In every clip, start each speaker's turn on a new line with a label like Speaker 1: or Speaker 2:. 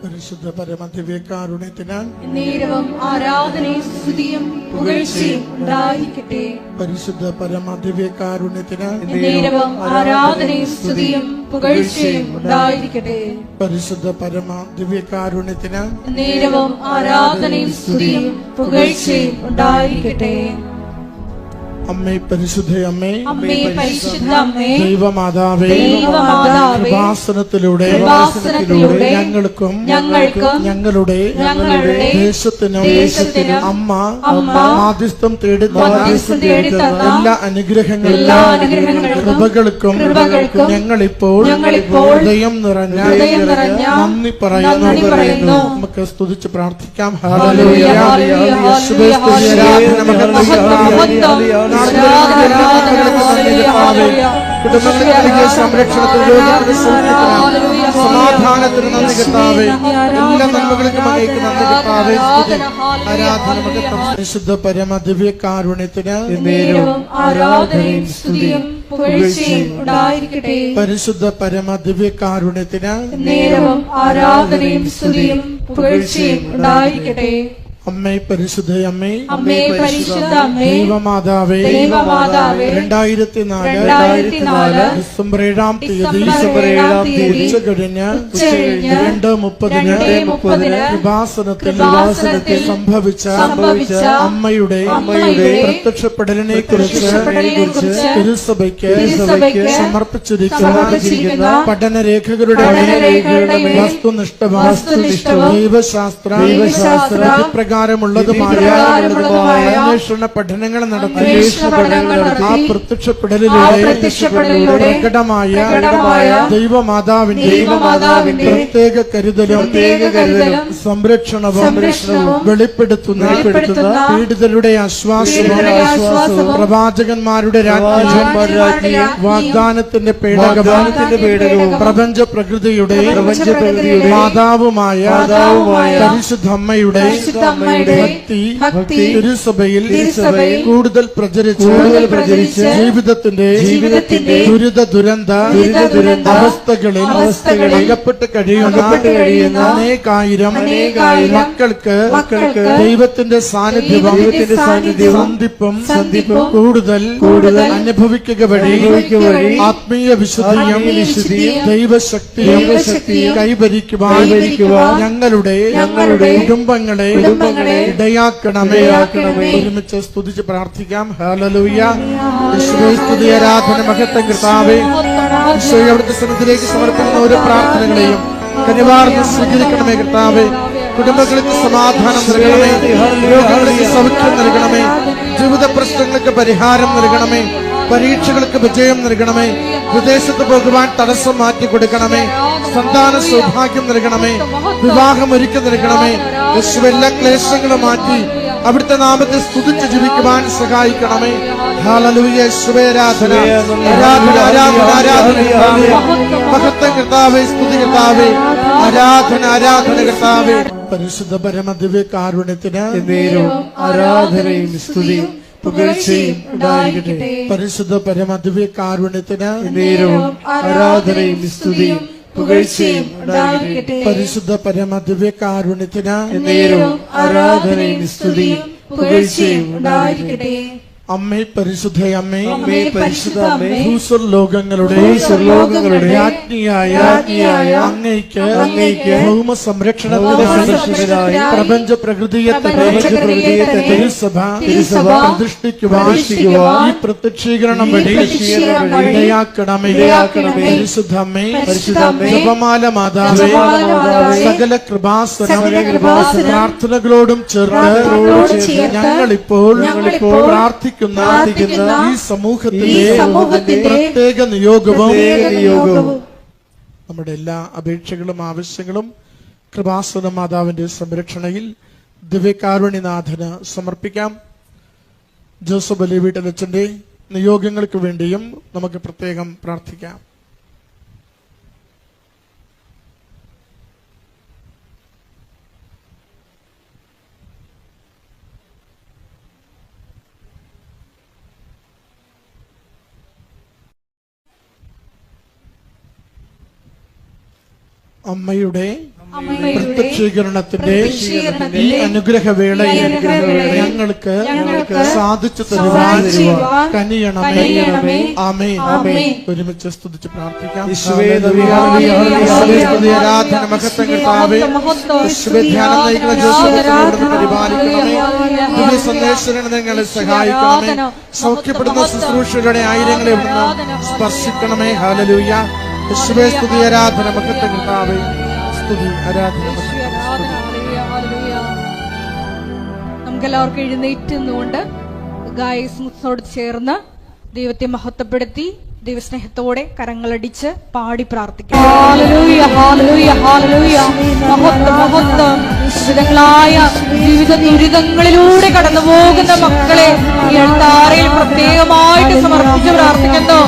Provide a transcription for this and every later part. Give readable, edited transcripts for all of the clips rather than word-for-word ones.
Speaker 1: പരിശുദ്ധ പരമദിവ്യകാരുണ്യത്തിനാൽ
Speaker 2: നേരവും ആരാധനയും സ്തുതിയും പുകഴ്ചയും ഉണ്ടായിരിക്കട്ടെ.
Speaker 1: പരിശുദ്ധ പരമദിവ്യകാരുണ്യത്തിനാൽ
Speaker 2: നേരവും ആരാധനയും സ്തുതിയും പുകഴ്ചയും ഉണ്ടായിരിക്കട്ടെ.
Speaker 1: പരിശുദ്ധ പരമദിവ്യകാരുണ്യത്തിനാൽ
Speaker 2: നേരവും ആരാധനയും സ്തുതിയും പുകഴ്ചയും ഉണ്ടായിരിക്കട്ടെ.
Speaker 1: അമ്മേ പരിശുദ്ധ അമ്മേ,
Speaker 2: അമ്മേ പരിശുദ്ധ അമ്മേ,
Speaker 1: ദൈവമാതാവേ, കൃപാസനത്തിലൂടെ ഞങ്ങൾക്കും ഞങ്ങളുടെ ദേശത്തിനും അമ്മ മാധ്യസ്ഥം തേടി എല്ലാ അനുഗ്രഹങ്ങൾക്കും കൃപകൾക്കും ഞങ്ങളിപ്പോൾ ഹൃദയം നിറഞ്ഞ നന്ദി പറയുന്നു. നമുക്ക് സ്തുതിച്ച് പ്രാർത്ഥിക്കാം. ഹല്ലേലൂയ. യേശുവേ കുടുംബങ്ങളുടെ സംരക്ഷണത്തിന് സമാധാനത്തിന് നന്ദി കർത്താവേ. എല്ലാ നന്മകൾക്കും അങ്ങേക്ക് നന്ദി കർത്താവേ. ആരാധന പരിശുദ്ധ പരമദിവ്യകാരുണ്യത്തിന്
Speaker 2: ആരാധനയും സ്തുതിയും പുകഴ്ചയും ഉണ്ടായിരിക്കട്ടെ.
Speaker 1: പരിശുദ്ധ പരമദിവ്യകാരുണ്യത്തിന്
Speaker 2: നേരവും ആരാധനയും സ്തുതിയും പുകഴ്ചയും ഉണ്ടായിരിക്കട്ടെ.
Speaker 1: അമ്മേ പരിശുദ്ധ അമ്മേ,
Speaker 2: അമ്മേ പരിശുദ്ധ അമ്മേ,
Speaker 1: ദൈവമാതാവേ, 2004 ഡിസംബർ 7-ാം തീയതി ഉച്ചകഴിഞ്ഞ് 2:30 കൃപാസനത്തിൽ സംഭവിച്ച അമ്മയുടെ പ്രത്യക്ഷപ്പെടലിനെ കുറിച്ച് തിരുസഭയ്ക്ക് സമർപ്പിച്ചിരിക്കുന്ന പഠനരേഖകളുടെ വസ്തുനിഷ്ഠ ദൈവശാസ്ത്ര പ്രകാരമുള്ളതുമായ അന്വേഷണ പഠനങ്ങൾ നടത്തി ആ പ്രത്യക്ഷപ്പെടലിലൂടെ പ്രകടമായ ദൈവമാതാവിന്റെ പ്രത്യേക കരുതലും സംരക്ഷണവും വെളിപ്പെടുത്തുന്ന പീഡിതരുടെ ആശ്വാസവും പ്രവാചകന്മാരുടെ രാജ്ഞിയും വാഗ്ദാനത്തിന്റെ പേടകവും പ്രപഞ്ച പ്രകൃതിയുടെ മാതാവുമായ പരിശുദ്ധ അമ്മയുടെ ഭക്തി തിരുസഭയിൽ കൂടുതൽ പ്രചരിച്ച് ജീവിതത്തിന്റെ ദുരന്ത അവസ്ഥകളിൽ അകപ്പെട്ട് കഴിയുന്ന അനേകായിരം മക്കൾക്ക് ദൈവത്തിന്റെ സാന്നിധ്യവും കൂടുതൽ അനുഭവിക്കുക വഴി ആത്മീയ വിശുദ്ധിയും ദൈവശക്തിയും കൈവരിക്കുവാൻ ഞങ്ങളുടെ കുടുംബങ്ങളെ ഇടയാക്കണമേ. ഒരുമിച്ച് സ്തുതിച്ച് പ്രാർത്ഥിക്കാം. ഹല്ലേലൂയ. യേശുവേ സ്തുതി, ആരാധന, മഹത്വം കർത്താവേ. ഈശോയെ അവിടുത്തെ സന്നിധിയിലേക്ക് സമർപ്പിക്കുന്ന ഓരോ പ്രാർത്ഥനകളെയും കനിവാർന്ന് സ്വീകരിക്കണമേ കർത്താവേ. കുടുംബങ്ങൾക്ക് സമാധാനം നൽകണമേ, രോഗങ്ങൾക്ക് സൗഖ്യം നൽകണമേ, ജീവിത പ്രശ്നങ്ങൾക്ക് പരിഹാരം നൽകണമേ, പരീക്ഷകൾക്ക് വിജയം നൽകണമേ, വിദേശത്ത് പോകുവാൻ തടസ്സം മാറ്റി കൊടുക്കണമേ, സന്താന സൗഭാഗ്യം നൽകണമേ, വിവാഹം ഒരുക്കി നൽകണമേ. എല്ലാ ക്ലേശങ്ങളും മാറ്റി അവിടുത്തെ നാമത്തെ സ്തുതിച്ച് ജീവിക്കുവാൻ സഹായിക്കണമേ. ഹല്ലേലൂയ. യേശുവേ ആരാധന, ആരാധന, ആരാധന, ആരാധന മഹത്വം കർത്താവേ, സ്തുതി കർത്താവേ, ആരാധന, ആരാധന കർത്താവേ. പരിശുദ്ധ പരമദിവ്യകാരുണ്യത്തിന്
Speaker 3: ആരാധനയും സ്തുതിയും പുകഴ്ചയും ഉണ്ടായിരിക്കട്ടെ.
Speaker 1: പരിശുദ്ധ പരമദിവ്യകാരുണ്യത്തിന്
Speaker 3: ആരാധനയും സ്തുതിയും പുകഴ്ചയും ഉണ്ടായിരിക്കട്ടെ.
Speaker 1: പരിശുദ്ധ പരമദിവ്യകാരുണ്യത്തിന്
Speaker 3: ആരാധനയും സ്തുതിയും പുകഴ്ചയും ഉണ്ടായിരിക്കട്ടെ.
Speaker 1: അമ്മേ പരിശുദ്ധ അമ്മേ,
Speaker 3: അമ്മേ പരിശുദ്ധ അമ്മേ,
Speaker 1: ഭൂസ്വർലോകങ്ങളുടെ രാജ്ഞിയായ അങ്ങയ്ക്ക് ഭൗമ സംരക്ഷണത്തിനായി പ്രപഞ്ച പ്രകൃതിയെ തിരുസഭ പ്രതിഷ്ഠിക്കുവാൻ ഈ പ്രത്യക്ഷീകരണം വഴി ഇടയാക്കണമേ. പരിശുദ്ധ അമ്മേ, ജപമാല മാതാവേ, സകല കൃപാസനം പ്രാർത്ഥനകളോടും ചേർത്ത് ഞങ്ങളിപ്പോൾ പ്രാർത്ഥിക്കുന്ന ഈ സമൂഹത്തിന്റെ പ്രത്യേക നിയോഗവും നമ്മുടെ എല്ലാ അപേക്ഷകളും ആവശ്യങ്ങളും കൃപാസന മാതാവിന്റെ സംരക്ഷണയിൽ ദിവ്യകാരുണ്യനാഥന് സമർപ്പിക്കാം. ജോസഫ് അലി വീട്ടിലച്ഛന്റെ നിയോഗങ്ങൾക്ക് വേണ്ടിയും നമുക്ക് പ്രത്യേകം പ്രാർത്ഥിക്കാം. അമ്മയുടെ
Speaker 2: അമ്മയുടെ
Speaker 1: പ്രത്യക്ഷീകരണത്തിന്റെ ഈ
Speaker 2: പ്രത്യക്ഷീകരണത്തിന്റെ
Speaker 1: അനുഗ്രഹവേളയിൽ
Speaker 2: അനുഗ്രഹവേളയിൽ
Speaker 1: ഞങ്ങൾക്ക്
Speaker 2: ഞങ്ങൾക്ക്
Speaker 1: സാധിച്ചു
Speaker 2: സാധിച്ചു
Speaker 1: തരുവാൻ
Speaker 2: തരുവാൻ
Speaker 1: കനിയണമേ.
Speaker 2: കനിയണമേ.
Speaker 1: ആമേൻ.
Speaker 2: ആമേൻ.
Speaker 1: ഒരുമിച്ച് സ്തുതിച്ച് പ്രാർത്ഥിക്കാം.
Speaker 3: യേശുവേ,
Speaker 1: ഹല്ലേലൂയ,
Speaker 3: ഹല്ലേലൂയ,
Speaker 1: ഹല്ലേലൂയ,
Speaker 3: ഹല്ലേലൂയ.
Speaker 1: സ്തുതി, ആരാധന, മഹത്വം കർത്താവേ. യേശുവേ, ധ്യാനം നയിക്കുന്ന ജോസഫിനെ അവിടുന്ന് പരിപാലിക്കണമേ. ദിവ്യ സന്ദേശത്തിന് നിങ്ങളെ സഹായിക്കണമേ. സൗഖ്യപ്പെടുന്ന ശുശ്രൂഷകളുടെ ആയിരങ്ങളെ ഇവിടുന്ന് സ്പർശിക്കണമേ. ഹല്ലേലൂയ. യേശുവേ, സ്തുതി, ആരാധന, മഹത്വം കർത്താവേ. സ്തുതി, ആരാധന, മഹത്വം.
Speaker 2: നമുക്കെല്ലാവർക്കും എഴുന്നേറ്റ് നിന്നുകൊണ്ട് ഗായസ്മുത്തോട് ചേർന്ന് ദൈവത്തെ മഹത്വപ്പെടുത്തി ദൈവസ്നേഹത്തോടെ കരങ്ങളടിച്ച് പാടി പ്രാർത്ഥിക്കാം. ഹല്ലേലൂയ, ഹല്ലേലൂയ, ഹല്ലേലൂയ. മഹത്വം, മഹത്വം. വിവിധങ്ങളായ വിവിധ ദുരിതങ്ങളിലൂടെ കടന്നു പോകുന്ന മക്കളെ ഈ അൾത്താരയിൽ പ്രത്യേകമായിട്ട് സമർപ്പിച്ച് പ്രാർത്ഥിക്കുന്നു.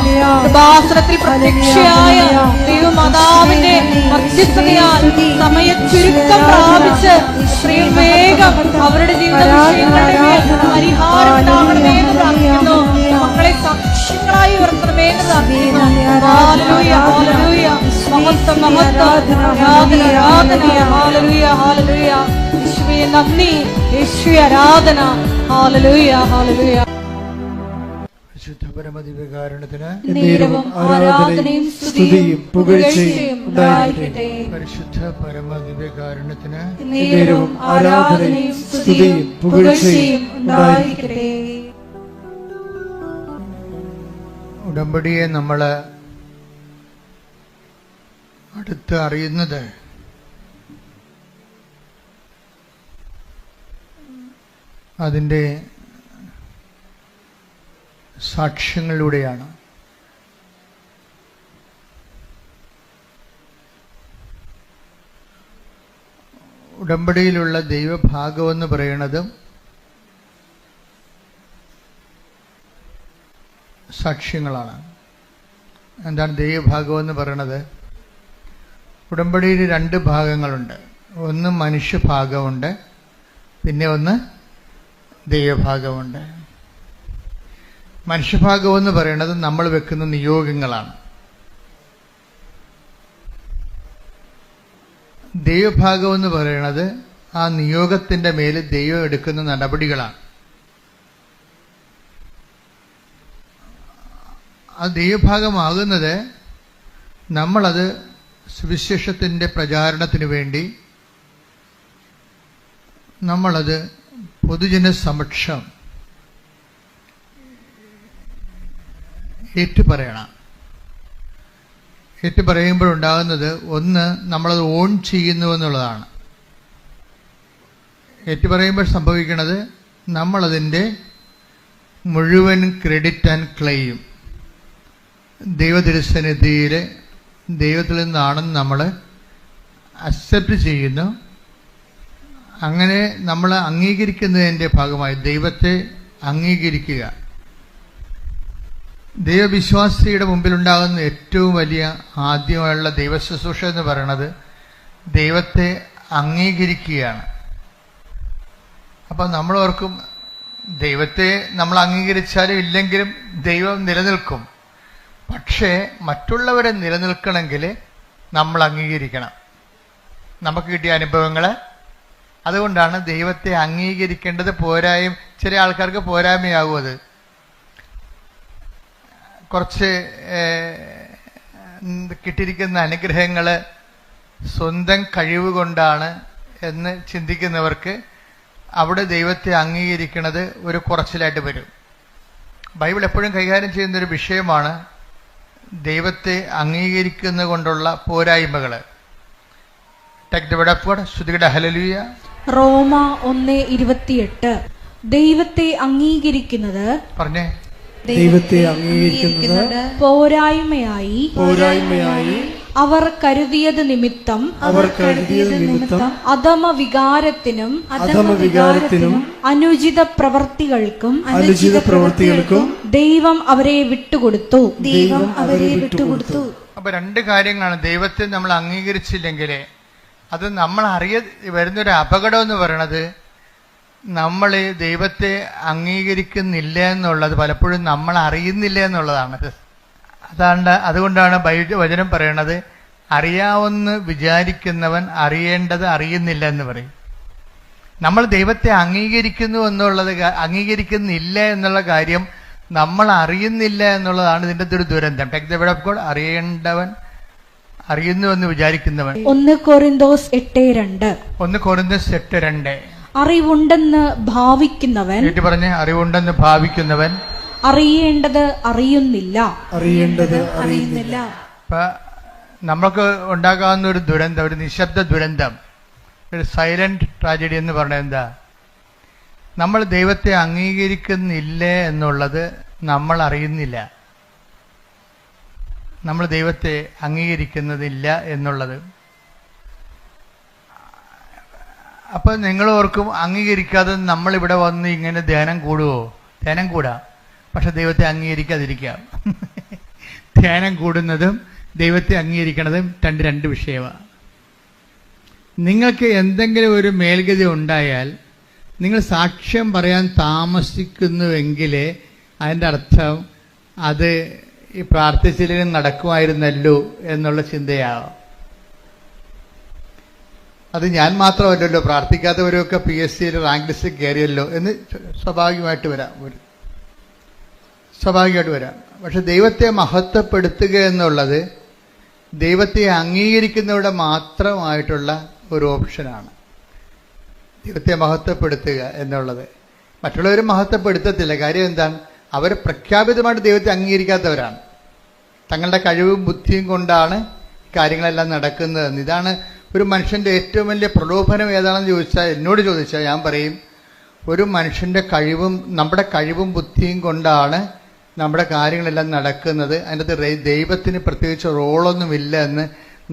Speaker 2: കൃപാസനത്തിൽ പ്രത്യക്ഷയായ ദൈവമാതാവിന്റെ മധ്യസ്ഥതയാൽ സമയച്ചുരുക്കം പ്രാപിച്ച് എത്രയും വേഗം അവരുടെ ജീവിത വിഷയങ്ങളുടെ മേൽ പരിഹാരം ഉണ്ടാകണമേ എന്ന് പ്രാർത്ഥിക്കുന്നു. മക്കളെ സാക്ഷ്യങ്ങളായി ഉയർത്തണമേ എന്ന് പ്രാർത്ഥിക്കുന്നു. Hallelujah, hallelujah. മഹത്വം, മഹത്വം. ആരാധന, ആരാധന. ഹല്ലേലൂയ, ഹല്ലേലൂയ. യേശുവേ നന്ദി, യേശുവേ ആരാധന. Hallelujah, hallelujah.
Speaker 3: പരിശുദ്ധ പരമദിവ്യകാരുണ്യത്തിന്
Speaker 2: നേരവും ആരാധനയും സ്തുതിയും പുകഴ്ചയും ഉണ്ടായിരിക്കട്ടെ.
Speaker 3: പരിശുദ്ധ പരമദിവ്യകാരുണ്യത്തിന്
Speaker 2: നേരവും ആരാധനയും സ്തുതിയും പുകഴ്ചയും ഉണ്ടായിരിക്കട്ടെ.
Speaker 3: ഉടമ്പടിയെ നമ്മൾ അടുത്ത് അറിയുന്നത് അതിൻ്റെ സാക്ഷ്യങ്ങളിലൂടെയാണ്. ഉടമ്പടിയിലുള്ള ദൈവഭാഗമെന്ന് പറയുന്നതും സാക്ഷ്യങ്ങളാണ്. എന്താണ് ദൈവഭാഗമെന്ന് പറയണത്? ഉടമ്പടിയിൽ 2 ഭാഗങ്ങളുണ്ട്. ഒന്ന് മനുഷ്യഭാഗമുണ്ട്, പിന്നെ ഒന്ന് ദൈവഭാഗമുണ്ട്. മനുഷ്യഭാഗമെന്ന് പറയുന്നത് നമ്മൾ വെക്കുന്ന നിയോഗങ്ങളാണ്. ദൈവഭാഗമെന്ന് പറയുന്നത് ആ നിയോഗത്തിൻ്റെ മേൽ ദൈവം എടുക്കുന്ന നടപടികളാണ്. ആ ദൈവഭാഗമാകുന്നത് നമ്മളത് സുവിശേഷത്തിൻ്റെ പ്രചാരണത്തിന് വേണ്ടി നമ്മളത് പൊതുജന സമക്ഷം ഏറ്റുപറയണം. ഏറ്റുപറയുമ്പോഴുണ്ടാകുന്നത് ഒന്ന്, നമ്മളത് ഓൺ ചെയ്യുന്നു എന്നുള്ളതാണ്. ഏറ്റുപറയുമ്പോൾ സംഭവിക്കുന്നത് നമ്മളതിൻ്റെ മുഴുവൻ ക്രെഡിറ്റ് ആൻഡ് ക്ലെയിം ദൈവതിരുസന്നിധിയിൽ ദൈവത്തിൽ നിന്നാണെന്ന് നമ്മൾ അക്സെപ്റ്റ് ചെയ്യുന്നു. അങ്ങനെ നമ്മൾ അംഗീകരിക്കുന്നതിൻ്റെ ഭാഗമായി ദൈവത്തെ അംഗീകരിക്കുക. ദൈവവിശ്വാസിയുടെ മുമ്പിലുണ്ടാകുന്ന ഏറ്റവും വലിയ ആദ്യമായുള്ള ദൈവശുശ്രൂഷ എന്ന് പറയുന്നത് ദൈവത്തെ അംഗീകരിക്കുകയാണ്. അപ്പം നമ്മളോർക്കും ദൈവത്തെ നമ്മൾ അംഗീകരിച്ചാലും ഇല്ലെങ്കിലും ദൈവം നിലനിൽക്കും. പക്ഷേ മറ്റുള്ളവരെ നിലനിൽക്കണമെങ്കിൽ നമ്മൾ അംഗീകരിക്കണം. നമുക്ക് കിട്ടിയ അനുഭവങ്ങൾ അതുകൊണ്ടാണ് ദൈവത്തെ അംഗീകരിക്കേണ്ടത്. പോരായും ചില ആൾക്കാർക്ക് പോരായ്മയാകും. അത് കുറച്ച് കിട്ടിയിരിക്കുന്ന അനുഗ്രഹങ്ങൾ സ്വന്തം കഴിവ് കൊണ്ടാണ് എന്ന് ചിന്തിക്കുന്നവർക്ക് അവിടെ ദൈവത്തെ അംഗീകരിക്കുന്നത് ഒരു കുറച്ചിലായിട്ട് വരും. ബൈബിൾ എപ്പോഴും കൈകാര്യം ചെയ്യുന്നൊരു വിഷയമാണ് ദൈവത്തെ അംഗീകരിക്കുന്നത് കൊണ്ടുള്ള പോരായ്മകൾ.
Speaker 2: റോമ 1:28 ദൈവത്തെ അംഗീകരിക്കുന്നത്
Speaker 3: പറഞ്ഞേ
Speaker 1: ദൈവത്തെ അംഗീകരിക്കുന്നത്
Speaker 2: പോരായ്മയായി അവർ കരുതിയത് നിമിത്തം അധമ വികാരത്തിനും അനുചിത പ്രവർത്തികൾക്കും ദൈവം അവരെ വിട്ടുകൊടുത്തു.
Speaker 3: അപ്പൊ 2 കാര്യങ്ങളാണ്. ദൈവത്തെ നമ്മൾ അംഗീകരിച്ചില്ലെങ്കിൽ അത് നമ്മൾ വരുന്നൊരു അപകടം എന്ന് പറയണത് നമ്മൾ ദൈവത്തെ അംഗീകരിക്കുന്നില്ല എന്നുള്ളത് പലപ്പോഴും നമ്മൾ അറിയുന്നില്ല എന്നുള്ളതാണ്. അതുകൊണ്ടാണ് വചനം പറയണത് അറിയാവുന്ന വിചാരിക്കുന്നവൻ അറിയേണ്ടത് അറിയുന്നില്ല എന്ന് പറയും. നമ്മൾ ദൈവത്തെ അംഗീകരിക്കുന്നില്ല എന്നുള്ള കാര്യം നമ്മൾ അറിയുന്നില്ല എന്നുള്ളതാണ് ഇതിൻ്റെ ഒരു ദുരന്തം. Take the word of God. അറിയേണ്ടവൻ അറിയുന്നു എന്ന് വിചാരിക്കുന്നവൻ.
Speaker 2: 1 കൊരിന്തോസ് 8:2.
Speaker 3: 1 കൊരിന്തോസ് 8:2.
Speaker 2: അറിവുണ്ടെന്ന് ഭാവിക്കുന്നവൻ,
Speaker 3: പറഞ്ഞ് അറിവുണ്ടെന്ന് ഭാവിക്കുന്നവൻ
Speaker 2: അറിയേണ്ടത് അറിയുന്നില്ല.
Speaker 3: അപ്പൊ നമുക്ക് ഉണ്ടാകാവുന്ന ഒരു ദുരന്തം, ഒരു നിശബ്ദ ദുരന്തം, ഒരു സൈലന്റ് ട്രാജഡി എന്ന് പറഞ്ഞാൽ എന്താ? നമ്മൾ ദൈവത്തെ അംഗീകരിക്കുന്നില്ല എന്നുള്ളത് നമ്മൾ അറിയുന്നില്ല. നമ്മൾ ദൈവത്തെ അംഗീകരിക്കുന്നതില്ല എന്നുള്ളത്. അപ്പൊ നിങ്ങൾ ഓർക്കും, അംഗീകരിക്കാതെ നമ്മളിവിടെ വന്ന് ഇങ്ങനെ ധ്യാനം കൂടുവോ? ധ്യാനം കൂടാം, പക്ഷെ ദൈവത്തെ അംഗീകരിക്കാതിരിക്കാം. ധ്യാനം കൂടുന്നതും ദൈവത്തെ അംഗീകരിക്കുന്നതും രണ്ട് വിഷയമാണ്. നിങ്ങൾക്ക് എന്തെങ്കിലും ഒരു മേൽഗതി ഉണ്ടായാൽ നിങ്ങൾ സാക്ഷ്യം പറയാൻ താമസിക്കുന്നുവെങ്കിൽ അതിൻ്റെ അർത്ഥം അത് ഈ പ്രാർത്ഥിച്ചില്ലെങ്കിൽ നടക്കുമായിരുന്നല്ലോ എന്നുള്ള ചിന്തയാവാം. അത് ഞാൻ മാത്രമല്ലല്ലോ, പ്രാർത്ഥിക്കാത്തവരൊക്കെ PSC റാങ്ക് ലിസ്റ്റ് കയറിയല്ലോ എന്ന് സ്വാഭാവികമായിട്ട് വരാം. പക്ഷെ ദൈവത്തെ മഹത്വപ്പെടുത്തുക എന്നുള്ളത് ദൈവത്തെ അംഗീകരിക്കുന്നവരുടെ മാത്രമായിട്ടുള്ള ഒരു ഓപ്ഷനാണ്. ദൈവത്തെ മഹത്വപ്പെടുത്തുക എന്നുള്ളത് മറ്റുള്ളവർ മഹത്വപ്പെടുത്തത്തില്ല. കാര്യം എന്താണ്? അവർ പ്രഖ്യാപിതമായിട്ട് ദൈവത്തെ അംഗീകരിക്കാത്തവരാണ്. തങ്ങളുടെ കഴിവും ബുദ്ധിയും കൊണ്ടാണ് കാര്യങ്ങളെല്ലാം നടക്കുന്നതെന്ന്. ഇതാണ് ഒരു മനുഷ്യൻ്റെ ഏറ്റവും വലിയ പ്രലോഭനം. ഏതാണെന്ന് എന്നോട് ചോദിച്ചാൽ ഞാൻ പറയും, ഒരു മനുഷ്യൻ്റെ നമ്മുടെ കഴിവും ബുദ്ധിയും കൊണ്ടാണ് നമ്മുടെ കാര്യങ്ങളെല്ലാം നടക്കുന്നത്. അതിനകത്ത് ദൈവത്തിന് പ്രത്യേകിച്ച് റോളൊന്നുമില്ല എന്ന്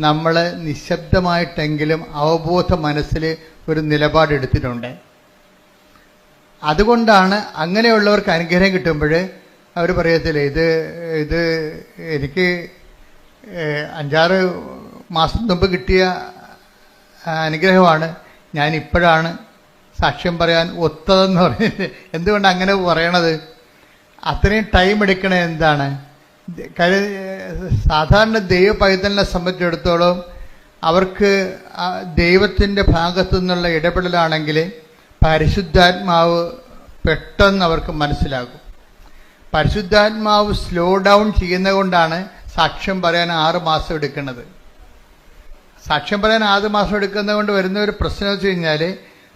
Speaker 3: നമ്മൾ നിശബ്ദമായിട്ടെങ്കിലും അവബോധ മനസ്സിൽ ഒരു നിലപാടെടുത്തിട്ടുണ്ട്. അതുകൊണ്ടാണ് അങ്ങനെയുള്ളവർക്ക് അനുഗ്രഹം കിട്ടുമ്പോൾ അവർ പറയത്തില്ല, ഇത് എനിക്ക് 5-6 മാസം മുമ്പ് കിട്ടിയ അനുഗ്രഹമാണ്, ഞാൻ ഇപ്പോഴാണ് സാക്ഷ്യം പറയാൻ ഒത്തതെന്ന് പറയുന്നത്. എന്തുകൊണ്ട് അങ്ങനെ പറയണത്? അത്രയും ടൈം എടുക്കണ എന്താണ്? സാധാരണ ദൈവ പൈതലിനെ സംബന്ധിച്ചിടത്തോളം അവർക്ക് ദൈവത്തിൻ്റെ ഭാഗത്തു നിന്നുള്ള ഇടപെടലാണെങ്കിൽ പരിശുദ്ധാത്മാവ് പെട്ടെന്ന് അവർക്ക് മനസ്സിലാകും. പരിശുദ്ധാത്മാവ് സ്ലോ ഡൗൺ ചെയ്യുന്നത് കൊണ്ടാണ് സാക്ഷ്യം പറയാൻ 6 മാസം എടുക്കുന്നത്. സാക്ഷ്യം പറയാൻ 6 മാസം എടുക്കുന്നത് കൊണ്ട് വരുന്ന ഒരു പ്രശ്നം വെച്ച് കഴിഞ്ഞാൽ,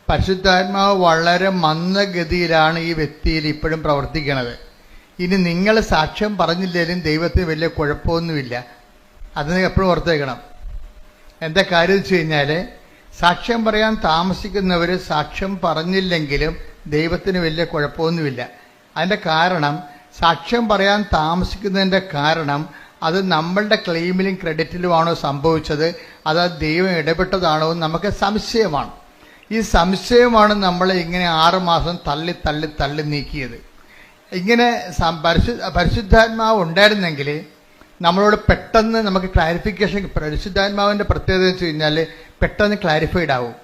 Speaker 3: പരിശുദ്ധാത്മാവ് വളരെ മന്ദഗതിയിലാണ് ഈ വ്യക്തിയിൽ ഇപ്പോഴും പ്രവർത്തിക്കുന്നത്. ഇനി നിങ്ങൾ സാക്ഷ്യം പറഞ്ഞില്ലെങ്കിലും ദൈവത്തിന് വലിയ കുഴപ്പമൊന്നുമില്ല. അത് എപ്പോഴും ഓർത്തേക്കണം. എന്താ കാര്യം വെച്ച് കഴിഞ്ഞാൽ, സാക്ഷ്യം പറയാൻ താമസിക്കുന്നവർ സാക്ഷ്യം പറഞ്ഞില്ലെങ്കിലും ദൈവത്തിന് വലിയ കുഴപ്പമൊന്നുമില്ല. അതിൻ്റെ കാരണം, സാക്ഷ്യം പറയാൻ താമസിക്കുന്നതിൻ്റെ കാരണം അത് നമ്മളുടെ ക്ലെയിമിലും ക്രെഡിറ്റിലുമാണോ സംഭവിച്ചത്, അത് ദൈവം ഇടപെട്ടതാണോ എന്ന് നമുക്ക് സംശയമാണ്. ഈ സംശയമാണ് നമ്മളെ ഇങ്ങനെ 6 മാസം തള്ളി നീക്കിയത്. ഇങ്ങനെ പരിശുദ്ധാത്മാവ് ഉണ്ടായിരുന്നെങ്കിൽ നമ്മളോട് പെട്ടെന്ന് നമുക്ക് ക്ലാരിഫിക്കേഷൻ. പരിശുദ്ധാത്മാവിൻ്റെ പ്രത്യേകത വെച്ച് കഴിഞ്ഞാൽ പെട്ടെന്ന് ക്ലാരിഫൈഡ് ആവും.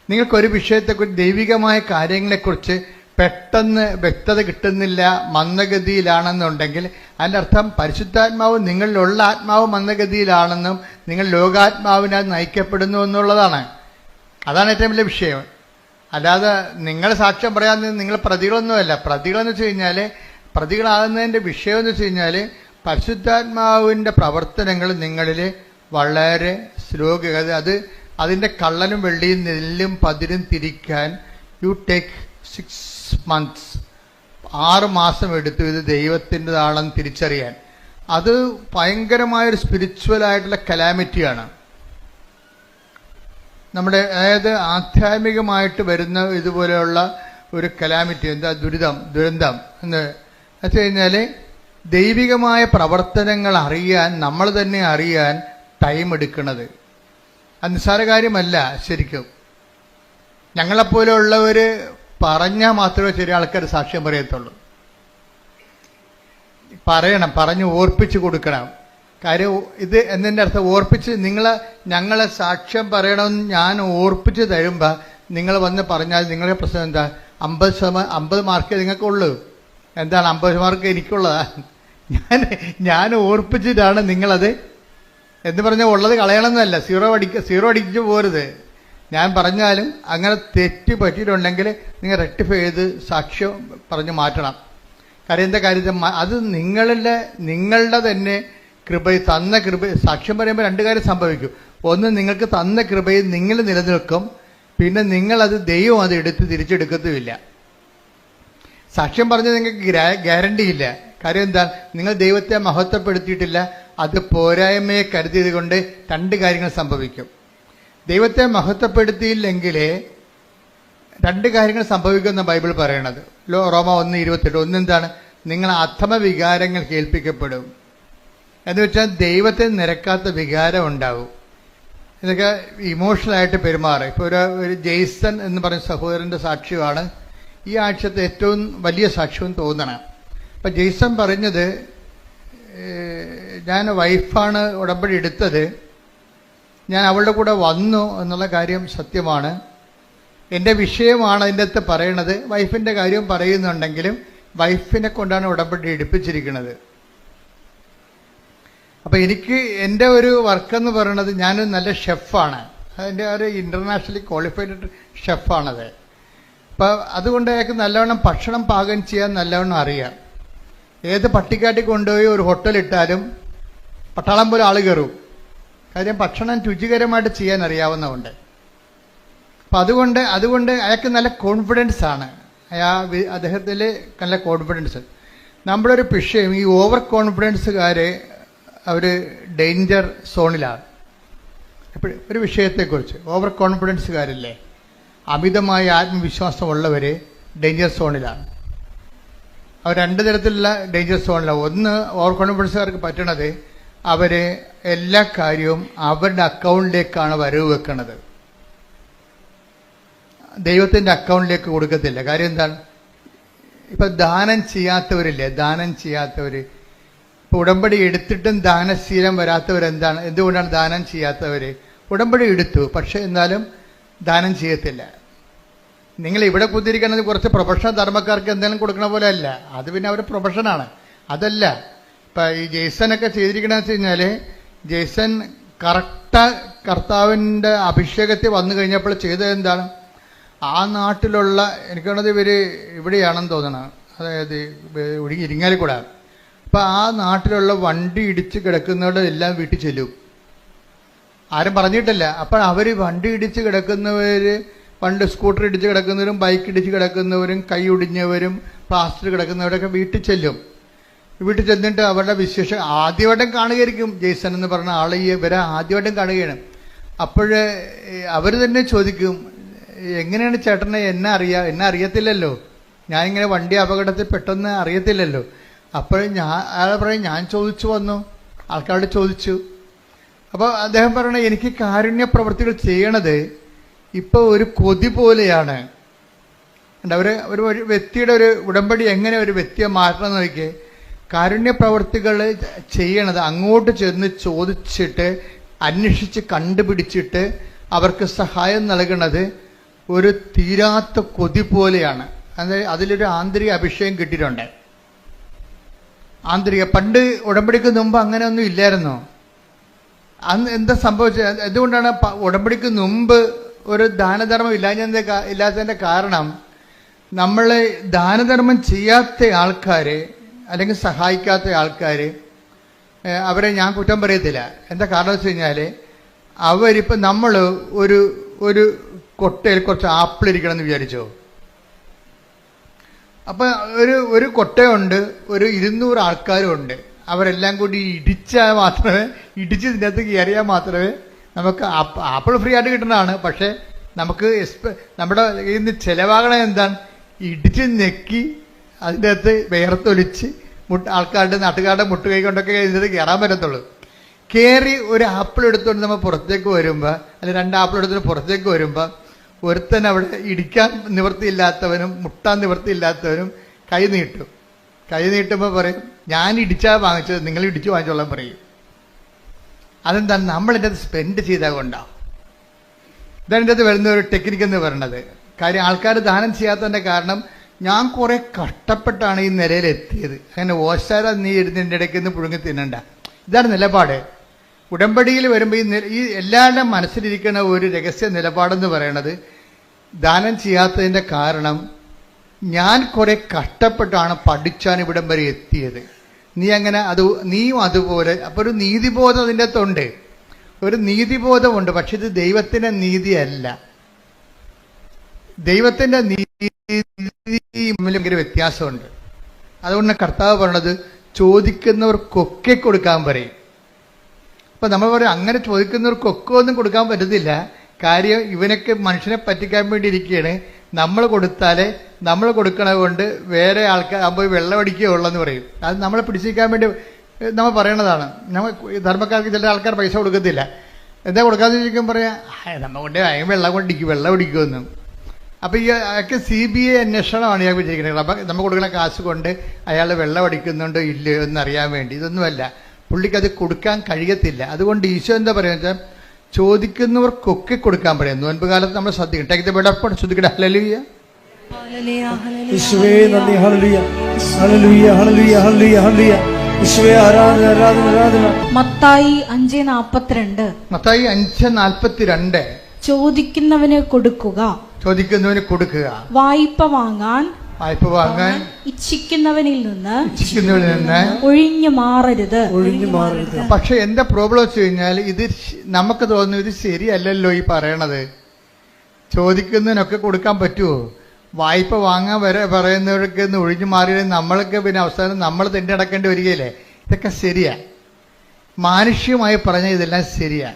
Speaker 3: നിങ്ങൾക്കൊരു വിഷയത്തെക്കുറിച്ച്, ദൈവികമായ കാര്യങ്ങളെക്കുറിച്ച് പെട്ടെന്ന് വ്യക്തത കിട്ടുന്നില്ല, മന്ദഗതിയിലാണെന്നുണ്ടെങ്കിൽ അതിൻ്റെ അർത്ഥം പരിശുദ്ധാത്മാവ് നിങ്ങളിലുള്ള ആത്മാവ് മന്ദഗതിയിലാണെന്നും നിങ്ങൾ ലോകാത്മാവിനാൽ നയിക്കപ്പെടുന്നു എന്നുള്ളതാണ്. അതാണ് ഏറ്റവും വലിയ വിഷയം. അല്ലാതെ നിങ്ങൾ സാക്ഷ്യം പറയാൻ നിങ്ങൾ പ്രതികളൊന്നുമല്ല. പ്രതികളെന്ന് വെച്ച് കഴിഞ്ഞാൽ, പ്രതികളാകുന്നതിൻ്റെ വിഷയം എന്ന് വെച്ച് കഴിഞ്ഞാൽ, പരിശുദ്ധാത്മാവിൻ്റെ പ്രവർത്തനങ്ങൾ നിങ്ങളിൽ വളരെ സ്ലോഗത. അതിൻ്റെ കള്ളനും വെള്ളിയും നെല്ലും പതിരും തിരിക്കാൻ യു ടേക്ക് 6 months, 6 മാസം എടുത്തു ഇത് ദൈവത്തിൻ്റെതാണെന്ന് തിരിച്ചറിയാൻ. അത് ഭയങ്കരമായൊരു സ്പിരിച്വലായിട്ടുള്ള കലാമിറ്റിയാണ്. നമ്മുടെ അതായത് ആധ്യാത്മികമായിട്ട് വരുന്ന ഇതുപോലെയുള്ള ഒരു കലാമിറ്റി. എന്താ? ദുരന്തം എന്ന് വെച്ച് കഴിഞ്ഞാൽ, ദൈവികമായ പ്രവർത്തനങ്ങൾ അറിയാൻ, നമ്മൾ തന്നെ അറിയാൻ ടൈം എടുക്കുന്നത് അത് നിസ്സാര കാര്യമല്ല. ശരിക്കും ഞങ്ങളെപ്പോലെയുള്ളവർ പറഞ്ഞാൽ മാത്രമേ ചെറിയ ആൾക്കാർ സാക്ഷ്യം പറയത്തുള്ളൂ. പറഞ്ഞു ഓർപ്പിച്ച് കൊടുക്കണം. കാര്യം ഇത് എന്നതിൻ്റെ അർത്ഥം ഓർപ്പിച്ച് ഞങ്ങളെ സാക്ഷ്യം പറയണമെന്ന് ഞാൻ ഓർപ്പിച്ച് തരുമ്പോൾ നിങ്ങൾ വന്ന് പറഞ്ഞാൽ നിങ്ങളുടെ പ്രശ്നം എന്താ? 50 മാർക്കേ നിങ്ങൾക്കുള്ളൂ. എന്താണ് 50 മാർക്ക് എനിക്കുള്ളതാ? ഞാൻ ഓർപ്പിച്ചിട്ടാണ് നിങ്ങളത് എന്ന് പറഞ്ഞാൽ ഉള്ളത് കളയണമെന്നല്ല, സീറോ അടിച്ചു പോരുത്. ഞാൻ പറഞ്ഞാലും അങ്ങനെ തെറ്റ് പറ്റിയിട്ടുണ്ടെങ്കിൽ നിങ്ങൾ റെക്ടിഫൈ ചെയ്ത് സാക്ഷ്യം പറഞ്ഞു മാറ്റണം. കാര്യം എന്താ കാര്യത്തിൽ അത് നിങ്ങളുടെ തന്നെ തന്ന കൃപ. സാക്ഷ്യം പറയുമ്പോൾ രണ്ട് കാര്യം സംഭവിക്കും. ഒന്ന്, നിങ്ങൾക്ക് തന്ന കൃപയിൽ നിങ്ങൾ നിലനിൽക്കും. പിന്നെ നിങ്ങളത് ദൈവം അത് എടുത്ത് തിരിച്ചെടുക്കത്തുമില്ല. സാക്ഷ്യം പറഞ്ഞത് നിങ്ങൾക്ക് ഗ്യാരണ്ടി ഇല്ല. കാര്യം എന്താ, നിങ്ങൾ ദൈവത്തെ മഹത്വപ്പെടുത്തിയിട്ടില്ല. അത് പോരായ്മയെ കരുതിയത് കൊണ്ട് രണ്ട് കാര്യങ്ങൾ സംഭവിക്കും. ദൈവത്തെ മഹത്വപ്പെടുത്തിയില്ലെങ്കിൽ രണ്ട് കാര്യങ്ങൾ സംഭവിക്കുമെന്ന് ബൈബിൾ പറയണത്. റോമ 1:28. ഒന്നെന്താണ്, നിങ്ങൾ അധമ വികാരങ്ങൾ കേൾപ്പിക്കപ്പെടും. എന്ന് വെച്ചാൽ ദൈവത്തെ നിരക്കാത്ത വികാരം ഉണ്ടാവും. ഇതൊക്കെ ഇമോഷണലായിട്ട് പെരുമാറും. ഇപ്പോൾ ഒരു ജെയ്സൺ എന്ന് പറയുന്ന സഹോദരൻ്റെ സാക്ഷ്യമാണ് ഈ ആഴ്ചത്തെ ഏറ്റവും വലിയ സാക്ഷ്യവും തോന്നണം. അപ്പം ജെയ്സൺ പറഞ്ഞത്, ഞാൻ വൈഫാണ് ഉടമ്പടി എടുത്തത്, ഞാൻ അവളുടെ കൂടെ വന്നു എന്നുള്ള കാര്യം സത്യമാണ്. എൻ്റെ വിഷയമാണ് അതിൻ്റെ അകത്ത് പറയണത്. വൈഫിൻ്റെ കാര്യം പറയുന്നുണ്ടെങ്കിലും വൈഫിനെ കൊണ്ടാണ് ഉടമ്പടി എടുപ്പിച്ചിരിക്കുന്നത്. അപ്പം എനിക്ക് എൻ്റെ ഒരു വർക്കെന്ന് പറയുന്നത്, ഞാനൊരു നല്ല ഷെഫാണ്. അതിൻ്റെ ഒരു ഇൻ്റർനാഷണലി ക്വാളിഫൈഡ് ഷെഫാണത്. അപ്പം അതുകൊണ്ട് അയാൾക്ക് നല്ലവണ്ണം ഭക്ഷണം പാകം ചെയ്യാൻ നല്ലവണ്ണം അറിയാം. ഏത് പട്ടിക്കാട്ടി കൊണ്ടുപോയി ഒരു ഹോട്ടലിട്ടാലും പട്ടാളം പോലെ ആൾ കയറും. കാര്യം ഭക്ഷണം രുചികരമായിട്ട് ചെയ്യാൻ അറിയാവുന്നതുകൊണ്ട്. അപ്പം അതുകൊണ്ട് അയാൾക്ക് നല്ല കോൺഫിഡൻസ് ആണ്. അദ്ദേഹത്തിൽ നല്ല കോൺഫിഡൻസ്. നമ്മുടെ ഒരു വിഷയം, ഈ ഓവർ കോൺഫിഡൻസുകാരെ അവർ ഡേഞ്ചർ സോണിലാണ്. എപ്പോഴും ഒരു വിഷയത്തെക്കുറിച്ച് ഓവർ കോൺഫിഡൻസുകാരില്ലേ, അമിതമായ ആത്മവിശ്വാസമുള്ളവർ ഡേഞ്ചർ സോണിലാണ്. അവർ രണ്ട് തരത്തിലുള്ള ഡേഞ്ചർ സോണിലാണ്. ഒന്ന്, ഓവർ കോൺഫിഡൻസുകാർക്ക് പറ്റണത് അവർ എല്ലാ കാര്യവും അവരുടെ അക്കൗണ്ടിലേക്കാണ് വരവ് വെക്കുന്നത്. ദൈവത്തിൻ്റെ അക്കൗണ്ടിലേക്ക് കൊടുക്കത്തില്ല. കാര്യം എന്താണ്, ഇപ്പം ദാനം ചെയ്യാത്തവരില്ലേ, ദാനം ചെയ്യാത്തവർ, ഇപ്പം ഉടമ്പടി എടുത്തിട്ടും ദാനശീലം വരാത്തവരെന്താണ്, എന്തുകൊണ്ടാണ് ദാനം ചെയ്യാത്തവർ? ഉടമ്പടി എടുത്തു, പക്ഷെ എന്നാലും ദാനം ചെയ്യത്തില്ല. നിങ്ങൾ ഇവിടെ കുത്തിരിക്കുന്നത് കുറച്ച് പ്രൊഫഷണൽ ധർമ്മക്കാർക്ക് എന്തെങ്കിലും കൊടുക്കണ പോലെ അല്ല. അത് പിന്നെ അവരുടെ പ്രൊഫഷനാണ്. അതല്ല ഇപ്പം ഈ ജെയ്സനൊക്കെ ചെയ്തിരിക്കണമെന്ന് വെച്ച് കഴിഞ്ഞാൽ, ജെയ്സൺ കർത്താവിൻ്റെ അഭിഷേകത്തിൽ വന്നു കഴിഞ്ഞപ്പോൾ ചെയ്തത് എന്താണ്, ആ നാട്ടിലുള്ള, എനിക്കാണത് ഇവിടെയാണെന്ന് തോന്നണം, അതായത് ഇരിങ്ങാലിക്കൂടെ. അപ്പം ആ നാട്ടിലുള്ള വണ്ടി ഇടിച്ച് കിടക്കുന്നവരുടെ എല്ലാം വീട്ടിൽ ചെല്ലും. ആരും പറഞ്ഞിട്ടില്ല. അപ്പോൾ അവർ വണ്ടി ഇടിച്ച് കിടക്കുന്നവർ, പണ്ട് സ്കൂട്ടർ ഇടിച്ച് കിടക്കുന്നവരും ബൈക്ക് ഇടിച്ച് കിടക്കുന്നവരും കൈ ഒടിഞ്ഞവരും പ്ലാസ്റ്റർ കിടക്കുന്നവരൊക്കെ വീട്ടിൽ ചെല്ലും. വീട്ടിൽ ചെന്നിട്ട് അവരുടെ വിശേഷം ആദ്യമായിട്ടും കാണുകയായിരിക്കും. ജെയ്സൺ എന്ന് പറഞ്ഞ ആൾ ഇവരെ ആദ്യമായിട്ടും കാണുകയാണ്. അപ്പോഴേ അവർ തന്നെ ചോദിക്കും, എങ്ങനെയാണ് ചേട്ടനെ എന്നെ അറിയത്തില്ലല്ലോ, ഞാനിങ്ങനെ വണ്ടി അപകടത്തിൽ പെട്ടെന്ന് അറിയത്തില്ലല്ലോ. അപ്പോഴും അയാൾ പറയും, ഞാൻ ചോദിച്ചു വന്നു, ആൾക്കാരോട് ചോദിച്ചു. അപ്പോൾ അദ്ദേഹം പറയണ, എനിക്ക് കാരുണ്യ പ്രവൃത്തികൾ ചെയ്യണത് ഇപ്പോൾ ഒരു കൊതി പോലെയാണ്. ഒരു വ്യക്തിയുടെ ഒരു ഉടമ്പടി എങ്ങനെ ഒരു വ്യക്തിയെ മാറ്റണം നോക്കിയേ. കാരുണ്യ പ്രവൃത്തികൾ ചെയ്യണത് അങ്ങോട്ട് ചെന്ന് ചോദിച്ചിട്ട് അന്വേഷിച്ച് കണ്ടുപിടിച്ചിട്ട് അവർക്ക് സഹായം നൽകണത് ഒരു തീരാത്ത കൊതി പോലെയാണ്. അതായത് അതിലൊരു ആന്തരിക അഭിഷേകം കിട്ടിയിട്ടുണ്ട്. പണ്ട് ഉടമ്പടിക്ക് മുമ്പ് അങ്ങനെ ഒന്നും ഇല്ലായിരുന്നോ? അന്ന് എന്താ സംഭവിച്ചത്? എന്തുകൊണ്ടാണ് ഉടമ്പടിക്ക് മുമ്പ് ഒരു ദാനധർമ്മം ഇല്ലാത്തതിൻ്റെ കാരണം, നമ്മൾ ദാനധർമ്മം ചെയ്യാത്ത ആൾക്കാർ അല്ലെങ്കിൽ സഹായിക്കാത്ത ആൾക്കാർ, അവരെ ഞാൻ കുറ്റം പറയത്തില്ല. എന്താ കാരണം വെച്ച് കഴിഞ്ഞാൽ, അവരിപ്പോൾ നമ്മൾ ഒരു കൊട്ടയിൽ കുറച്ച് ആപ്പിൾ ഇരിക്കണം എന്ന് വിചാരിച്ചോ. അപ്പം ഒരു കൊട്ടയുണ്ട്, ഒരു 200 ആൾക്കാരും ഉണ്ട്. അവരെല്ലാം കൂടി ഇടിച്ച് ഇതിനകത്ത് കയറിയാൽ മാത്രമേ നമുക്ക് ആപ്പിൾ ഫ്രീ ആയിട്ട് കിട്ടുന്നതാണ്. പക്ഷേ നമുക്ക് നമ്മുടെ ഇന്ന് ചിലവാകണ എന്താണ്, ഇടിച്ച് ഞെക്കി അതിൻ്റെ അകത്ത് വേർത്തൊലിച്ച് നാട്ടുകാരുടെ മുട്ടുകൈ കൊണ്ടൊക്കെ ഇതിനകത്ത് കയറാൻ പറ്റത്തുള്ളൂ. കയറി ഒരു ആപ്പിൾ എടുത്തുകൊണ്ട് നമ്മൾ പുറത്തേക്ക് വരുമ്പോൾ, അല്ലെങ്കിൽ 2 ആപ്പിൾ എടുത്തുകൊണ്ട് പുറത്തേക്ക് വരുമ്പോൾ, ഒരുത്തൻ അവിടെ ഇടിക്കാൻ നിവൃത്തിയില്ലാത്തവനും മുട്ടാൻ നിവൃത്തിയില്ലാത്തവനും കൈ നീട്ടുമ്പോൾ പറയും, ഞാൻ ഇടിച്ചാൽ വാങ്ങിച്ചത്, നിങ്ങൾ ഇടിച്ചു വാങ്ങിച്ചോളാൻ പറയും. അതെന്താണ്, നമ്മളതിൻ്റെ അത് സ്പെൻഡ് ചെയ്താൽ കൊണ്ടാണ്. ഇതതിൻ്റെ അത് വരുന്ന ഒരു ടെക്നിക്ക് എന്ന് പറയുന്നത്. കാര്യം ആൾക്കാർ ദാനം ചെയ്യാത്തതിൻ്റെ കാരണം, ഞാൻ കുറേ കഷ്ടപ്പെട്ടാണ് ഈ നിലയിലെത്തിയത്, അങ്ങനെ ഓശാര നീ ഇരുന്നതിൻ്റെ ഇടയ്ക്ക് നിന്ന് പുഴുങ്ങി തിന്നണ്ട. ഇതാണ് നിലപാട്. ഉടമ്പടിയിൽ വരുമ്പോൾ ഈ എല്ലാവരുടെയും മനസ്സിലിരിക്കുന്ന ഒരു രഹസ്യ നിലപാടെന്ന് പറയുന്നത്, ദാനം ചെയ്യാത്തതിൻ്റെ കാരണം ഞാൻ കുറെ കഷ്ടപ്പെട്ടാണ് പഠിച്ചാണ് ഇവിടം വരെ എത്തിയത്, നീയും അതുപോലെ. അപ്പൊ ഒരു നീതിബോധം അതിൻ്റെ അകത്തുണ്ട്, ഒരു നീതിബോധമുണ്ട്. പക്ഷെ ഇത് ദൈവത്തിന്റെ നീതിയല്ല. ദൈവത്തിന്റെ നീതി ഭയങ്കര വ്യത്യാസമുണ്ട്. അതുകൊണ്ട് കർത്താവ് പറഞ്ഞത് ചോദിക്കുന്നവർക്കൊക്കെ കൊടുക്കാൻ പറയും. അപ്പൊ നമ്മൾ പറയും അങ്ങനെ ചോദിക്കുന്നവർക്കൊക്കെ ഒന്നും കൊടുക്കാൻ പറ്റത്തില്ല. കാര്യം ഇവനൊക്കെ മനുഷ്യനെ പറ്റിക്കാൻ വേണ്ടി ഇരിക്കുകയാണ്. നമ്മൾ കൊടുത്താലേ നമ്മൾ കൊടുക്കണത് കൊണ്ട് വേറെ ആൾക്കാർ പോയി വെള്ളമടിക്കുകയുള്ളെന്ന് പറയും. അത് നമ്മളെ പിടിച്ചിരിക്കാൻ വേണ്ടി നമ്മൾ പറയണതാണ്. നമ്മൾ ധർമ്മക്കാർക്ക് ചില ആൾക്കാർ പൈസ കൊടുക്കത്തില്ല. എന്താ കൊടുക്കാന്ന് ചോദിക്കാൻ പറയാം, നമ്മ കൊണ്ട് അയ വെള്ളം അടിക്കുമെന്നും. അപ്പൊ ഈ ഒക്കെ CBI അന്വേഷണമാണ് ഞാൻ വിചാരിക്കുന്നത്. അപ്പൊ നമ്മൾ കൊടുക്കുന്ന കാശ് കൊണ്ട് അയാൾ വെള്ളം അടിക്കുന്നുണ്ടോ ഇല്ലയോ എന്നറിയാൻ വേണ്ടി. ഇതൊന്നുമല്ല, പുള്ളിക്ക് അത് കൊടുക്കാൻ കഴിയത്തില്ല. അതുകൊണ്ട് ഈശോ എന്താ പറയുക വെച്ചാൽ ചോദിക്കുന്നവർക്കൊക്കെ കൊടുക്കാൻ പറയാം. നോൻപ് കാലത്ത് നമ്മൾ ശ്രദ്ധിക്കണം. ടേക്ക് ദ ബെഡ് അപ്പ്, ശ്രദ്ധിക്കട്ടെ. ഹല്ലേലൂയ,
Speaker 1: യേശുവേ നന്ദി, ഹല്ലേലൂയ, ഹല്ലേലൂയ, ഹല്ലേലൂയ, ഹല്ലേലൂയ, ഹല്ലേലൂയ. യേശുവേ ആരാധന, ആരാധന, ആരാധന.
Speaker 2: മത്തായി 5:42.
Speaker 3: മത്തായി 5:42.
Speaker 2: ചോദിക്കുന്നവന് കൊടുക്കുക,
Speaker 3: ചോദിക്കുന്നവന് കൊടുക്കുക,
Speaker 2: വായ്പ വാങ്ങാൻ
Speaker 3: ഇച്ഛിക്കുന്നവനിൽ നിന്ന്
Speaker 2: ഒഴിഞ്ഞു മാറരുത്.
Speaker 3: പക്ഷെ എന്താ പ്രോബ്ലം വെച്ച് കഴിഞ്ഞാൽ ഇത് നമുക്ക് തോന്നുന്നു ഇത് ശരിയല്ലല്ലോ ഈ പറയണത്. ചോദിക്കുന്നതിനൊക്കെ കൊടുക്കാൻ പറ്റുമോ? വായ്പ വാങ്ങാൻ വരെ പറയുന്നവർക്ക് ഒഴിഞ്ഞു മാറിയത് നമ്മൾക്ക് പിന്നെ അവസാനം നമ്മൾ തന്നെ അടക്കേണ്ടി വരികയില്ലേ? ഇതൊക്കെ ശരിയാ, മാനുഷ്യമായി പറഞ്ഞ ഇതെല്ലാം ശരിയാ.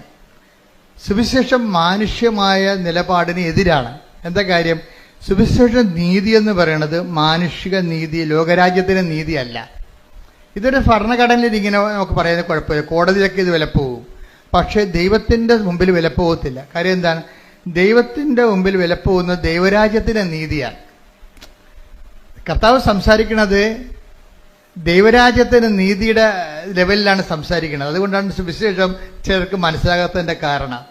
Speaker 3: സുവിശേഷം മാനുഷ്യമായ നിലപാടിന് എതിരാണ്. എന്താ കാര്യം? സുവിശേഷ നീതി എന്ന് പറയുന്നത് മാനുഷിക നീതി, ലോകരാജ്യത്തിന്റെ നീതിയല്ല. ഇതൊരു ഭരണഘടനയിൽ ഇങ്ങനെ നമുക്ക് പറയുന്നത് കുഴപ്പമില്ല, കോടതിയിലൊക്കെ ഇത് വിലപ്പോവും. പക്ഷേ ദൈവത്തിന്റെ മുമ്പിൽ വിലപ്പോകത്തില്ല. കാര്യം എന്താണ്? ദൈവത്തിന്റെ മുമ്പിൽ വിലപ്പോകുന്നത് ദൈവരാജ്യത്തിന്റെ നീതിയാണ്. കർത്താവ് സംസാരിക്കുന്നത് ദൈവരാജ്യത്തിന്റെ നീതിയുടെ ലെവലിലാണ് സംസാരിക്കുന്നത്. അതുകൊണ്ടാണ് സുവിശേഷം ചിലർക്ക് മനസ്സിലാകാത്തതിന്റെ കാരണം.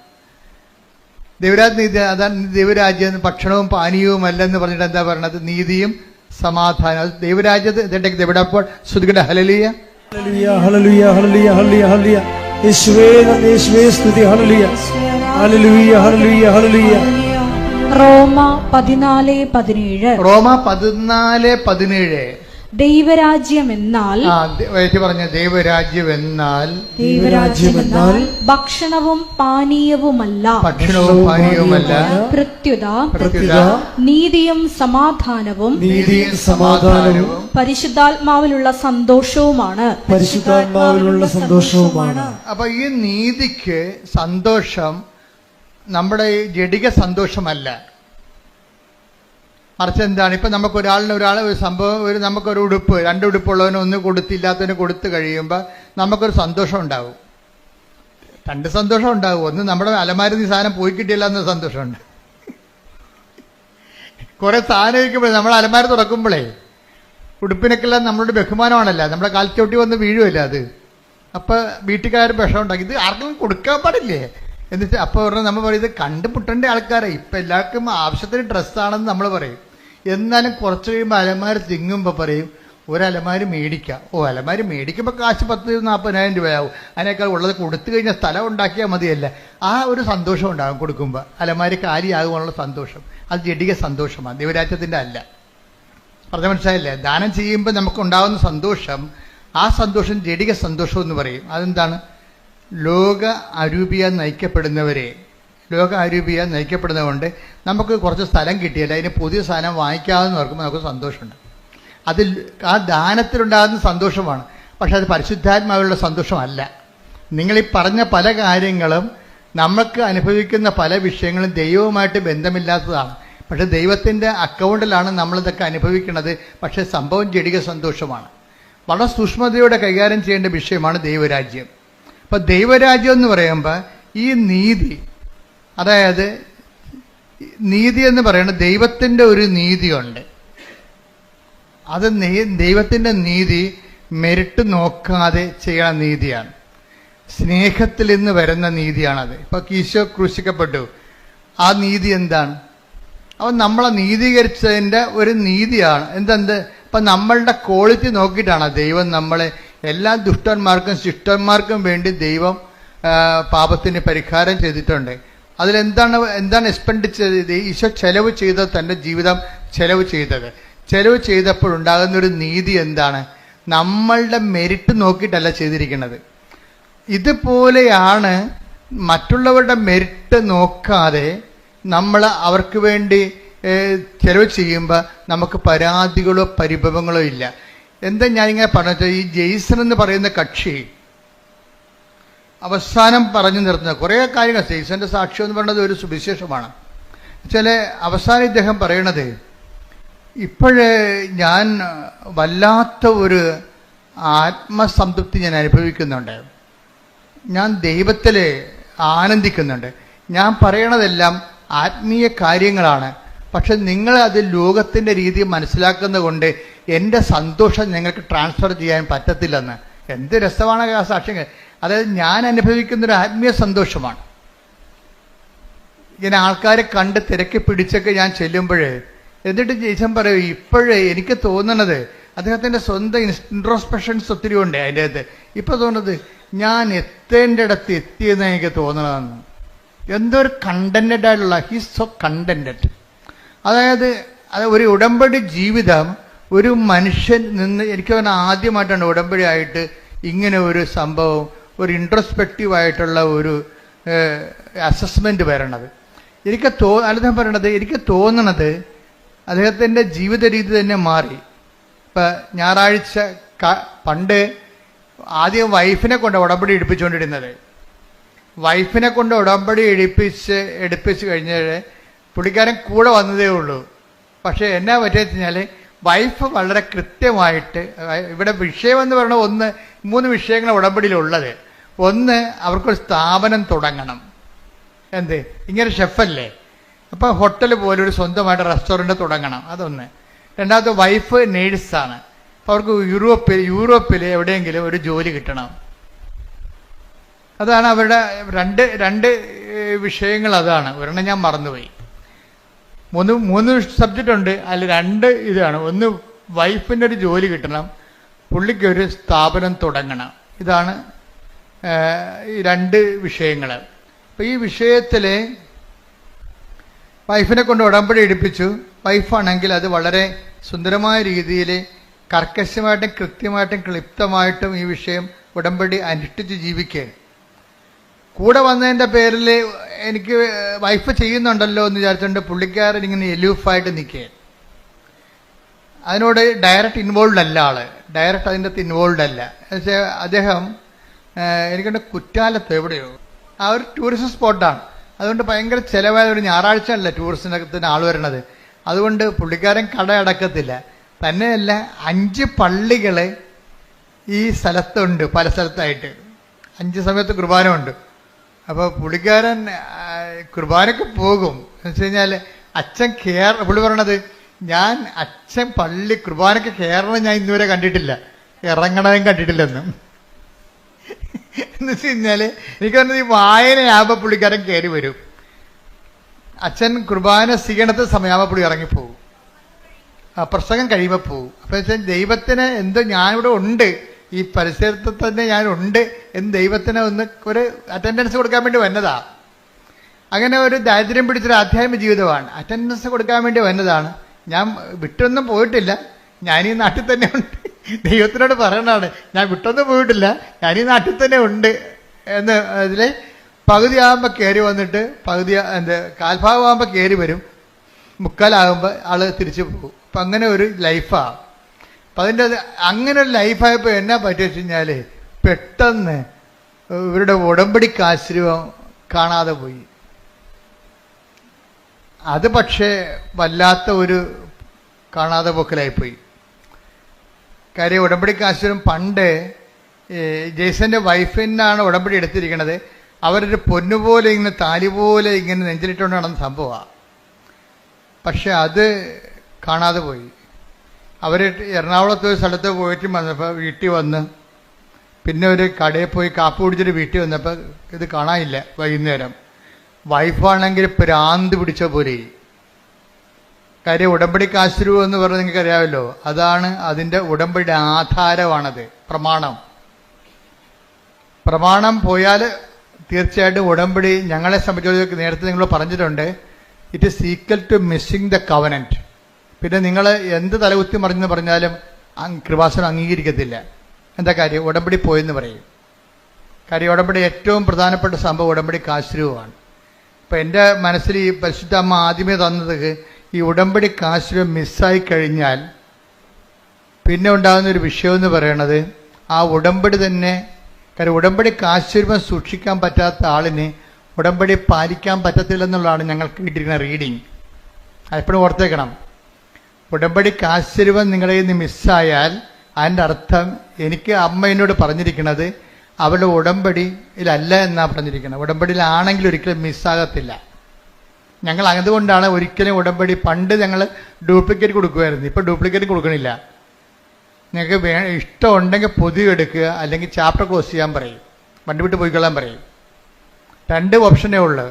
Speaker 3: ദൈവരാജ്യ നീതി, അതാണ് ദൈവരാജ്യം ഭക്ഷണവും പാനീയവും അല്ലെന്ന് പറഞ്ഞിട്ട് എന്താ പറയണത്? നീതിയും സമാധാനം. അത് ദൈവരാജ്യത്തെ എവിടെപ്പോൾ ശ്രുതികട. ഹല്ലേലൂയ,
Speaker 1: ഹല്ലേലൂയ, ഹല്ലേലൂയ, ഹല്ലേലൂയ, ഹല്ലേലൂയ. യേശുവേ നന്ദി, യേശുവേ സ്തുതി. ഹല്ലേലൂയ, ഹല്ലേലൂയ, ഹല്ലേലൂയ, ഹല്ലേലൂയ.
Speaker 2: റോമ 14:17.
Speaker 3: റോമ 14:17.
Speaker 2: ദൈവരാജ്യം എന്നാൽ
Speaker 3: ദൈവരാജ്യം എന്നാൽ
Speaker 2: ഭക്ഷണവും പാനീയവുമല്ല, പ്രത്യുത നീതിയും സമാധാനവും പരിശുദ്ധാത്മാവിലുള്ള സന്തോഷവുമാണ്.
Speaker 3: അപ്പൊ ഈ നീതിക്ക് സന്തോഷം നമ്മുടെ ജഡിക സന്തോഷമല്ല, മറിച്ച് എന്താണ്? ഇപ്പൊ നമുക്ക് ഒരാൾ ഒരു സംഭവം, നമുക്കൊരു ഉടുപ്പ്, 2 ഉടുപ്പുള്ളവന് ഒന്ന് കൊടുത്തില്ലാത്തവന് കൊടുത്തു കഴിയുമ്പോൾ നമുക്കൊരു സന്തോഷം ഉണ്ടാവും. 2 സന്തോഷം ഉണ്ടാവും. ഒന്ന് നമ്മുടെ അലമാരി സാധനം പോയി കിട്ടിയില്ല എന്ന സന്തോഷമുണ്ട്. കുറെ സാധനം ഇരിക്കുമ്പോഴേ നമ്മൾ അലമാരി തുറക്കുമ്പോഴേ ഉടുപ്പിനൊക്കെല്ലാം നമ്മളോട് ബഹുമാനമാണല്ല, നമ്മുടെ കാൽച്ചോട്ടി വന്ന് വീഴുമല്ല അത്. അപ്പൊ വീട്ടുകാർ വിഷം ഉണ്ടാക്കി, ഇത് ആർക്കും കൊടുക്കാൻ പാടില്ലേ എന്നിട്ട് അപ്പൊ നമ്മൾ പറയും ഇത് കണ്ടുമുട്ടേണ്ട ആൾക്കാരെ. ഇപ്പൊ എല്ലാവർക്കും ആവശ്യത്തിന് ഡ്രസ്സാണെന്ന് നമ്മൾ പറയും. എന്നാലും കുറച്ച് കഴിയുമ്പോൾ അലമാരി തിങ്ങുമ്പോൾ പറയും ഒരലമാരി മേടിക്കാം. അലമാരി മേടിക്കുമ്പോൾ കാശ് 30,000-40,000 രൂപയാവും. അതിനേക്കാൾ ഉള്ളത് കൊടുത്തു കഴിഞ്ഞാൽ സ്ഥലം ഉണ്ടാക്കിയാൽ മതിയല്ല. ആ ഒരു സന്തോഷം ഉണ്ടാകും കൊടുക്കുമ്പോൾ. അലമാരി കാലിയാകുവാനുള്ള സന്തോഷം, അത് ജഡിക സന്തോഷമാണ്, ദൈവരാജ്യത്തിന്റെ അല്ല. പറഞ്ഞ മനസ്സിലായില്ലേ? ദാനം ചെയ്യുമ്പോൾ നമുക്കുണ്ടാകുന്ന സന്തോഷം, ആ സന്തോഷം ജഡിക സന്തോഷം എന്ന് പറയും. അതെന്താണ്? ലോക അരൂപിയ നയിക്കപ്പെടുന്നതുകൊണ്ട് നമുക്ക് കുറച്ച് സ്ഥലം കിട്ടിയല്ല, അതിന് പുതിയ സാധനം വാങ്ങിക്കാമെന്ന് ഓർക്കുമ്പോൾ നമുക്ക് സന്തോഷമുണ്ട്. അതിൽ ആ ദാനത്തിലുണ്ടാകുന്ന സന്തോഷമാണ്. പക്ഷെ അത് പരിശുദ്ധാത്മാവിലുള്ള സന്തോഷമല്ല. നിങ്ങളീ പറഞ്ഞ പല കാര്യങ്ങളും നമുക്ക് അനുഭവിക്കുന്ന പല വിഷയങ്ങളും ദൈവവുമായിട്ട് ബന്ധമില്ലാത്തതാണ്. പക്ഷെ ദൈവത്തിൻ്റെ അക്കൗണ്ടിലാണ് നമ്മളിതൊക്കെ അനുഭവിക്കുന്നത്. പക്ഷെ സംഭവം ജഡിക സന്തോഷമാണ്. വളരെ സൂക്ഷ്മതയോടെ കൈകാര്യം ചെയ്യേണ്ട വിഷയമാണ് ദൈവരാജ്യം. അപ്പൊ ദൈവരാജ്യം എന്ന് പറയുമ്പോൾ ഈ നീതി, അതായത് നീതി എന്ന് പറയുന്നത് ദൈവത്തിൻ്റെ ഒരു നീതിയുണ്ട്. അത് ദൈവത്തിൻ്റെ നീതി മെരിട്ട് നോക്കാതെ ചെയ്യണ നീതിയാണ്. സ്നേഹത്തിൽ നിന്ന് വരുന്ന നീതിയാണത്. ഇപ്പൊ ഈശോ ക്രൂശിക്കപ്പെട്ടു, ആ നീതി എന്താണ്? അവൻ നമ്മളെ നീതീകരിച്ചതിൻ്റെ ഒരു നീതിയാണ്. എന്തെന്ത്? അപ്പൊ നമ്മളുടെ ക്വാളിറ്റി നോക്കിയിട്ടാണ് ദൈവം നമ്മളെ എല്ലാ ദുഷ്ടന്മാർക്കും ശിഷ്ടന്മാർക്കും വേണ്ടി ദൈവം പാപത്തിന് പരിഹാരം ചെയ്തിട്ടുണ്ട്. എന്താണ് എക്സ്പെൻഡിച്ചർ ചെയ്തത്? ഈശോ ചെലവ് ചെയ്തത്, തൻ്റെ ജീവിതം ചെലവ് ചെയ്തത്. ചെലവ് ചെയ്തപ്പോഴുണ്ടാകുന്നൊരു നീതി എന്താണ്? നമ്മളുടെ മെരിറ്റ് നോക്കിയിട്ടല്ല ചെയ്തിരിക്കുന്നത്. ഇതുപോലെയാണ് മറ്റുള്ളവരുടെ മെരിറ്റ് നോക്കാതെ നമ്മൾ അവർക്ക് വേണ്ടി ചെലവ് ചെയ്യുമ്പോൾ നമുക്ക് പരാതികളോ പരിഭവങ്ങളോ ഇല്ല. എന്താ ഞാനിങ്ങനെ പറഞ്ഞത്, ഈ ജെയ്സൺ എന്ന് പറയുന്ന കക്ഷി അവസാനം പറഞ്ഞു നിർത്തുന്നത് കുറേ കാര്യങ്ങൾ. ജെയ്സന്റെ സാക്ഷ്യം എന്ന് പറയുന്നത് ഒരു സുവിശേഷമാണ്. ചില അവസാനം ഇദ്ദേഹം പറയണത്, ഇപ്പോഴേ ഞാൻ വല്ലാത്ത ഒരു ആത്മസംതൃപ്തി ഞാൻ അനുഭവിക്കുന്നുണ്ട്, ഞാൻ ദൈവത്തിൽ ആനന്ദിക്കുന്നുണ്ട്, ഞാൻ പറയണതെല്ലാം ആത്മീയ കാര്യങ്ങളാണ്, പക്ഷെ നിങ്ങൾ അത് ലോകത്തിൻ്റെ രീതി മനസ്സിലാക്കുന്നത് കൊണ്ട് എൻ്റെ സന്തോഷം നിങ്ങൾക്ക് ട്രാൻസ്ഫർ ചെയ്യാൻ പറ്റത്തില്ലെന്ന്. എന്ത് രസമാണ് ആ സാക്ഷ്യങ്ങൾ. അതായത് ഞാൻ അനുഭവിക്കുന്നൊരു ആത്മീയ സന്തോഷമാണ്. ഇങ്ങനെ ആൾക്കാരെ കണ്ട് തിരക്കി പിടിച്ചൊക്കെ ഞാൻ ചെല്ലുമ്പോൾ എന്നിട്ട് ജെയ്സൺ പറയും, ഇപ്പോഴേ എനിക്ക് തോന്നണത്, അദ്ദേഹത്തിൻ്റെ സ്വന്തം ഇൻട്രോസ്പെക്ഷൻസ് ഒത്തിരി ഉണ്ട് അതിൻ്റെ അകത്ത്, ഇപ്പോൾ തോന്നുന്നത് ഞാൻ എത്തേണ്ടിടത്ത് എത്തിയെന്ന് എനിക്ക് തോന്നണമെന്ന്. എന്തോ ഒരു കണ്ടന്റഡ് ആയിട്ടുള്ള, ഹീസ് സോ കണ്ടന്റഡ്. അതായത് ഒരു ഉടമ്പടി ജീവിതം ഒരു മനുഷ്യൻ നിന്ന്, എനിക്ക് പറഞ്ഞാൽ ആദ്യമായിട്ടാണ് ഉടമ്പടി ആയിട്ട് ഇങ്ങനെ ഒരു സംഭവം, ഒരു ഇൻട്രോസ്പെക്റ്റീവായിട്ടുള്ള ഒരു അസസ്മെന്റ് വരണത്. അദ്ദേഹം പറയണത്, എനിക്ക് തോന്നണത് അദ്ദേഹത്തിൻ്റെ ജീവിത രീതി തന്നെ മാറി. ഇപ്പം ഞായറാഴ്ച പണ്ട് ആദ്യം വൈഫിനെ കൊണ്ട് ഉടമ്പടി എടുപ്പിച്ചുകൊണ്ടിരുന്നത്, വൈഫിനെ കൊണ്ട് ഉടമ്പടി എടുപ്പിച്ച് കഴിഞ്ഞാൽ പുള്ളിക്കാരൻ കൂടെ വന്നതേ ഉള്ളൂ. പക്ഷേ എന്നാ പറ്റിയെന്ന് വെച്ചാൽ വൈഫ് വളരെ കൃത്യമായിട്ട്, ഇവിടെ വിഷയം എന്ന് പറയുന്നത് 3 വിഷയങ്ങൾ ഉടമ്പടിയിലുള്ളത്. ഒന്ന്, അവർക്കൊരു സ്ഥാപനം തുടങ്ങണം. എന്ത്, ഇങ്ങനെ ഷെഫല്ലേ, അപ്പോൾ ഹോട്ടൽ പോലെ ഒരു സ്വന്തമായിട്ട് റെസ്റ്റോറൻറ്റ് തുടങ്ങണം, അതൊന്ന്. രണ്ടാമത്തെ, വൈഫ് നേഴ്സാണ്, അപ്പോൾ അവർക്ക് യൂറോപ്പിൽ എവിടെയെങ്കിലും ഒരു ജോലി കിട്ടണം. അതാണ് അവരുടെ രണ്ട് വിഷയങ്ങൾ. അതാണ് ഒരെണ്ണം ഞാൻ മറന്നുപോയി. 3 സബ്ജക്റ്റ് ഉണ്ട്, അതിൽ 2 ഇതാണ്. ഒന്ന്, വൈഫിൻ്റെ ഒരു ജോലി കിട്ടണം, പുള്ളിക്ക് ഒരു സ്ഥാപനം തുടങ്ങണം. ഇതാണ് ഈ 2 വിഷയങ്ങൾ. അപ്പോൾ ഈ വിഷയത്തിൽ വൈഫിനെ കൊണ്ട് ഉടമ്പടി എടുപ്പിച്ചു. വൈഫാണെങ്കിൽ അത് വളരെ സുന്ദരമായ രീതിയിൽ കർക്കശമായിട്ടും കൃത്യമായിട്ടും ക്ലിപ്തമായിട്ടും ഈ വിഷയം ഉടമ്പടി അനുഷ്ഠിച്ച് ജീവിക്കുക. കൂടെ വന്നതിൻ്റെ പേരിൽ എനിക്ക് വൈഫ് ചെയ്യുന്നുണ്ടല്ലോ എന്ന് വിചാരിച്ചുകൊണ്ട് പുള്ളിക്കാരൻ ഇങ്ങനെ എലൂഫായിട്ട് നിൽക്കുക. അതിനോട് ഡയറക്റ്റ് ഇൻവോൾവ് അല്ല ആള്, ഡയറക്റ്റ് അതിൻ്റെ അകത്ത് ഇൻവോൾവ് അല്ല. എന്നുവെച്ചാൽ അദ്ദേഹം എനിക്കുണ്ട് കുറ്റാലത്ത് എവിടെയോ ആ ഒരു ടൂറിസ്റ്റ് സ്പോട്ടാണ്. അതുകൊണ്ട് ഭയങ്കര ചിലവായ ഒരു ഞായറാഴ്ച അല്ല ടൂറിസ്റ്റിനകത്തിന് ആൾ വരണത്. അതുകൊണ്ട് പുള്ളിക്കാരൻ കട അടക്കത്തില്ല. തന്നെയല്ല 5 പള്ളികൾ ഈ സ്ഥലത്തുണ്ട്, പല സ്ഥലത്തായിട്ട് 5 സമയത്ത് കുർബാന ഉണ്ട്. അപ്പോൾ പുള്ളിക്കാരൻ കുർബാനയ്ക്ക് പോകും. എന്ന് വെച്ച് കഴിഞ്ഞാൽ അച്ഛൻ പുള്ളി പറയണത്, ഞാൻ അച്ഛൻ പള്ളി കുർബാനയ്ക്ക് കയറണം ഞാൻ ഇന്നുവരെ കണ്ടിട്ടില്ല, ഇറങ്ങണതും കണ്ടിട്ടില്ലെന്നും. എന്ന് വെച്ച് കഴിഞ്ഞാൽ എനിക്ക് പറഞ്ഞത് ഈ വായനയാകുമ്പോൾ പുള്ളിക്കാരൻ കയറി വരും, അച്ഛൻ കുർബാന സ്വീകരണത്തെ സമയമാകുമ്പോൾ പുള്ളി ഇറങ്ങിപ്പോവും, പ്രസംഗം കഴിയുമ്പോൾ പോവും. അപ്പം വെച്ചാൽ ദൈവത്തിന് എന്തോ ഞാനിവിടെ ഉണ്ട്, ഈ പരിസരത്ത് തന്നെ ഞാനുണ്ട് എന്ന് ദൈവത്തിന് ഒരു അറ്റൻഡൻസ് കൊടുക്കാൻ വേണ്ടി വന്നതാ. അങ്ങനെ ഒരു ദാരിദ്ര്യം പിടിച്ചൊരു ആധ്യാത്മിക ജീവിതമാണ്. അറ്റൻഡൻസ് കൊടുക്കാൻ വേണ്ടി വന്നതാണ്. ഞാൻ വിട്ടൊന്നും പോയിട്ടില്ല, ഞാനീ നാട്ടിൽ തന്നെ ഉണ്ട്. ദൈവത്തിനോട് പറയണതാണ്, ഞാൻ വിട്ടൊന്നും പോയിട്ടില്ല, ഞാനീ നാട്ടിൽ തന്നെ ഉണ്ട് എന്ന്. അതിൽ പകുതിയാകുമ്പോൾ കയറി വന്നിട്ട് കാൽഭാഗമാകുമ്പോൾ കയറി വരും, മുക്കാലാകുമ്പോൾ ആള് തിരിച്ചു പോകും. അപ്പം അങ്ങനെ ഒരു ലൈഫാണ്. അപ്പം അങ്ങനെ ഒരു ലൈഫായപ്പോൾ എന്നാ പറ്റുക വെച്ച് കഴിഞ്ഞാൽ പെട്ടെന്ന് ഇവരുടെ ഉടമ്പടിക്ക് ആശ്രയം കാണാതെ പോയി. അത് പക്ഷേ വല്ലാത്ത ഒരു കാണാതെ പോക്കലായിപ്പോയി. കാര്യം ഉടമ്പടിക്ക് ആശ്രയം പണ്ട് ജെയ്സന്റെ വൈഫിനാണ് ഉടമ്പടി എടുത്തിരിക്കുന്നത്. അവരൊരു പൊന്നുപോലെ ഇങ്ങനെ താലി പോലെ ഇങ്ങനെ നെഞ്ചിലിട്ടുകൊണ്ട് നടന്ന സംഭവമാണ്. പക്ഷെ അത് കാണാതെ പോയി. അവർ എറണാകുളത്ത് ഒരു സ്ഥലത്ത് പോയിട്ട് വന്നപ്പോൾ വീട്ടിൽ വന്ന് പിന്നെ ഒരു കടയിൽ പോയി കാപ്പി കുടിച്ചിട്ട് വീട്ടിൽ വന്നപ്പോൾ ഇത് കാണാനില്ല. വൈകുന്നേരം വൈഫാണെങ്കിൽ ഭ്രാന്ത് പിടിച്ച പോലെ. കാര്യം ഉടമ്പടിക്ക് ആശ്രയം എന്ന് പറഞ്ഞാൽ നിങ്ങൾക്ക് അറിയാമല്ലോ, അതാണ് അതിൻ്റെ ഉടമ്പടിയുടെ ആധാരമാണത്. പ്രമാണം പോയാൽ തീർച്ചയായിട്ടും ഉടമ്പടി ഞങ്ങളെ സംബന്ധിച്ച് നേരത്തെ നിങ്ങൾ പറഞ്ഞിട്ടുണ്ട്, it is equal to missing the covenant. പിന്നെ നിങ്ങൾ എന്ത് തലകുത്തി മറിഞ്ഞെന്ന് പറഞ്ഞാലും കൃപാസനം അംഗീകരിക്കത്തില്ല. എന്താ കാര്യം? ഉടമ്പടി പോയെന്ന് പറയും. കാര്യം ഉടമ്പടി ഏറ്റവും പ്രധാനപ്പെട്ട സംഭവം ഉടമ്പടി കാശ്രൂപമാണ്. ഇപ്പം എൻ്റെ മനസ്സിൽ ഈ പരിശുദ്ധ അമ്മ ആദ്യമേ തന്നത്, ഈ ഉടമ്പടി കാശ്രൂപം മിസ്സായി കഴിഞ്ഞാൽ പിന്നെ ഉണ്ടാകുന്നൊരു വിഷയമെന്ന് പറയണത് ആ ഉടമ്പടി തന്നെ. കാര്യം ഉടമ്പടി കാശ്രൂപം സൂക്ഷിക്കാൻ പറ്റാത്ത ആളിന് ഉടമ്പടി പാലിക്കാൻ പറ്റത്തില്ലെന്നുള്ളതാണ് ഞങ്ങൾക്ക് കിട്ടിയിരിക്കുന്ന റീഡിങ്. അതെപ്പോഴും ഓർത്തേക്കണം. ഉടമ്പടി കാശ്രൂപം നിങ്ങളിൽ നിന്ന് മിസ്സായാൽ അതിൻ്റെ അർത്ഥം, എനിക്ക് അമ്മ എന്നോട് പറഞ്ഞിരിക്കുന്നത് അവളുടെ ഉടമ്പടിയിലല്ല എന്നാണ് പറഞ്ഞിരിക്കുന്നത്. ഉടമ്പടിയിലാണെങ്കിൽ ഒരിക്കലും മിസ്സാകത്തില്ല. ഞങ്ങൾ അതുകൊണ്ടാണ് ഒരിക്കലും ഉടമ്പടി, പണ്ട് ഞങ്ങൾ ഡ്യൂപ്ലിക്കേറ്റ് കൊടുക്കുമായിരുന്നു, ഇപ്പോൾ ഡ്യൂപ്ലിക്കേറ്റ് കൊടുക്കണില്ല. നിങ്ങൾക്ക് ഇഷ്ടമുണ്ടെങ്കിൽ പൊതുവെ എടുക്കുക, അല്ലെങ്കിൽ ചാപ്റ്റർ ക്ലോസ് ചെയ്യാൻ പറയും, വണ്ടി വിട്ട് പോയിക്കൊള്ളാൻ പറയും. 2 ഓപ്ഷനേ ഉള്ളൂ.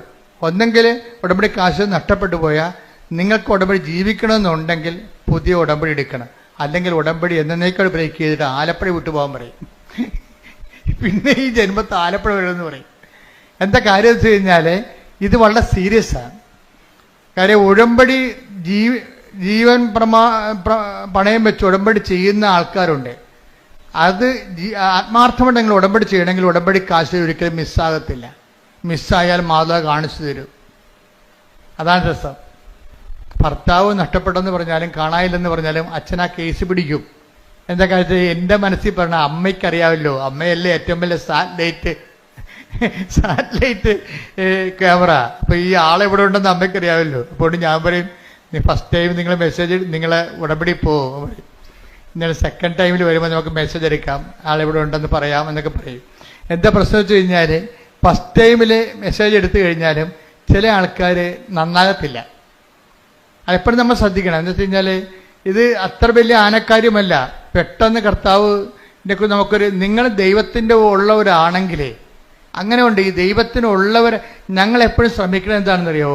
Speaker 3: ഒന്നെങ്കിൽ ഉടമ്പടി കാശ് നഷ്ടപ്പെട്ടു പോയാൽ നിങ്ങൾക്ക് ഉടമ്പടി ജീവിക്കണമെന്നുണ്ടെങ്കിൽ പുതിയ ഉടമ്പടി എടുക്കണം, അല്ലെങ്കിൽ ഉടമ്പടി എന്നേക്കാൾ ബ്രേക്ക് ചെയ്തിട്ട് ആലപ്പുഴ വിട്ടു പോകാൻ പറയും. പിന്നെ ഈ ജന്മത്ത് ആലപ്പുഴ വരുമെന്ന് പറയും. എന്താ കാര്യം വെച്ച് കഴിഞ്ഞാൽ ഇത് വളരെ സീരിയസ് ആണ്. കാര്യം ഉടമ്പടി ജീവൻ പണയം വെച്ച് ഉടമ്പടി ചെയ്യുന്ന ആൾക്കാരുണ്ട്. അത് ആത്മാർത്ഥമുണ്ടെങ്കിൽ ഉടമ്പടി ചെയ്യണമെങ്കിൽ ഉടമ്പടി കാശ് ഒരിക്കലും മിസ്സാകത്തില്ല. മിസ്സായാൽ മാതാവ് കാണിച്ചു തരും. അതാണ് രസം. ഭർത്താവ് നഷ്ടപ്പെട്ടെന്ന് പറഞ്ഞാലും കാണാനില്ലെന്ന് പറഞ്ഞാലും അച്ഛൻ ആ കേസ് പിടിക്കും. എന്താ കാര്യത്തിൽ എൻ്റെ മനസ്സിൽ പറഞ്ഞ അമ്മയ്ക്കറിയാമല്ലോ, അമ്മയല്ലേ ഏറ്റവും വലിയ സാറ്റലൈറ്റ് ക്യാമറ. അപ്പോൾ ഈ ആളെവിടെ ഉണ്ടെന്ന് അമ്മയ്ക്കറിയാമല്ലോ. അപ്പോൾ ഞാൻ പറയും, ഫസ്റ്റ് ടൈം നിങ്ങൾ മെസ്സേജ് നിങ്ങളെ ഉടമ്പടി പോകും, ഇന്നലെ സെക്കൻഡ് ടൈമിൽ വരുമ്പോൾ നമുക്ക് മെസ്സേജ് എടുക്കാം, ആളെവിടെ ഉണ്ടെന്ന് പറയാം എന്നൊക്കെ പറയും. എന്താ പ്രശ്നം വെച്ച് കഴിഞ്ഞാൽ ഫസ്റ്റ് ടൈമിൽ മെസ്സേജ് എടുത്തു കഴിഞ്ഞാലും ചില ആൾക്കാർ നന്നാകത്തില്ല. അതെപ്പോഴും നമ്മൾ ശ്രദ്ധിക്കണം. എന്താ വെച്ച് കഴിഞ്ഞാൽ ഇത് അത്ര വലിയ ആനക്കാര്യമല്ല. പെട്ടെന്ന് കർത്താവിൻ്റെ നമുക്കൊരു, നിങ്ങൾ ദൈവത്തിൻ്റെ ഉള്ളവരാണെങ്കിൽ അങ്ങനെ ഉണ്ട്. ഈ ദൈവത്തിനുള്ളവർ ഞങ്ങൾ എപ്പോഴും ശ്രമിക്കുന്നത് എന്താണെന്നറിയോ?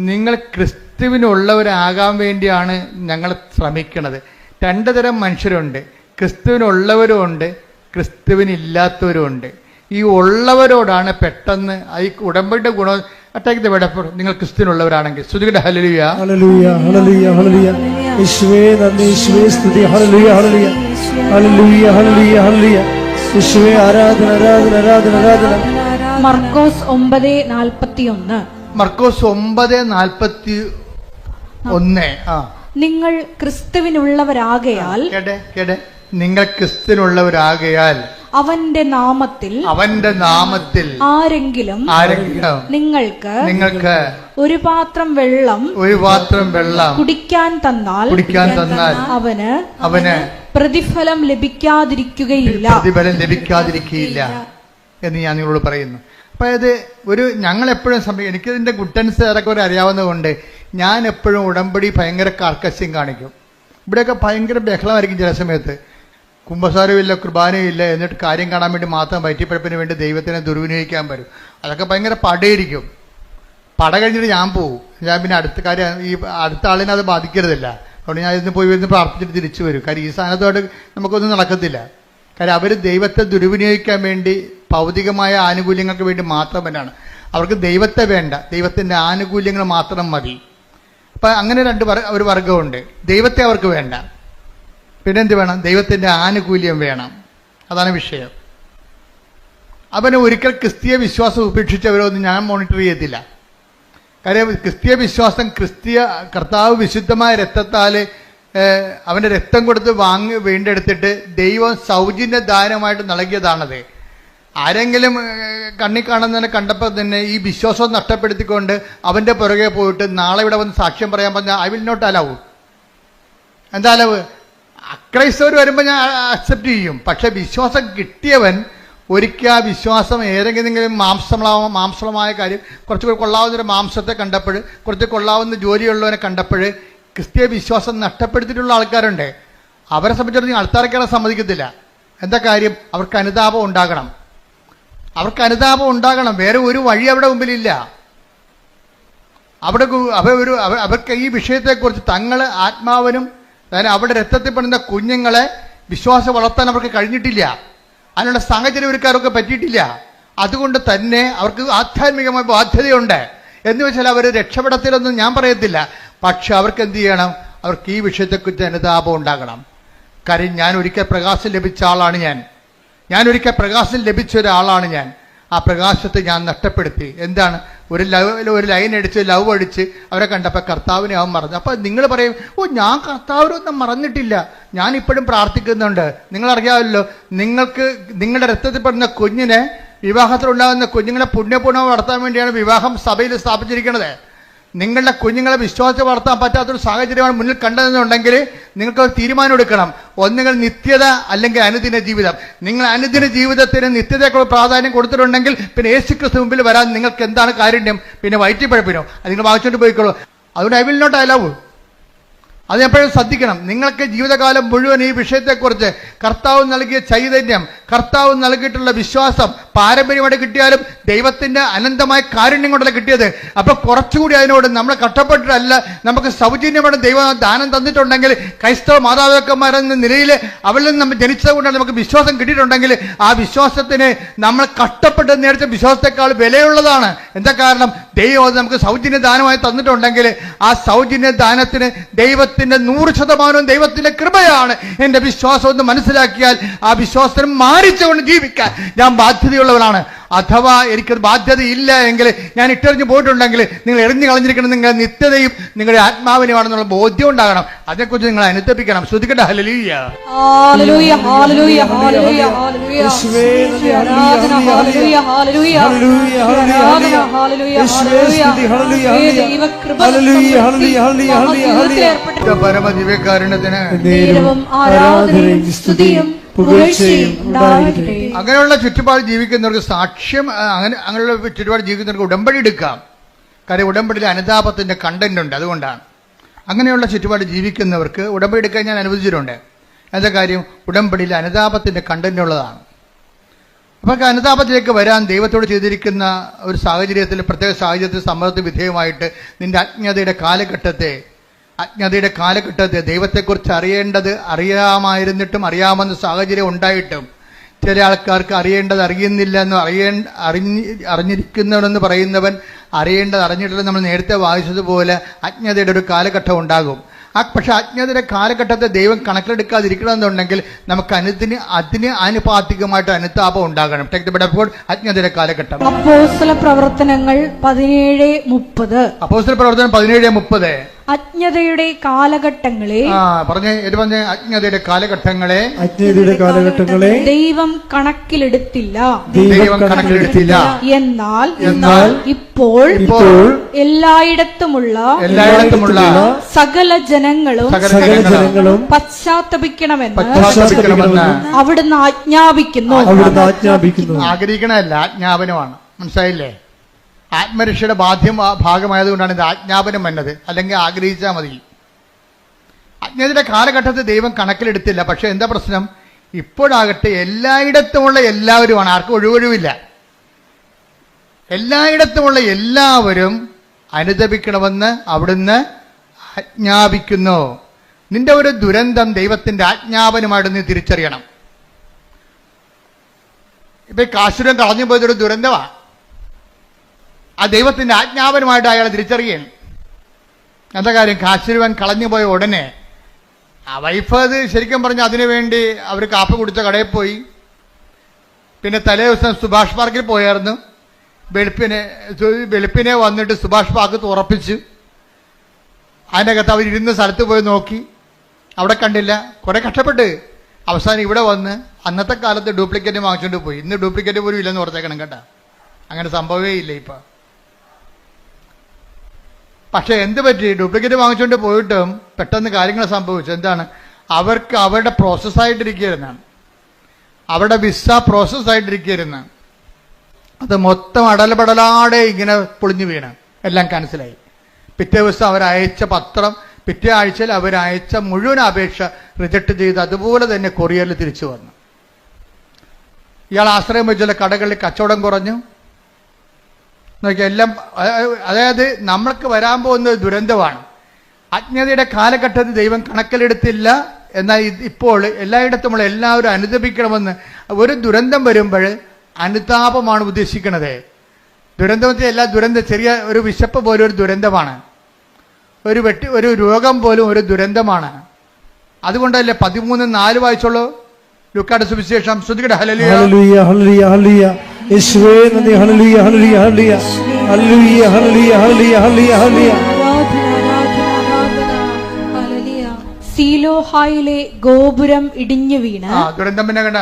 Speaker 3: നിങ്ങൾ ക്രിസ്തുവിനുള്ളവരാകാൻ വേണ്ടിയാണ് ഞങ്ങൾ ശ്രമിക്കുന്നത്. 2 തരം മനുഷ്യരുണ്ട്, ക്രിസ്തുവിനുള്ളവരും ഉണ്ട്, ക്രിസ്തുവിനില്ലാത്തവരും ഉണ്ട്. ഈ ഉള്ളവരോടാണ് പെട്ടെന്ന് ഈ ഉടമ്പടിയുടെ ഗുണം അറ്റാക്ക് വേടപ്പോൾ നിങ്ങൾ ക്രിസ്തുവിനുള്ളവരാണെങ്കിൽ. ശ്രുതികട ഹല്ലേലൂയ
Speaker 1: ഹല്ലേലൂയ ഹല്ലേലൂയ ഹല്ലേലൂയ. യേശുവേ നന്ദി, യേശുവേ സ്തുതി. ഹല്ലേലൂയ ഹല്ലേലൂയ ഹല്ലേലൂയ ഹല്ലേലൂയ ഹല്ലേലൂയ. യേശുവേ ആരാധന ആരാധന ആരാധന ആരാധന.
Speaker 2: മർക്കോസ് 9:41.
Speaker 3: മർക്കോസ് 9:41.
Speaker 2: നിങ്ങൾ ക്രിസ്തുവിനുള്ളവരാകയാൽ,
Speaker 3: നിങ്ങൾ ക്രിസ്തുവിനുള്ളവരാകയാൽ
Speaker 2: അവന്റെ നാമത്തിൽ ആരെങ്കിലും നിങ്ങൾക്ക് ഒരു പാത്രം വെള്ളം കുടിക്കാൻ തന്നാൽ അവന് പ്രതിഫലം ലഭിക്കാതിരിക്കുകയില്ല
Speaker 3: എന്ന് ഞാൻ നിങ്ങളോട് പറയുന്നു. അതായത് ഞങ്ങൾ എപ്പോഴും എനിക്കിതിന്റെ ഗുഡൻസ് ഏറെക്കുറെ അറിയാവുന്നതുകൊണ്ട് ഞാൻ എപ്പോഴും ഉടമ്പടി ഭയങ്കര കാർക്കശ്യം കാണിക്കും. ഇവിടെയൊക്കെ ഭയങ്കര ബഹളമായിരിക്കും. ചില സമയത്ത് കുമ്പസാരമില്ല, കുർബാനയില്ല, എന്നിട്ട് കാര്യം കാണാൻ വേണ്ടി മാത്രം വയറ്റിപ്പഴപ്പിന് വേണ്ടി ദൈവത്തിനെ ദുർവിനിയോഗിക്കാൻ വരും. അതൊക്കെ ഭയങ്കര പടയിരിക്കും. പട കഴിഞ്ഞിട്ട് ഞാൻ പോകും. ഞാൻ പിന്നെ അടുത്ത കാര്യം, ഈ അടുത്ത ആളിനെ അത് ബാധിക്കരുതില്ല. അതുകൊണ്ട് ഞാൻ ഇന്ന് പോയി വരുന്ന പ്രാർത്ഥിച്ചിട്ട് തിരിച്ചു വരും. കാര്യം ഈ സാധനത്തോട് നമുക്കൊന്നും നടക്കത്തില്ല. കാര്യം അവർ ദൈവത്തെ ദുർവിനിയോഗിക്കാൻ വേണ്ടി ഭൗതികമായ ആനുകൂല്യങ്ങൾക്ക് വേണ്ടി മാത്രം തന്നെയാണ്. അവർക്ക് ദൈവത്തെ വേണ്ട, ദൈവത്തിൻ്റെ ആനുകൂല്യങ്ങൾ മാത്രം മതി. അപ്പം അങ്ങനെ ഒരു വർഗമുണ്ട്. ദൈവത്തെ അവർക്ക് വേണ്ട, പിന്നെന്ത് വേണം? ദൈവത്തിൻ്റെ ആനുകൂല്യം വേണം. അതാണ് വിഷയം. അവന് ഒരിക്കൽ ക്രിസ്തീയ വിശ്വാസം ഉപേക്ഷിച്ചവരൊന്നും ഞാൻ മോണിറ്റർ ചെയ്യത്തില്ല. കാര്യം ക്രിസ്തീയ വിശ്വാസം, കർത്താവ് വിശുദ്ധമായ രക്തത്താൽ അവൻ്റെ രക്തം കൊടുത്ത് വീണ്ടെടുത്തിട്ട് ദൈവം സൗജന്യ ദാനമായിട്ട് നൽകിയതാണത്. ആരെങ്കിലും കണ്ണി കാണുന്നതിനെ കണ്ടപ്പോൾ തന്നെ ഈ വിശ്വാസം നഷ്ടപ്പെടുത്തിക്കൊണ്ട് അവൻ്റെ പുറകെ പോയിട്ട് നാളെ ഇവിടെ വന്ന് സാക്ഷ്യം പറയാൻ പറഞ്ഞാൽ ഐ വിൽ നോട്ട് അലവ്. എന്താ അലവ്? അക്രൈസ്തവർ വരുമ്പോൾ ഞാൻ അക്സെപ്റ്റ് ചെയ്യും. പക്ഷെ വിശ്വാസം കിട്ടിയവൻ ഒരിക്കൽ ആ വിശ്വാസം ഏതെങ്കിലും മാംസളമായ കാര്യം, കുറച്ച് കൊള്ളാവുന്നൊരു മാംസത്തെ കണ്ടപ്പോൾ, കുറച്ച് കൊള്ളാവുന്ന ജോലിയുള്ളവനെ കണ്ടപ്പോൾ ക്രിസ്തീയ വിശ്വാസം നഷ്ടപ്പെടുത്തിയിട്ടുള്ള ആൾക്കാരുണ്ട്. അവരെ സംബന്ധിച്ചിടത്തോളം ആൾക്കാരെ സമ്മതിക്കത്തില്ല. എന്താ കാര്യം? അവർക്ക് അനുതാപം ഉണ്ടാകണം. വേറെ ഒരു വഴി അവിടെ മുമ്പിലില്ല. അവർക്ക് ഈ വിഷയത്തെക്കുറിച്ച് തങ്ങൾ ആത്മാവിനും അവിടെ രക്തത്തിൽ പെടുന്ന കുഞ്ഞുങ്ങളെ വിശ്വാസം വളർത്താൻ അവർക്ക് കഴിഞ്ഞിട്ടില്ല. അതിനുള്ള സാഹചര്യം ഒരുക്കാരൊക്കെ പറ്റിയിട്ടില്ല. അതുകൊണ്ട് തന്നെ അവർക്ക് ആധ്യാത്മികമായ ബാധ്യതയുണ്ട്. എന്ന് വെച്ചാൽ അവർ രക്ഷപ്പെടത്തില്ലെന്നും ഞാൻ പറയത്തില്ല. പക്ഷെ അവർക്ക് എന്ത് ചെയ്യണം? അവർക്ക് ഈ വിഷയത്തെക്കുറിച്ച് അനുതാപം ഉണ്ടാകണം. കാര്യം ഞാൻ ഒരിക്കൽ പ്രകാശം ലഭിച്ച ആളാണ് ഞാൻ ഒരിക്കൽ പ്രകാശം ലഭിച്ച ഒരാളാണ് ഞാൻ. ആ പ്രകാശത്തെ ഞാൻ നഷ്ടപ്പെടുത്തി. എന്താണ്? ഒരു ലൈൻ അടിച്ച് ലവ് അടിച്ച് അവരെ കണ്ടപ്പോൾ കർത്താവിനെ അവൻ മറന്നു. അപ്പൊ നിങ്ങൾ പറയും, ഞാൻ കർത്താവിനൊന്നും മറന്നിട്ടില്ല, ഞാൻ ഇപ്പോഴും പ്രാർത്ഥിക്കുന്നുണ്ട്. നിങ്ങളറിയാമല്ലോ, നിങ്ങൾക്ക് നിങ്ങളുടെ രക്തത്തിൽ പെടുന്ന കുഞ്ഞിനെ, വിവാഹത്തിലുണ്ടാകുന്ന കുഞ്ഞുങ്ങളെ പുണ്യപൂർണ്ണം വളർത്താൻ വേണ്ടിയാണ് വിവാഹം സഭയിൽ സ്ഥാപിച്ചിരിക്കുന്നത്. നിങ്ങളുടെ കുഞ്ഞുങ്ങളെ വിശ്വാസത്തെ വളർത്താൻ പറ്റാത്തൊരു സാഹചര്യമാണ് മുന്നിൽ കണ്ടതെന്നുണ്ടെങ്കിൽ നിങ്ങൾക്ക് ഒരു തീരുമാനം എടുക്കണം. ഒന്നുകിൽ നിത്യത അല്ലെങ്കിൽ അനുദിന ജീവിതം. നിങ്ങൾ അനുദിന ജീവിതത്തിന് നിത്യതയ്ക്കുള്ള പ്രാധാന്യം കൊടുത്തിട്ടുണ്ടെങ്കിൽ പിന്നെ യേശുക്രിസ്തു മുമ്പിൽ വരാൻ നിങ്ങൾക്ക് എന്താണ് കാരുണ്യം? പിന്നെ വയറ്റിപ്പഴപ്പിനോ? അത് നിങ്ങൾ വാങ്ങിച്ചോണ്ട് പോയിക്കോളൂ. അതുകൊണ്ട് ഐ വിൽ നോട്ട് അലൗ. അത് എപ്പോഴും ശ്രദ്ധിക്കണം. നിങ്ങൾക്ക് ജീവിതകാലം മുഴുവൻ ഈ വിഷയത്തെക്കുറിച്ച് കർത്താവ് നൽകിയ ചൈതന്യം, കർത്താവ് നൽകിയിട്ടുള്ള വിശ്വാസം പാരമ്പര്യമായിട്ട് കിട്ടിയാലും ദൈവത്തിന്റെ അനന്തമായ കാരുണ്യം കൊണ്ടല്ല കിട്ടിയത്. അപ്പൊ കുറച്ചുകൂടി അതിനോട് നമ്മൾ കഷ്ടപ്പെട്ടിട്ടല്ല, നമുക്ക് സൗജന്യമായിട്ട് ദൈവം ദാനം തന്നിട്ടുണ്ടെങ്കിൽ, ക്രൈസ്തവ മാതാപിതാക്കന്മാരെന്ന നിലയിൽ അവളിൽ നിന്ന് നമ്മൾ ജനിച്ചത് കൊണ്ടാണ് നമുക്ക് വിശ്വാസം കിട്ടിയിട്ടുണ്ടെങ്കിൽ ആ വിശ്വാസത്തിന് നമ്മൾ കഷ്ടപ്പെട്ട് നേടിച്ച വിശ്വാസത്തെക്കാൾ വിലയുള്ളതാണ്. എന്താ കാരണം? ദൈവം നമുക്ക് സൗജന്യ ദാനമായി തന്നിട്ടുണ്ടെങ്കിൽ ആ സൗജന്യ ദാനത്തിന് ദൈവത്തിന്റെ 100% ദൈവത്തിന്റെ കൃപയാണ്. എന്റെ വിശ്വാസം ഒന്ന് മനസ്സിലാക്കിയാൽ ആ വിശ്വാസത്തിന് മാനിച്ചുകൊണ്ട് ജീവിക്കാൻ ഞാൻ ബാധ്യതയുള്ളവനാണ്. അഥവാ എനിക്കത് ബാധ്യതയില്ല എങ്കിൽ, ഞാൻ ഇട്ടെറിഞ്ഞ് പോയിട്ടുണ്ടെങ്കിൽ, നിങ്ങൾ എറിഞ്ഞു കളഞ്ഞിരിക്കണം നിങ്ങളുടെ നിത്യതയും നിങ്ങളുടെ ആത്മാവിനുമാണെന്നുള്ള ബോധ്യം ഉണ്ടാകണം. അതേക്കുറിച്ച് നിങ്ങൾ അനുതപിക്കണം. ശ്രദ്ധിക്കട്ടെ. ഹല്ലേലൂയ,
Speaker 2: ഹല്ലേലൂയ, ഹല്ലേലൂയ, ഹല്ലേലൂയ, ഹല്ലേലൂയ, ഹല്ലേലൂയ, ഹല്ലേലൂയ.
Speaker 3: പരമദിവ്യകാരുണ്യത്തിന് അങ്ങനെയുള്ള ചുറ്റുപാട് ജീവിക്കുന്നവർക്ക് സാക്ഷ്യം, അങ്ങനെയുള്ള ചുറ്റുപാട് ജീവിക്കുന്നവർക്ക് ഉടമ്പടി എടുക്കാം. കാര്യം ഉടമ്പടിയിൽ അനുതാപത്തിന്റെ കണ്ടന്റ് ഉണ്ട്. അതുകൊണ്ടാണ് അങ്ങനെയുള്ള ചുറ്റുപാട് ജീവിക്കുന്നവർക്ക് ഉടമ്പടി എടുക്കാൻ ഞാൻ അനുവദിച്ചിട്ടുണ്ട്. എന്താ കാര്യം? ഉടമ്പടിയിൽ അനുതാപത്തിന്റെ കണ്ടന്റ് ഉള്ളതാണ്. അപ്പൊ അനുതാപത്തിലേക്ക് വരാൻ ദൈവത്തോട് ചെയ്തിരിക്കുന്ന ഒരു സാഹചര്യത്തിൽ, പ്രത്യേക സാഹചര്യത്തിൽ സമ്മതത്തിന് വിധേയമായിട്ട് നിന്റെ അജ്ഞതയുടെ കാലഘട്ടത്തെ ദൈവത്തെക്കുറിച്ച് അറിയാമായിരുന്നിട്ടും അറിയാമെന്ന സാഹചര്യം ഉണ്ടായിട്ടും ചില ആൾക്കാർക്ക് അറിയേണ്ടത് അറിയുന്നില്ല എന്ന് അറിഞ്ഞിരിക്കുന്നവനെന്ന് പറയുന്നവൻ അറിയേണ്ടത് അറിഞ്ഞിട്ടില്ല. നമ്മൾ നേരത്തെ വായിച്ചതുപോലെ അജ്ഞതയുടെ ഒരു കാലഘട്ടം ഉണ്ടാകും. പക്ഷെ അജ്ഞതയുടെ കാലഘട്ടത്തെ ദൈവം കണക്കിലെടുക്കാതിരിക്കണമെന്നുണ്ടെങ്കിൽ നമുക്ക് അതിന് ആനുപാതികമായിട്ട് അനുതാപം ഉണ്ടാകണം. അജ്ഞതയുടെ കാലഘട്ടം.
Speaker 2: അപ്പോസ്തല പ്രവർത്തനങ്ങൾ 17:30.
Speaker 3: അപ്പോസ്തല പ്രവർത്തനം 17:30.
Speaker 2: അജ്ഞതയുടെ കാലഘട്ടങ്ങളെ
Speaker 3: അജ്ഞതയുടെ കാലഘട്ടങ്ങളെ
Speaker 2: ദൈവം കണക്കിലെടുത്തില്ല. എന്നാൽ ഇപ്പോൾ എല്ലായിടത്തുമുള്ള സകല ജനങ്ങളും പശ്ചാത്തപിക്കണമെന്ന് അവിടുന്ന് ആജ്ഞാപിക്കുന്നു.
Speaker 3: ആഗ്രഹിക്കണമല്ല, ആജ്ഞാപനമാണ്. മനസ്സിലായില്ലേ? ആത്മരക്ഷയുടെ ഭാഗമായതുകൊണ്ടാണ് ഇത് ആജ്ഞാപനം വന്നത്. അല്ലെങ്കിൽ ആഗ്രഹിച്ചാൽ മതി. അജ്ഞതയുടെ കാലഘട്ടത്തിൽ ദൈവം കണക്കിലെടുത്തില്ല. പക്ഷെ എന്താ പ്രശ്നം? ഇപ്പോഴാകട്ടെ എല്ലായിടത്തുമുള്ള എല്ലാവരുമാണ്. ആർക്കും ഒഴിവൊഴിവില്ല. എല്ലായിടത്തുമുള്ള എല്ലാവരും അനുതപിക്കണമെന്ന് അവിടുന്ന് ആജ്ഞാപിക്കുന്നു. നിന്റെ ഒരു ദുരന്തം ദൈവത്തിന്റെ ആജ്ഞാപനമായിട്ട് നീ തിരിച്ചറിയണം. ഇപ്പൊ കാശുരം കളഞ്ഞു പോയതൊരു ദുരന്തമാണ്. ആ ദൈവത്തിന്റെ ആജ്ഞാപനമായിട്ട് അയാൾ തിരിച്ചറിയാൻ. എന്താ കാര്യം? കാശുരുവൻ കളഞ്ഞുപോയ ഉടനെ ആ വൈഫ് അത് ശരിക്കും പറഞ്ഞ് അതിനുവേണ്ടി അവർ കാപ്പ കുടിച്ച കടയിൽ പോയി. പിന്നെ തലേ ദിവസം സുഭാഷ് പാർക്കിൽ പോയായിരുന്നു. വെളുപ്പിനെ വന്നിട്ട് സുഭാഷ് പാർക്ക് തുറപ്പിച്ചു. അതിനകത്ത് അവരിരുന്ന സ്ഥലത്ത് പോയി നോക്കി, അവിടെ കണ്ടില്ല. കുറെ കഷ്ടപ്പെട്ട് അവസാനം ഇവിടെ വന്ന് അന്നത്തെ കാലത്ത് ഡ്യൂപ്ലിക്കേറ്റ് വാങ്ങിച്ചുകൊണ്ട് പോയി. ഇന്ന് ഡ്യൂപ്ലിക്കേറ്റ് പോലും ഇല്ലെന്ന് ഓർത്തേക്കണം കേട്ടാ. അങ്ങനെ സംഭവമേ ഇല്ല ഇപ്പൊ. പക്ഷെ എന്ത് പറ്റി? ഡ്യൂപ്ലിക്കേറ്റ് വാങ്ങിച്ചുകൊണ്ട് പോയിട്ടും പെട്ടെന്ന് കാര്യങ്ങൾ സംഭവിച്ചു. എന്താണ്? അവർക്ക് അവരുടെ പ്രോസസ്സായിട്ടിരിക്കുകയായിരുന്നാണ്. അവരുടെ വിസ പ്രോസസ്സായിട്ടിരിക്കുകയായിരുന്നു. അത് മൊത്തം അടലപടലാടെ ഇങ്ങനെ പൊളിഞ്ഞു വീണ് എല്ലാം ക്യാൻസലായി. പിറ്റേ ദിവസം അവരയച്ച പത്രം, പിറ്റേ ആഴ്ചയിൽ അവരയച്ച മുഴുവൻ അപേക്ഷ റിജക്ട് ചെയ്ത് അതുപോലെ തന്നെ കൊറിയറിൽ തിരിച്ചു വന്നു. ഇയാൾ ആശ്രയം വെച്ചുള്ള കടകളിൽ കച്ചവടം കുറഞ്ഞു. എല്ലാം. അതായത് നമ്മൾക്ക് വരാൻ പോകുന്ന ദുരന്തമാണ്. അജ്ഞതയുടെ കാലഘട്ടത്തിൽ ദൈവം കണക്കിലെടുത്തില്ല. എന്നാൽ ഇപ്പോൾ എല്ലായിടത്തുമുള്ള എല്ലാവരും അനുദപിക്കണമെന്ന്. ഒരു ദുരന്തം വരുമ്പോൾ അനുതാപമാണ് ഉദ്ദേശിക്കുന്നത്. ദുരന്തത്തിൽ എല്ലാ ചെറിയ ഒരു വിശപ്പ് പോലും ഒരു ദുരന്തമാണ്, ഒരു രോഗം പോലും ഒരു ദുരന്തമാണ്. അതുകൊണ്ടല്ലേ 13:4 വായിച്ചോളൂ ലൂക്കായുടെ സുവിശേഷം. ശ്രുതികട ഹല്ലേലൂയ
Speaker 1: ഹല്ലേലൂയ ഹല്ലേലൂയ ഹല്ലേലൂയ യേശുവേ നന്ദി ഹല്ലേലൂയ ഹല്ലേലൂയ ഹല്ലേലൂയ ഹല്ലേലൂയ ഹല്ലേലൂയ ഹല്ലേലൂയ ഹല്ലേലൂയ.
Speaker 2: സീലോഹായിലെ ഗോപുരം ഇടിഞ്ഞു വീണ്.
Speaker 3: ദുരന്തം പിന്നെ കണ്ട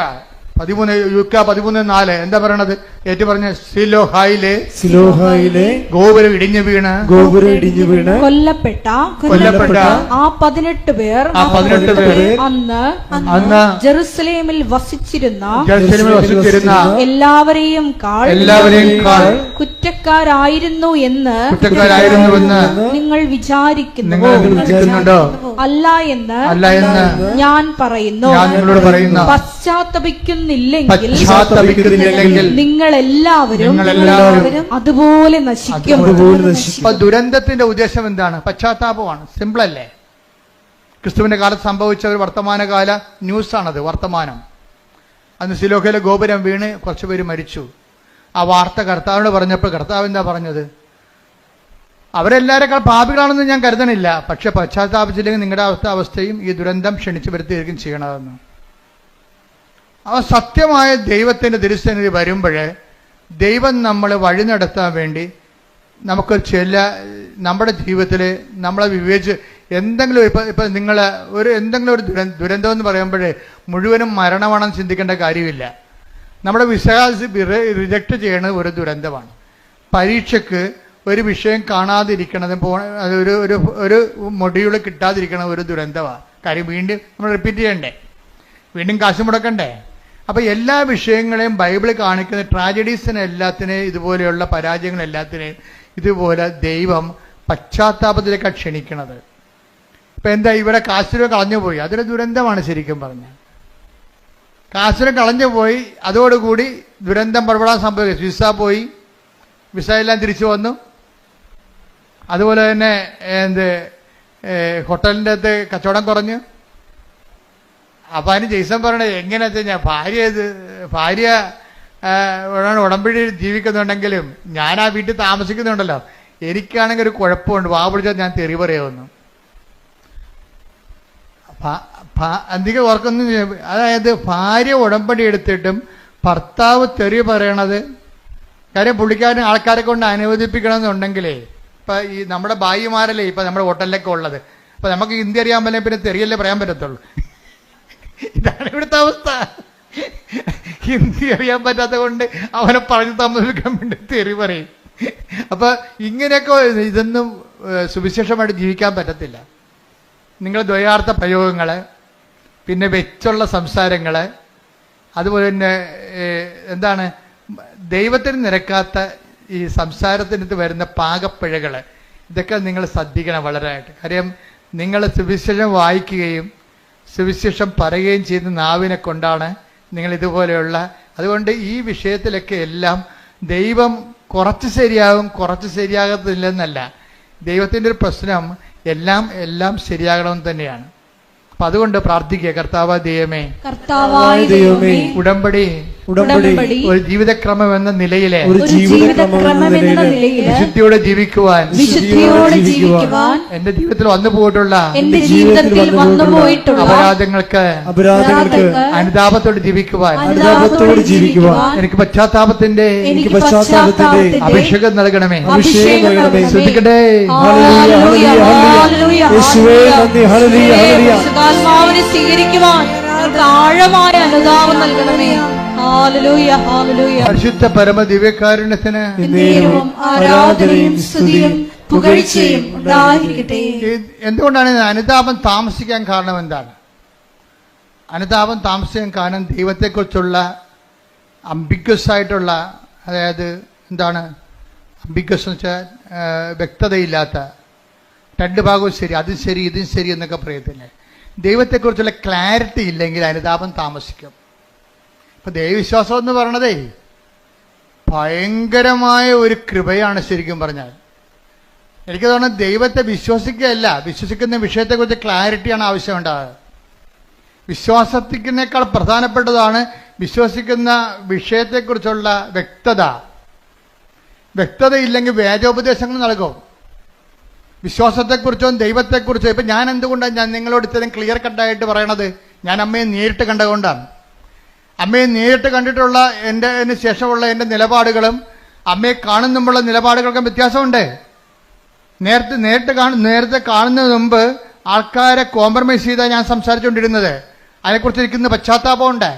Speaker 3: 13:4 എന്താ പറയണത്? ഏറ്റു പറഞ്ഞ സിലോഹായിലെ ഗോപുരം ഇടിഞ്ഞു വീണ്
Speaker 2: കൊല്ലപ്പെട്ട ആ 18 പേർ അന്ന് ജെറുസലേമിൽ വസിച്ചിരുന്ന എല്ലാവരെയും കുറ്റക്കാരായിരുന്നു എന്ന് നിങ്ങൾ വിചാരിക്കുന്നുണ്ടോ? അല്ല എന്ന് ഞാൻ പറയുന്നു. പശ്ചാത്തപിക്കുന്നില്ലെങ്കിൽ നിങ്ങൾ എല്ലാവരും അതുപോലെ നശിക്കും.
Speaker 3: ദുരന്തത്തിന്റെ ഉദ്ദേശം എന്താണ്? പശ്ചാത്താപമാണ്. സിമ്പിൾ അല്ലേ? ക്രിസ്തുവിന്റെ കാലത്ത് സംഭവിച്ച ഒരു വർത്തമാനകാല ന്യൂസാണത്, വർത്തമാനം. അന്ന് സിലോഹയിലെ ഗോപുരം വീണ് കുറച്ചുപേര് മരിച്ചു. ആ വാർത്ത കർത്താവിനോട് പറഞ്ഞപ്പോൾ കർത്താവ് എന്താ പറഞ്ഞത്? അവരെല്ലാവരെക്കാൾ പാപികളാണെന്ന് ഞാൻ കരുതണില്ല, പക്ഷെ പശ്ചാത്താപിച്ചില്ലെങ്കിൽ നിങ്ങളുടെ അവസ്ഥയും ഈ ദുരന്തം ക്ഷണിച്ചു വരുത്തിയിരിക്കും ചെയ്യണതെന്ന്. ആ സത്യമായ ദൈവത്തിന്റെ തിരുസന്നിധി വരുമ്പോഴേ ദൈവം നമ്മളെ വഴി നടത്താൻ വേണ്ടി നമുക്ക് നമ്മുടെ ജീവിതത്തിൽ നമ്മളെ വിവേചിച്ച് എന്തെങ്കിലും ഇപ്പം നിങ്ങൾ എന്തെങ്കിലും ഒരു ദുരന്തം എന്ന് പറയുമ്പോഴേ മുഴുവനും മരണമാണെന്ന് ചിന്തിക്കേണ്ട കാര്യമില്ല. നമ്മുടെ വിശ്വാസം റിജക്റ്റ് ചെയ്യുന്നത് ഒരു ദുരന്തമാണ്. പരീക്ഷയ്ക്ക് ഒരു വിഷയം കാണാതിരിക്കണതും ഒരു മൊഡ്യൂൾ കിട്ടാതിരിക്കണ ഒരു ദുരന്തമാണ്. കാര്യം വീണ്ടും നമ്മൾ റിപ്പീറ്റ് ചെയ്യണ്ടേ, വീണ്ടും കാശ് മുടക്കണ്ടേ. അപ്പം എല്ലാ വിഷയങ്ങളെയും ബൈബിൾ കാണിക്കുന്ന ട്രാജഡീസിനെ എല്ലാത്തിനെയും ഇതുപോലെയുള്ള പരാജയങ്ങളെല്ലാത്തിനെയും ഇതുപോലെ ദൈവം പശ്ചാത്താപത്തിലേക്കാണ് ക്ഷണിക്കണത്. ഇപ്പം എന്താ, ഇവിടെ കാശിനെ കളഞ്ഞുപോയി, അതൊരു ദുരന്തമാണ് ശരിക്കും പറഞ്ഞാൽ. കാശിനെ കളഞ്ഞുപോയി, അതോടുകൂടി ദുരന്തം പടപെടാൻ സംഭവിക്കും. വിസ എല്ലാം തിരിച്ചു വന്നു. അതുപോലെ തന്നെ ഹോട്ടലിൻ്റെ അകത്ത് കച്ചവടം കുറഞ്ഞു. അപ്പം അതിന് ജെയ്സൺ പറയണത് എങ്ങനെയാ വെച്ച് കഴിഞ്ഞാൽ ഭാര്യ ഉടമ്പടി ജീവിക്കുന്നുണ്ടെങ്കിലും ഞാൻ ആ വീട്ടിൽ താമസിക്കുന്നുണ്ടല്ലോ, എനിക്കാണെങ്കിൽ ഒരു കുഴപ്പമുണ്ട്, വാ പിടിച്ചാൽ ഞാൻ തെറി പറയുമെന്നു. അധികം ഓർക്കൊന്നും, അതായത് ഭാര്യ ഉടമ്പടി എടുത്തിട്ടും ഭർത്താവ് തെറി പറയണത്, കാര്യം പുള്ളിക്കാരൻ ആൾക്കാരെ കൊണ്ട് അനുവദിപ്പിക്കണമെന്നുണ്ടെങ്കിലേ, ഇപ്പം ഈ നമ്മുടെ ഭായിമാരല്ലേ ഇപ്പം നമ്മുടെ ഹോട്ടലിലൊക്കെ ഉള്ളത്, അപ്പം നമുക്ക് ഹിന്ദി അറിയാൻ പറ്റില്ല, പിന്നെ തെറിയല്ലേ പറയാൻ പറ്റത്തുള്ളൂ. ഇതാണ് ഇവിടുത്തെ അവസ്ഥ. ഹിന്ദി അറിയാൻ പറ്റാത്ത കൊണ്ട് അവനെ പറഞ്ഞു താമസിക്കാൻ വേണ്ടി തെറി പറയും. അപ്പം ഇങ്ങനെയൊക്കെ ഇതൊന്നും സുവിശേഷമായിട്ട് ജീവിക്കാൻ പറ്റത്തില്ല. നിങ്ങൾ ദ്വയാർത്ഥ പ്രയോഗങ്ങൾ, പിന്നെ വെച്ചുള്ള സംസാരങ്ങൾ, അതുപോലെ തന്നെ എന്താണ് ദൈവത്തിന് നിരക്കാത്ത ഈ സംസാരത്തിനകത്ത് വരുന്ന പാകപ്പിഴകൾ, ഇതൊക്കെ നിങ്ങൾ ശ്രദ്ധിക്കണം വളരെയായിട്ട്. കാര്യം നിങ്ങൾ സുവിശേഷം വായിക്കുകയും സുവിശേഷം പറയുകയും ചെയ്യുന്ന നാവിനെ കൊണ്ടാണ് നിങ്ങൾ ഇതുപോലെയുള്ള. അതുകൊണ്ട് ഈ വിഷയത്തിലൊക്കെ എല്ലാം ദൈവം കുറച്ച് ശരിയാകും, കുറച്ച് ശരിയാകത്തില്ലെന്നല്ല. ദൈവത്തിൻ്റെ ഒരു പ്രശ്നം എല്ലാം ശരിയാകണമെന്ന് തന്നെയാണ്. അപ്പൊ അതുകൊണ്ട് പ്രാർത്ഥിക്കുക, കർത്താവായ ദൈവമേ, ഉടമ്പടി ഒരു ജീവിതക്രമം എന്ന നിലയിലെ വിശുദ്ധിയോടെ ജീവിക്കുവാൻ എന്റെ ജീവിതത്തിൽ വന്നു പോയിട്ടുള്ള അപരാധങ്ങൾക്ക് അനുതാപത്തോട് ജീവിക്കുവാൻ എനിക്ക് പശ്ചാത്താപത്തിന്റെ അഭിഷേകം നൽകണമേ. ശ്രദ്ധിക്കട്ടെ.
Speaker 2: സ്വീകരിക്കുവാൻ ആഴമായ അനുതാപം നൽകണമേ.
Speaker 3: പരിശുദ്ധ പരമ ദിവ്യകാരുണ്യത്തിന്
Speaker 2: ആരാധനയും സ്തുതിയും പുകഴ്ചയും ഉണ്ടായിരിക്കട്ടെ.
Speaker 3: എന്തുകൊണ്ടാണ് അനുതാപം താമസിക്കാൻ കാരണം? എന്താണ് അനുതാപം താമസിക്കാൻ കാരണം? ദൈവത്തെക്കുറിച്ചുള്ള അംബിഗ്വസ് ആയിട്ടുള്ള, അതായത് എന്താണ് അംബിഗ്വസ് എന്ന് വെച്ചാൽ വ്യക്തതയില്ലാത്ത, രണ്ട് ഭാഗവും ശരി, അതും ശരി ഇതും ശരി എന്നൊക്കെ പറയത്തില്ലേ. ദൈവത്തെക്കുറിച്ചുള്ള ക്ലാരിറ്റി ഇല്ലെങ്കിൽ അനുതാപം താമസിക്കും. ഇപ്പൊ ദൈവവിശ്വാസം എന്ന് പറയണതേ ഭയങ്കരമായ ഒരു കൃപയാണ് ശരിക്കും പറഞ്ഞാൽ. എനിക്ക് തോന്നുന്നത് ദൈവത്തെ വിശ്വസിക്കുകയല്ല, വിശ്വസിക്കുന്ന വിഷയത്തെക്കുറിച്ച് ക്ലാരിറ്റിയാണ് ആവശ്യമുണ്ടാകുക. വിശ്വാസത്തിനേക്കാൾ പ്രധാനപ്പെട്ടതാണ് വിശ്വസിക്കുന്ന വിഷയത്തെക്കുറിച്ചുള്ള വ്യക്തതയില്ലെങ്കിൽ വേദോപദേശങ്ങൾ നൽകും. വിശ്വാസത്തെക്കുറിച്ചും ദൈവത്തെക്കുറിച്ചും ഇപ്പം ഞാൻ എന്തുകൊണ്ടാണ് ഞാൻ നിങ്ങളോട് ഇത്രയും ക്ലിയർ കട്ടായിട്ട് പറയണത്? ഞാൻ അമ്മയെ നേരിട്ട് കണ്ടുകൊണ്ടാണ്. അമ്മയെ നേരിട്ട് കണ്ടിട്ടുള്ള അതിന് ശേഷമുള്ള എൻ്റെ നിലപാടുകളും അമ്മയെ കാണുന്നുമുള്ള നിലപാടുകൾക്കും വ്യത്യാസമുണ്ട്. നേരത്തെ കാണുന്നതിന് മുമ്പ് ആൾക്കാരെ കോംപ്രമൈസ് ചെയ്താണ് ഞാൻ സംസാരിച്ചുകൊണ്ടിരുന്നത്. അതിനെക്കുറിച്ച് ഇരിക്കുന്ന പശ്ചാത്താപമുണ്ട്.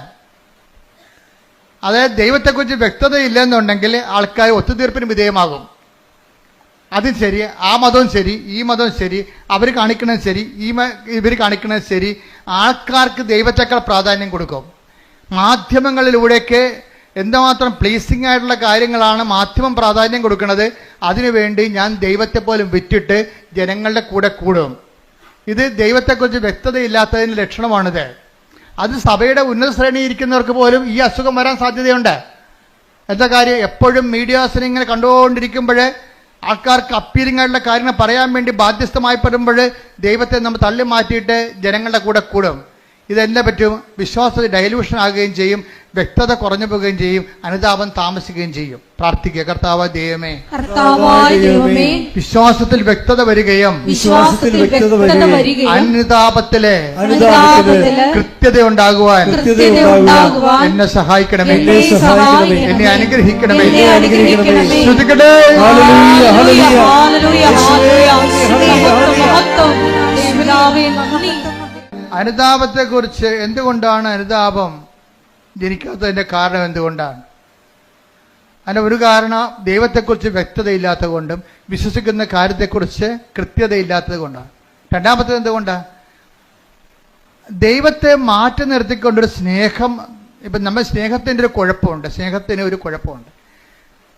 Speaker 3: അതായത് ദൈവത്തെക്കുറിച്ച് വ്യക്തതയില്ലെന്നുണ്ടെങ്കിൽ ആൾക്കാർ ഒത്തുതീർപ്പിന് വിധേയമാകും. അതും ശരി, ആ മതവും ശരി, ഈ മതവും ശരി, അവർ കാണിക്കണത് ശരി, ഇവർ കാണിക്കണത് ശരി. ആൾക്കാർക്ക് ദൈവത്തെക്കാൾ പ്രാധാന്യം കൊടുക്കും. മാധ്യമങ്ങളിലൂടെയൊക്കെ എന്തുമാത്രം പ്ലീസിംഗ് ആയിട്ടുള്ള കാര്യങ്ങളാണ് മാധ്യമം പ്രാധാന്യം കൊടുക്കുന്നത്. അതിനുവേണ്ടി ഞാൻ ദൈവത്തെ പോലും വിറ്റിട്ട് ജനങ്ങളുടെ കൂടെ കൂടും. ഇത് ദൈവത്തെക്കുറിച്ച് വ്യക്തതയില്ലാത്തതിൻ്റെ ലക്ഷണമാണിത്. അത് സഭയുടെ ഉന്നത ശ്രേണി ഇരിക്കുന്നവർക്ക് പോലും ഈ അസുഖം വരാൻ സാധ്യതയുണ്ട്. എന്താ കാര്യം? എപ്പോഴും മീഡിയാസിനെ ഇങ്ങനെ കണ്ടുകൊണ്ടിരിക്കുമ്പോൾ ആൾക്കാർക്ക് അപ്പീരിംഗ് ആയിട്ടുള്ള കാര്യങ്ങൾ പറയാൻ വേണ്ടി ബാധ്യസ്ഥമായി പെടുമ്പോൾ ദൈവത്തെ നമ്മൾ തള്ളി മാറ്റിയിട്ട് ജനങ്ങളുടെ കൂടെ കൂടും. ഇതെല്ലാം പറ്റും. വിശ്വാസത്തിൽ ഡൈലൂഷൻ ആകുകയും ചെയ്യും, വ്യക്തത കുറഞ്ഞു പോവുകയും ചെയ്യും, അനുതാപം താമസിക്കുകയും ചെയ്യും. പ്രാർത്ഥിക്കുക. കർത്താവായ ദൈവമേ, വിശ്വാസത്തിൽ വ്യക്തത വരികയും അനുതാപത്തിലെ കൃത്യത ഉണ്ടാകുവാൻ എന്നെ സഹായിക്കണമേ, എന്നെ അനുഗ്രഹിക്കണമേ. ശ്രുതിക്കട്ടെ. അനുതാപത്തെക്കുറിച്ച് എന്തുകൊണ്ടാണ് അനുതാപം ജനിക്കാത്തതിൻ്റെ കാരണം എന്തുകൊണ്ടാണ്? അതിൻ്റെ ഒരു കാരണം ദൈവത്തെക്കുറിച്ച് വ്യക്തതയില്ലാത്തത് കൊണ്ടും വിശ്വസിക്കുന്ന കാര്യത്തെക്കുറിച്ച് കൃത്യതയില്ലാത്തത് കൊണ്ടാണ്. രണ്ടാമത്തേത് എന്തുകൊണ്ടാണ്? ദൈവത്തെ മാറ്റി നിർത്തിക്കൊണ്ടൊരു സ്നേഹം. ഇപ്പം നമ്മൾ സ്നേഹത്തിൻ്റെ ഒരു കുഴപ്പമുണ്ട്. സ്നേഹത്തിന് ഒരു കുഴപ്പമുണ്ട്.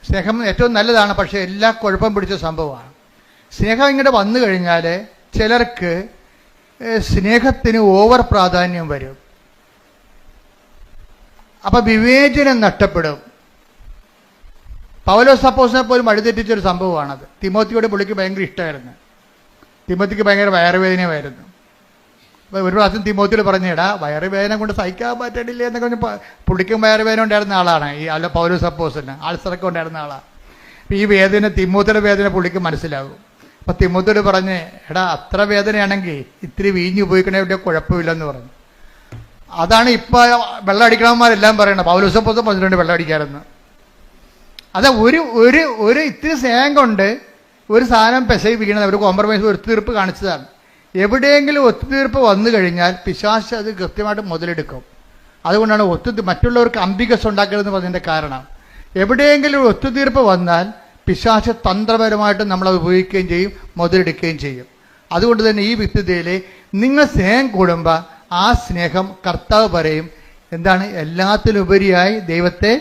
Speaker 3: സ്നേഹം ഏറ്റവും നല്ലതാണ്, പക്ഷേ എല്ലാ കുഴപ്പം പിടിച്ച സംഭവമാണ്. സ്നേഹം ഇങ്ങനെ വന്നു കഴിഞ്ഞാൽ ചിലർക്ക് സ്നേഹത്തിന് ഓവർ പ്രാധാന്യം വരും. അപ്പം വിവേചനം നഷ്ടപ്പെടും. പൗലോസ് അപ്പോസ്തലനെ പോലും വഴിതെറ്റിച്ചൊരു സംഭവമാണത്. തിമോത്തിയോട് പുള്ളിക്ക് ഭയങ്കര ഇഷ്ടമായിരുന്നു. തിമോത്തിക്ക് ഭയങ്കര വയറുവേദനയായിരുന്നു. അപ്പോൾ ഒരു പ്രാവശ്യം തിമോത്തിയോട് പറഞ്ഞേടാ, വയറുവേദന കൊണ്ട് സഹിക്കാൻ പറ്റണില്ല എന്നൊക്കെ പറഞ്ഞ് പുള്ളിക്കും വയറുവേദന ഉണ്ടായിരുന്ന ആളാണ് ഈ പൗലോസ് അപ്പോസ്തലന്. ആൾസറൊക്കെ ഉണ്ടായിരുന്ന ആളാണ്. അപ്പം ഈ വേദന, തിമോത്തിയുടെ വേദന പുള്ളിക്ക് മനസ്സിലാകും. അപ്പം തിമോത്തിയോട് പറഞ്ഞ്, എടാ അത്ര വേദനയാണെങ്കിൽ ഇത്തിരി വീഞ്ഞ് ഉപയോഗിക്കണേ കുഴപ്പമില്ലെന്ന് പറഞ്ഞു. അതാണ് ഇപ്പം വെള്ളം അടിക്കണവന്മാരെല്ലാം പറയണം. പൗലോസ് അപ്പോസ്തലൻ പറഞ്ഞിട്ടുണ്ട് വെള്ളം അടിക്കാമെന്ന്. അതാ ഒരു ഇത്തിരി സ്നേഹം കൊണ്ട് ഒരു സാധനം പെശകി വീണത്, ഒരു കോംപ്രമൈസ്, ഒത്തുതീർപ്പ് കാണിച്ചതാണ്. എവിടെയെങ്കിലും ഒത്തുതീർപ്പ് വന്നു കഴിഞ്ഞാൽ പിശാച് അത് കൃത്യമായിട്ട് മുതലെടുക്കും. അതുകൊണ്ടാണ് മറ്റുള്ളവർക്ക് അംബികസ് ഉണ്ടാക്കരുതെന്ന് പറഞ്ഞതിൻ്റെ കാരണം. എവിടെയെങ്കിലും ഒത്തുതീർപ്പ് വന്നാൽ പിശാച് തന്ത്രപരമായിട്ട് നമ്മളത് ഉപയോഗിക്കുകയും ചെയ്യും, മുതലെടുക്കുകയും ചെയ്യും. അതുകൊണ്ട് തന്നെ ഈ വിശുദ്ധയിൽ നിങ്ങൾ സ്നേഹം കൂടുമ്പോൾ ആ സ്നേഹം കർത്താവ് പറയും എന്താണ്, എല്ലാത്തിലുപരിയായി ദൈവത്തെ.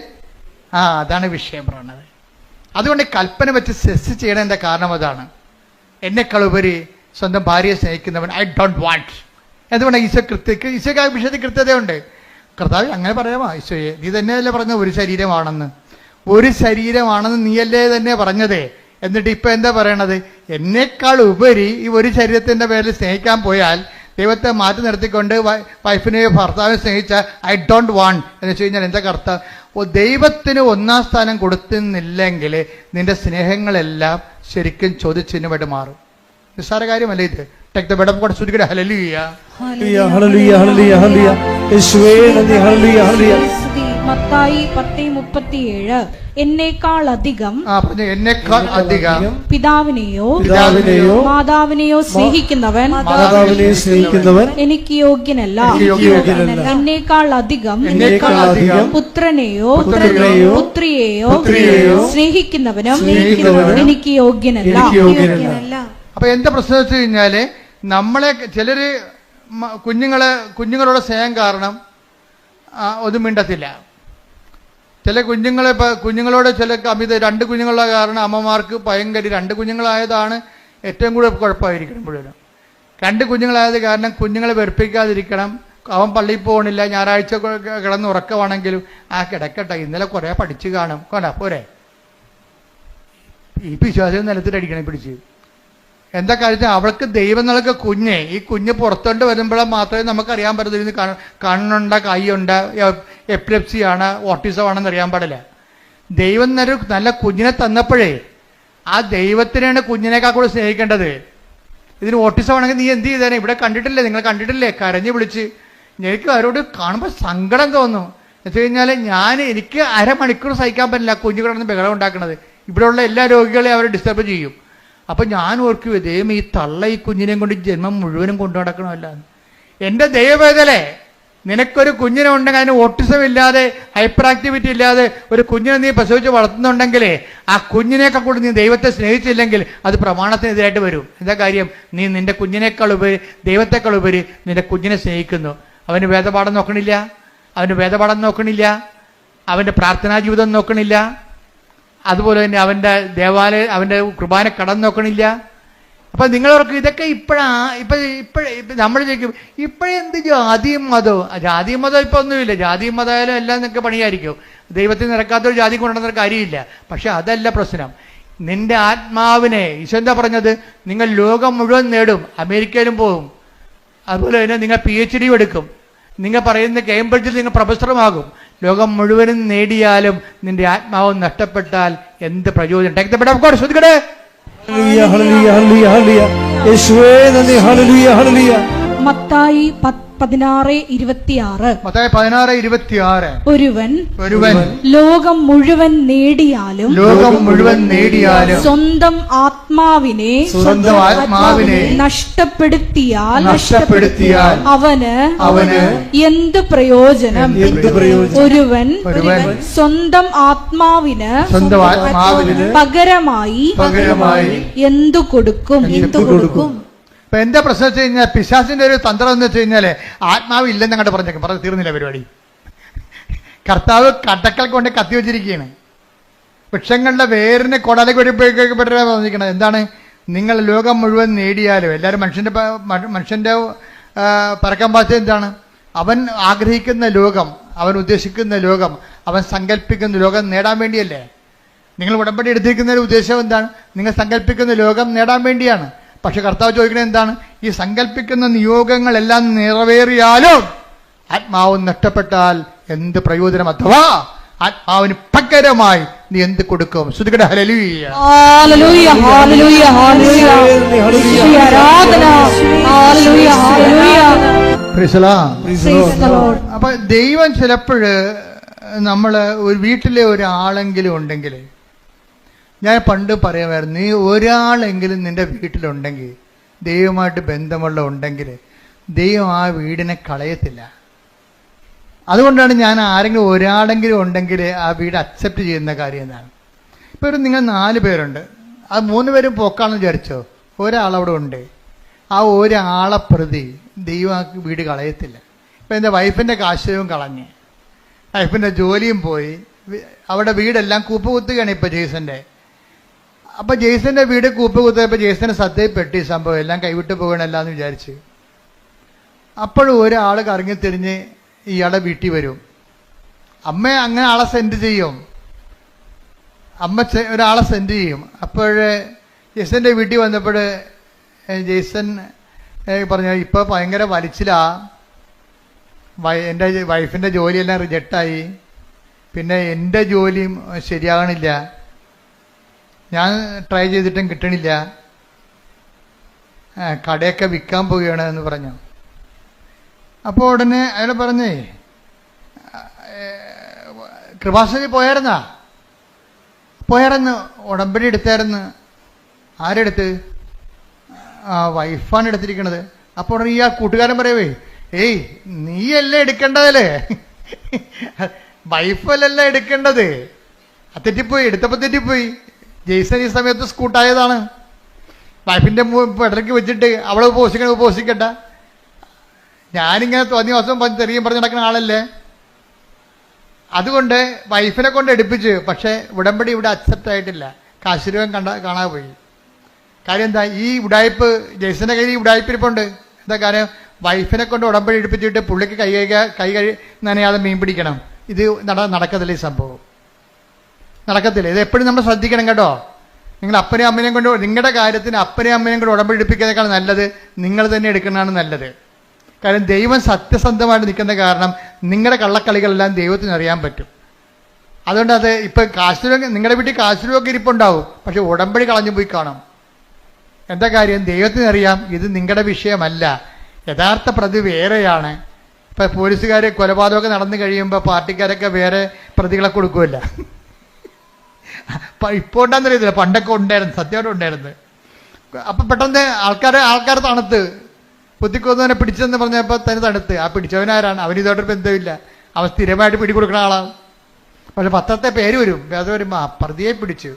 Speaker 3: അതാണ് വിഷയം പറയുന്നത്. അതുകൊണ്ട് കൽപ്പന വെച്ച് സെസ് ചെയ്യണതിൻ്റെ കാരണം അതാണ്. എന്നെക്കാൾ ഉപരി സ്വന്തം ഭാര്യയെ സ്നേഹിക്കുന്നവൻ ഐ ഡോണ്ട് വാണ്ട്. എന്തുകൊണ്ട്? ഈശോയ്ക്ക് ആ വിഷയത്തിൽ കൃത്യതയുണ്ട്. കർത്താവ് അങ്ങനെ പറയാമോ? ഈശോയെ നീ തന്നെയല്ലേ പറഞ്ഞത് ഒരു ശരീരമാണെന്ന്. ഒരു ശരീരമാണെന്ന് നീയല്ലേ തന്നെ പറഞ്ഞതേ. എന്നിട്ട് ഇപ്പം എന്താ പറയണത്? എന്നേക്കാൾ ഉപരി ഈ ഒരു ശരീരത്തിൻ്റെ പേരിൽ സ്നേഹിക്കാൻ പോയാൽ ദൈവത്തെ മാറ്റി നിർത്തിക്കൊണ്ട് വൈഫിനെയോ ഭർത്താവിനെ സ്നേഹിച്ച ഐ ഡോണ്ട് വാണ്ട് എന്ന് വെച്ച് കഴിഞ്ഞാൽ എന്താ കർത്താവ്? ദൈവത്തിന് ഒന്നാം സ്ഥാനം കൊടുക്കുന്നില്ലെങ്കിൽ നിന്റെ സ്നേഹങ്ങളെല്ലാം ശരിക്കും ചോദ്യചിഹ്നമായിട്ട് മാറും. നിസ്സാര കാര്യമല്ല ഇത്. Take the bed of God. ശ്രുതിക്കട്ടെ. ഹല്ലേലൂയ,
Speaker 1: ഹല്ലേലൂയ, ഹല്ലേലൂയ, ഹല്ലേലൂയ. യേശുവേ നന്ദി. ഹല്ലേലൂയ, ഹല്ലേലൂയ.
Speaker 2: മത്തായി 10:37 എന്നേക്കാൾ അധികം പിതാവിനെയോ മാതാവിനെയോ സ്നേഹിക്കുന്നവൻ എനിക്ക് യോഗ്യനല്ല. എന്നേക്കാൾ അധികം പുത്രനെയോ പുത്രിയെയോ സ്നേഹിക്കുന്നവനും എനിക്ക് യോഗ്യനല്ല.
Speaker 3: അപ്പൊ എന്താ പ്രശ്നം വെച്ച് കഴിഞ്ഞാല്, നമ്മളെ ചിലര് കുഞ്ഞുങ്ങളുടെ സ്നേഹം കാരണം ഒന്നും മിണ്ടത്തില്ല. ചില കുഞ്ഞുങ്ങളോട് ചില അമിത, 2 കുഞ്ഞുങ്ങളുള്ള കാരണം അമ്മമാർക്ക് ഭയങ്കര, 2 കുഞ്ഞുങ്ങളായതാണ് ഏറ്റവും കൂടുതൽ കുഴപ്പമായിരിക്കണം. മുഴുവനും 2 കുഞ്ഞുങ്ങളായത് കാരണം കുഞ്ഞുങ്ങളെ വെറുപ്പിക്കാതിരിക്കണം. അവൻ പള്ളിയിൽ പോകണില്ല, ഞായറാഴ്ച കിടന്ന് ഉറക്കമാണെങ്കിലും കിടക്കട്ടെ, ഇന്നലെ കുറേ പഠിച്ച് കാണും, കൊണ്ടാ പോരെ. ഈ വിശ്വാസം നിലത്തിലടിക്കണം പിടിച്ച്. എന്താ കാര്യം? അവൾക്ക് ദൈവം നൽകിയ കുഞ്ഞ്, ഈ കുഞ്ഞ് പുറത്തോട്ട് വരുമ്പോഴേ മാത്രമേ നമുക്കറിയാൻ പറ്റത്തില്ല കണ്ണുണ്ട, കൈയുണ്ട്, എപ്പിലെപ്സി ആണ്, ഓട്ടിസം ആണെന്ന് അറിയാൻ പാടില്ല. ദൈവം നല്ല കുഞ്ഞിനെ തന്നപ്പോഴേ ആ ദൈവത്തിനാണ് കുഞ്ഞിനേക്കാൾ കൂടെ സ്നേഹിക്കേണ്ടത്. ഇതിന് ഓട്ടിസം ആണെങ്കിൽ നീ എന്ത് ചെയ്തേനെ? ഇവിടെ കണ്ടിട്ടില്ലേ, നിങ്ങൾ കണ്ടിട്ടില്ലേ, കരഞ്ഞു വിളിച്ച്. എനിക്ക് അവരോട് കാണുമ്പോൾ സങ്കടം തോന്നും. എന്ന് വെച്ച് കഴിഞ്ഞാൽ എനിക്ക് അരമണിക്കൂർ സഹിക്കാൻ പറ്റില്ല കുഞ്ഞു കിടന്ന് ബഹളം ഉണ്ടാക്കുന്നത്. ഇവിടെയുള്ള എല്ലാ രോഗികളെയും അവർ ഡിസ്റ്റർബ് ചെയ്യും. അപ്പം ഞാൻ ഓർക്കും, ദൈവം ഈ തള്ള ഈ കുഞ്ഞിനെയും കൊണ്ട് ജന്മം മുഴുവനും കൊണ്ടു നടക്കണമല്ല. എൻ്റെ ദൈവവേദലേ, നിനക്കൊരു കുഞ്ഞിനെ ഉണ്ടെങ്കിൽ അതിന് ഓട്ടിസം ഇല്ലാതെ ഹൈപ്പർ ആക്ടിവിറ്റി ഇല്ലാതെ ഒരു കുഞ്ഞിനെ നീ പ്രസവിച്ച് വളർത്തുന്നുണ്ടെങ്കിലേ ആ കുഞ്ഞിനേക്കാൾ കൂടി നീ ദൈവത്തെ സ്നേഹിച്ചില്ലെങ്കിൽ അത് പ്രമാണത്തിനെതിരായിട്ട് വരും. എന്താ കാര്യം? നീ നിന്റെ കുഞ്ഞിനേക്കാൾ ഉപരി, ദൈവത്തെക്കാൾ ഉപരി നിന്റെ കുഞ്ഞിനെ സ്നേഹിക്കുന്നു. അവന് വേദപാഠം നോക്കണില്ല, അവൻ്റെ പ്രാർത്ഥനാ ജീവിതം നോക്കണില്ല, അതുപോലെ തന്നെ അവൻ്റെ അവൻ്റെ കുർബാന കടം നോക്കണില്ല. അപ്പം നിങ്ങളവർക്ക് ഇതൊക്കെ നമ്മൾ ചോദിക്കും, ഇപ്പോഴെന്ത് ജാതിയും മതവും? ജാതിയും മതം ഇപ്പം ഒന്നുമില്ല. ജാതിയും മതമായാലും എല്ലാം നിങ്ങൾക്ക് പണിയായിരിക്കും. ദൈവത്തിന് നിരക്കാത്തൊരു ജാതി കൊണ്ടുവന്ന കാര്യമില്ല. പക്ഷെ അതല്ല പ്രശ്നം. നിന്റെ ആത്മാവിനെ ഈശോ എന്താ പറഞ്ഞത്? നിങ്ങൾ ലോകം മുഴുവൻ നേടും, അമേരിക്കയിലും പോകും, അതുപോലെ തന്നെ നിങ്ങൾ PhD എടുക്കും, നിങ്ങൾ പറയുന്ന കേംബ്രിഡ്ജിൽ നിങ്ങൾ പ്രൊഫസറുമാകും. ലോകം മുഴുവനും നേടിയാലും നിന്റെ ആത്മാവ് നഷ്ടപ്പെട്ടാൽ എന്ത് പ്രയോജനം? ശ്രദ്ധിക്കട്ടെ.
Speaker 2: മത്തായി 16:26 ഒരുവൻ ലോകം മുഴുവൻ നേടിയാലും സ്വന്തം ആത്മാവിനെ നഷ്ടപ്പെടുത്തിയാൽ അവന് എന്ത് പ്രയോജനം? ഒരുവൻ സ്വന്തം ആത്മാവിന് പകരമായി എന്തു കൊടുക്കും?
Speaker 3: ഇപ്പൊ എന്താ പ്രശ്നം വെച്ച് കഴിഞ്ഞാൽ, പിശാചിന്റെ ഒരു തന്ത്രം എന്ന് വെച്ച് കഴിഞ്ഞാല് ആത്മാവ് ഇല്ലെന്ന് അങ്ങോട്ട് പറഞ്ഞേക്കും. പറഞ്ഞു തീർന്നില്ല പരിപാടി. കർത്താവ് കട്ടക്കൽ കൊണ്ട് കത്തി വെച്ചിരിക്കുകയാണ്. വൃക്ഷങ്ങളുടെ വേരിനെ കൊടാലേക്ക് പറഞ്ഞിരിക്കുന്നത് എന്താണ്? നിങ്ങൾ ലോകം മുഴുവൻ നേടിയാലും, എല്ലാവരും മനുഷ്യന്റെ പരക്കം പാച്ച എന്താണ്? അവൻ ആഗ്രഹിക്കുന്ന ലോകം, അവൻ ഉദ്ദേശിക്കുന്ന ലോകം, അവൻ സങ്കല്പിക്കുന്ന ലോകം നേടാൻ വേണ്ടിയല്ലേ? നിങ്ങൾ ഉടമ്പടി എടുത്തിരിക്കുന്ന ഒരു ഉദ്ദേശം എന്താണ്? നിങ്ങൾ സങ്കല്പിക്കുന്ന ലോകം നേടാൻ വേണ്ടിയാണ്. പക്ഷെ കർത്താവ് ചോദിക്കുന്നത് എന്താണ്? ഈ സങ്കല്പിക്കുന്ന നിയോഗങ്ങളെല്ലാം നിറവേറിയാലും ആത്മാവ് നഷ്ടപ്പെട്ടാൽ എന്ത് പ്രയോജനം? അഥവാ ആത്മാവിന് പകരമായി നീ എന്ത് കൊടുക്കും? ശ്രുതികട ഹല്ലേലൂയ. അപ്പൊ ദൈവം ചിലപ്പോഴ് നമ്മള് ഒരു വീട്ടിലെ ഒരാളെങ്കിലും ഉണ്ടെങ്കിൽ, ഞാൻ പണ്ട് പറയുമായിരുന്നു, നീ ഒരാളെങ്കിലും നിന്റെ വീട്ടിലുണ്ടെങ്കിൽ, ദൈവമായിട്ട് ബന്ധമുള്ള ഉണ്ടെങ്കിൽ ദൈവം ആ വീടിനെ കളയത്തില്ല. അതുകൊണ്ടാണ് ഞാൻ ആരെങ്കിലും ഒരാളെങ്കിലും ഉണ്ടെങ്കിൽ ആ വീട് അക്സെപ്റ്റ് ചെയ്യുന്ന കാര്യം എന്നാണ്. ഇപ്പോൾ നിങ്ങൾ 4 പേരുണ്ട്, ആ 3 പേരും പോക്കാണെന്ന് വിചാരിച്ചോ, ഒരാളവിടെ ഉണ്ട്. ആ ഒരാളെ പ്രതി ദൈവം ആ വീട് കളയത്തില്ല. ഇപ്പം എൻ്റെ വൈഫിൻ്റെ കാശവും കളഞ്ഞ്, വൈഫിൻ്റെ ജോലിയും പോയി, അവിടെ വീടെല്ലാം കൂപ്പുകുത്തുകയാണ് ഇപ്പോൾ ജെയ്സൻ്റെ. അപ്പം ജെയ്സന്റെ വീട് കൂപ്പുകുത്തിയപ്പോൾ ജെയ്സന്റെ ശ്രദ്ധയിൽപ്പെട്ടി സംഭവം, എല്ലാം കൈവിട്ട് പോകണമല്ല എന്ന് വിചാരിച്ച്. അപ്പോഴും ഒരാൾ കറങ്ങിത്തിരിഞ്ഞ് ഇയാളെ വീട്ടിൽ വരും. അമ്മ അങ്ങനെ ആളെ സെൻഡ് ചെയ്യും, ഒരാളെ സെൻഡ് ചെയ്യും. അപ്പോഴേ ജെയ്സന്റെ വീട്ടിൽ വന്നപ്പോൾ ജെയ്സൺ പറഞ്ഞു, ഇപ്പോൾ ഭയങ്കര വലിച്ചിലാ, എൻ്റെ വൈഫിൻ്റെ ജോലിയെല്ലാം റിജക്റ്റായി, പിന്നെ എൻ്റെ ജോലിയും ശരിയാകണില്ല, ഞാൻ ട്രൈ ചെയ്തിട്ടും കിട്ടണില്ല, കടയൊക്കെ വിൽക്കാൻ പോവുകയാണ് എന്ന് പറഞ്ഞു. അപ്പോൾ ഉടനെ അയാൾ പറഞ്ഞേ, കൃപാസനത്തിൽ പോയായിരുന്നു, ഉടമ്പടി എടുത്തായിരുന്നു. ആരെടുത്ത്? വൈഫാണ് എടുത്തിരിക്കണത്. അപ്പോൾ ഉടനെ ഈ ആ കൂട്ടുകാരൻ പറയവേ, ഏയ് നീയല്ലേ എടുക്കേണ്ടതല്ലേ, വൈഫല്ലല്ല എടുക്കേണ്ടത്. തെറ്റിപ്പോയി, എടുത്തപ്പോൾ തെറ്റിപ്പോയി. ജെയ്സൺ ഈ സമയത്ത് സ്കൂട്ടായതാണ്. വൈഫിൻ്റെ പെടലേക്ക് വെച്ചിട്ട് അവളെ ഉപവസിക്കണ്ട, ഞാനിങ്ങനെ തോന്നിയ ദിവസം തെറിയും പറഞ്ഞ് നടക്കുന്ന ആളല്ലേ. അതുകൊണ്ട് വൈഫിനെ കൊണ്ട് എടുപ്പിച്ച്. പക്ഷേ ഉടമ്പടി ഇവിടെ അക്സെപ്റ്റ് ആയിട്ടില്ല, കാശുരൂപം കാണാതെ പോയി. കാര്യം എന്താ? ഈ ഉടായ്പ് ജെയ്സന്റെ കയ്യിൽ ഈ ഉടായ്പിരിപ്പുണ്ട്. എന്താ കാര്യം? വൈഫിനെ കൊണ്ട് ഉടമ്പടി എടുപ്പിച്ചിട്ട് പുള്ളിക്ക് കൈ നനയാതെ മീൻ പിടിക്കണം. ഇത് നടക്കത്തില്ല, ഈ സംഭവം നടക്കത്തില്ല. ഇത് എപ്പോഴും നമ്മൾ ശ്രദ്ധിക്കണം കേട്ടോ. നിങ്ങൾ അപ്പനെയും അമ്മനെയും കൊണ്ട്, നിങ്ങളുടെ കാര്യത്തിന് അപ്പനെയും അമ്മനെയും കൊണ്ട് ഉടമ്പടി എടുപ്പിക്കുന്നതിനേക്കാൾ നല്ലത് നിങ്ങൾ തന്നെ എടുക്കുന്നതാണ് നല്ലത്. കാരണം ദൈവം സത്യസന്ധമായിട്ട് നിൽക്കുന്ന കാരണം നിങ്ങളുടെ കള്ളക്കളികളെല്ലാം ദൈവത്തിന് അറിയാൻ പറ്റും. അതുകൊണ്ട് അത് ഇപ്പം കാശുരൂപ നിങ്ങളുടെ വീട്ടിൽ കാശുരൂപൊക്കെ ഇരിപ്പുണ്ടാവും, പക്ഷെ ഉടമ്പടി കളഞ്ഞു പോയി കാണും. എന്താ കാര്യം? ദൈവത്തിനറിയാം ഇത് നിങ്ങളുടെ വിഷയമല്ല, യഥാർത്ഥ പ്രതി വേറെയാണ്. ഇപ്പം പോലീസുകാർ കൊലപാതകമൊക്കെ നടന്നു കഴിയുമ്പോൾ പാർട്ടിക്കാരൊക്കെ വേറെ പ്രതികളെ കൊടുക്കുമല്ല. ഇപ്പോൾ ഉണ്ടാകുന്നറിയത്തില്ല, പണ്ടൊക്കെ ഉണ്ടായിരുന്നു, സത്യമായിട്ട് ഉണ്ടായിരുന്നു. അപ്പം പെട്ടെന്ന് ആൾക്കാർ തണുത്ത് കുത്തിക്കൊന്നവനെ പിടിച്ചെന്ന് പറഞ്ഞപ്പോൾ തന്നെ തണുത്ത്. ആ പിടിച്ചവനാരാണ്? അവനിതോട്ടൊരു ബന്ധമില്ല, അവൻ സ്ഥിരമായിട്ട് പിടികൊടുക്കുന്ന ആളാണ്. പക്ഷെ പത്രത്തെ പേര് വരും, അത് വരുമ്പോൾ പ്രതിയെ പിടിച്ചു.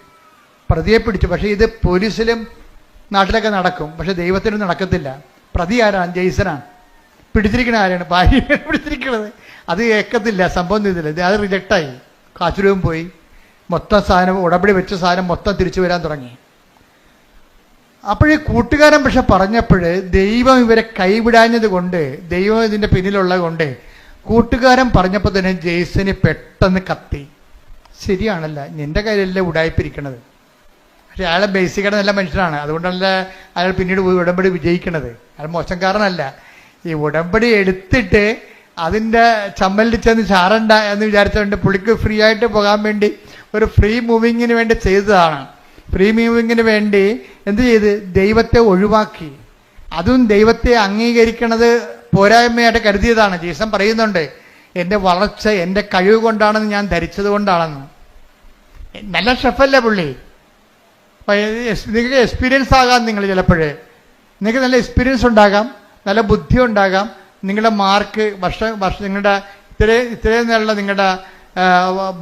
Speaker 3: പക്ഷേ ഇത് പോലീസിലും നാട്ടിലൊക്കെ നടക്കും, പക്ഷെ ദൈവത്തിനും നടക്കത്തില്ല. പ്രതി ആരാണ്? ജെയ്സനാണ്. പിടിച്ചിരിക്കണ ആരാണ്? ഭാര്യയാണ് പിടിച്ചിരിക്കുന്നത്. അത് ഏക്കത്തില്ല, സംഭവം ചെയ്തില്ല, അത് റിജക്റ്റായി. കാശുരൂപം പോയി, മൊത്തം സാധനം ഉടമ്പടി വെച്ച സാധനം മൊത്തം തിരിച്ചു വരാൻ തുടങ്ങി. അപ്പോഴീ കൂട്ടുകാരൻ പക്ഷെ പറഞ്ഞപ്പോൾ ദൈവം ഇവരെ കൈവിടാഞ്ഞത് കൊണ്ട്, ദൈവം ഇതിൻ്റെ പിന്നിലുള്ളത് കൊണ്ട്, കൂട്ടുകാരൻ പറഞ്ഞപ്പോൾ തന്നെ ജെയ്സന് പെട്ടെന്ന് കത്തി. ശരിയാണല്ല, നിന്റെ കയ്യിലല്ലേ ഉടായിപ്പിരിക്കണത്. പക്ഷെ അയാളെ ബേസിക്കായിട്ട് നല്ല മനുഷ്യനാണ്, അതുകൊണ്ടല്ല അയാൾ പിന്നീട് ഉടമ്പടി വിജയിക്കണത്. അയാൾ മോശംകാരനല്ല. ഈ ഉടമ്പടി എടുത്തിട്ട് അതിൻ്റെ ചമ്മലിൽ ചെന്ന് ചാറണ്ട എന്ന് വിചാരിച്ചുകൊണ്ട് പുള്ളിക്ക് ഫ്രീ ആയിട്ട് പോകാൻ വേണ്ടി ഒരു ഫ്രീ മൂവിങ്ങിന് വേണ്ടി ചെയ്തതാണ്. ഫ്രീ മൂവിങ്ങിന് വേണ്ടി എന്ത് ചെയ്ത്? ദൈവത്തെ ഒഴിവാക്കി. അതും ദൈവത്തെ അംഗീകരിക്കണത് പോരായ്മയായിട്ട് കരുതിയതാണ്. ജീസൻ പറയുന്നുണ്ട്, എൻ്റെ വളർച്ച എൻ്റെ കഴിവ് കൊണ്ടാണെന്ന് ഞാൻ ധരിച്ചത് കൊണ്ടാണെന്ന്. നല്ല ഷെഫല്ലേ പുള്ളി. നിങ്ങൾക്ക് എക്സ്പീരിയൻസ് ആകാം, നിങ്ങൾ ചിലപ്പോഴേ നിങ്ങൾക്ക് നല്ല എക്സ്പീരിയൻസ് ഉണ്ടാകാം, നല്ല ബുദ്ധി ഉണ്ടാകാം. നിങ്ങളുടെ മാർക്ക് വർഷം നിങ്ങളുടെ ഇത്രയും നല്ല നിങ്ങളുടെ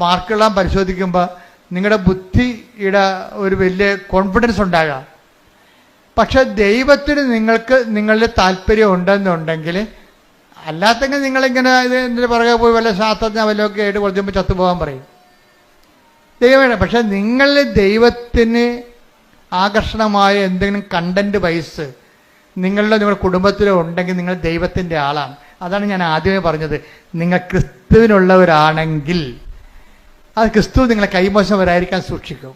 Speaker 3: മാർക്കെല്ലാം പരിശോധിക്കുമ്പോൾ നിങ്ങളുടെ ബുദ്ധിയുടെ ഒരു വലിയ കോൺഫിഡൻസ് ഉണ്ടാകാം. പക്ഷെ ദൈവത്തിന് നിങ്ങളുടെ താല്പര്യം ഉണ്ടെന്നുണ്ടെങ്കിൽ, അല്ലാത്തെങ്കിൽ നിങ്ങളിങ്ങനെ ഇതിൻ്റെ പുറകെ പോയി വല്ല ശാസ്ത്രജ്ഞ വല്ലതൊക്കെ ആയിട്ട് കുറച്ചുമ്പോൾ ചത്തുപോകാൻ പറയും. ദൈവമാണ്. പക്ഷെ നിങ്ങൾ ദൈവത്തിന് ആകർഷണമായ എന്തെങ്കിലും കണ്ടന്റ് വൈസ് നിങ്ങളുടെ കുടുംബത്തിലോ ഉണ്ടെങ്കിൽ നിങ്ങൾ ദൈവത്തിൻ്റെ ആളാണ്. അതാണ് ഞാൻ ആദ്യമേ പറഞ്ഞത്. നിങ്ങൾ ക്രിസ്തുവിനുള്ളവരാണെങ്കിൽ അത് ക്രിസ്തു നിങ്ങളെ കൈമോശം വരാതിരിക്കാൻ സൂക്ഷിക്കും.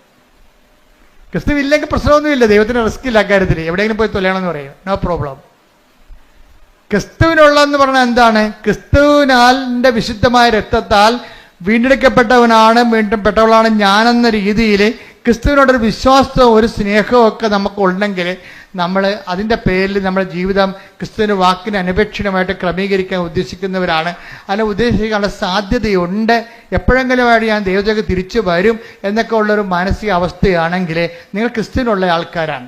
Speaker 3: ക്രിസ്തു ഇല്ലെങ്കിൽ പ്രശ്നമൊന്നുമില്ല, ദൈവത്തിന് റിസ്ക് ഇല്ല കാര്യത്തിൽ. എവിടെയെങ്കിലും പോയി തൊലയണമെന്ന് പറയും, നോ പ്രോബ്ലം. ക്രിസ്തുവിനുള്ളതെന്ന് പറഞ്ഞാൽ എന്താണ്? ക്രിസ്തുവിനാലിൻ്റെ വിശുദ്ധമായ രക്തത്താൽ വീണ്ടെടുക്കപ്പെട്ടവനാണ്, വീണ്ടെടുക്കപ്പെട്ടവളാണ് ഞാനെന്ന രീതിയിൽ ക്രിസ്തുവിനോടൊരു വിശ്വാസവും ഒരു സ്നേഹവും ഒക്കെ നമുക്ക് ഉണ്ടെങ്കിൽ നമ്മൾ അതിൻ്റെ പേരിൽ നമ്മുടെ ജീവിതം ക്രിസ്തുവിൻ്റെ വാക്കിന് അനപേക്ഷിതമായിട്ട് ക്രമീകരിക്കാൻ ഉദ്ദേശിക്കുന്നവരാണ്. അതിനെ ഉദ്ദേശിക്കാനുള്ള സാധ്യതയുണ്ട്. എപ്പോഴെങ്കിലുമായിട്ട് ഞാൻ ദൈവത്തിലേക്ക് തിരിച്ചു വരും എന്നൊക്കെ ഉള്ളൊരു മാനസിക അവസ്ഥയാണെങ്കിൽ നിങ്ങൾ ക്രിസ്തുവിനുള്ള ആൾക്കാരാണ്.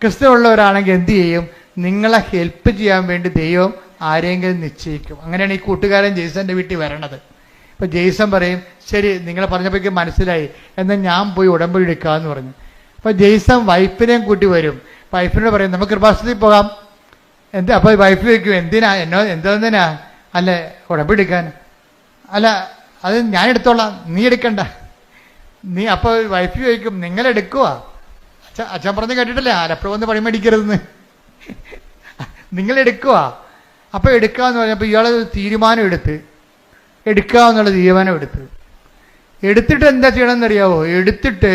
Speaker 3: ക്രിസ്തുവുള്ളവരാണെങ്കിൽ എന്ത് ചെയ്യും? നിങ്ങളെ ഹെൽപ്പ് ചെയ്യാൻ വേണ്ടി ദൈവം ആരെങ്കിലും നിശ്ചയിക്കും. അങ്ങനെയാണ് ഈ കൂട്ടുകാരൻ ജെയ്സന്റെ വീട്ടിൽ വരണത്. ഇപ്പം ജെയ്സൺ പറയും, ശരി നിങ്ങളെ പറഞ്ഞപ്പോഴേക്കും മനസ്സിലായി, എന്നാൽ ഞാൻ പോയി ഉടമ്പടി എടുക്കാമെന്ന് പറഞ്ഞു. അപ്പോൾ ജെയ്സൺ വൈഫിനെയും കൂട്ടി വരും. വൈഫിനോട് പറയും നമുക്ക് കൃപാസനത്തിൽ പോകാം. അപ്പോൾ വൈഫ് ചോദിക്കും, എന്തിനാ എന്തിനാ? അല്ല ഉടമ്പടി എടുക്കാൻ. അല്ല അത് ഞാൻ എടുത്തോളാം, നീ എടുക്കണ്ട. അപ്പോൾ വൈഫ് ചോദിക്കും, നിങ്ങളെടുക്കുവാ? അച്ഛൻ പറഞ്ഞ് കേട്ടിട്ടില്ലേ, ആലപ്പുഴ വന്ന് പണി മേടിക്കരുതെന്ന്. നിങ്ങളെടുക്കുവാ? അപ്പോൾ എടുക്കാമെന്ന് പറഞ്ഞപ്പോൾ ഇയാൾ തീരുമാനം എടുക്കാമെന്നുള്ള തീരുമാനം എടുത്തിട്ട് എന്താ ചെയ്യണമെന്നറിയാവോ? എടുത്തിട്ട്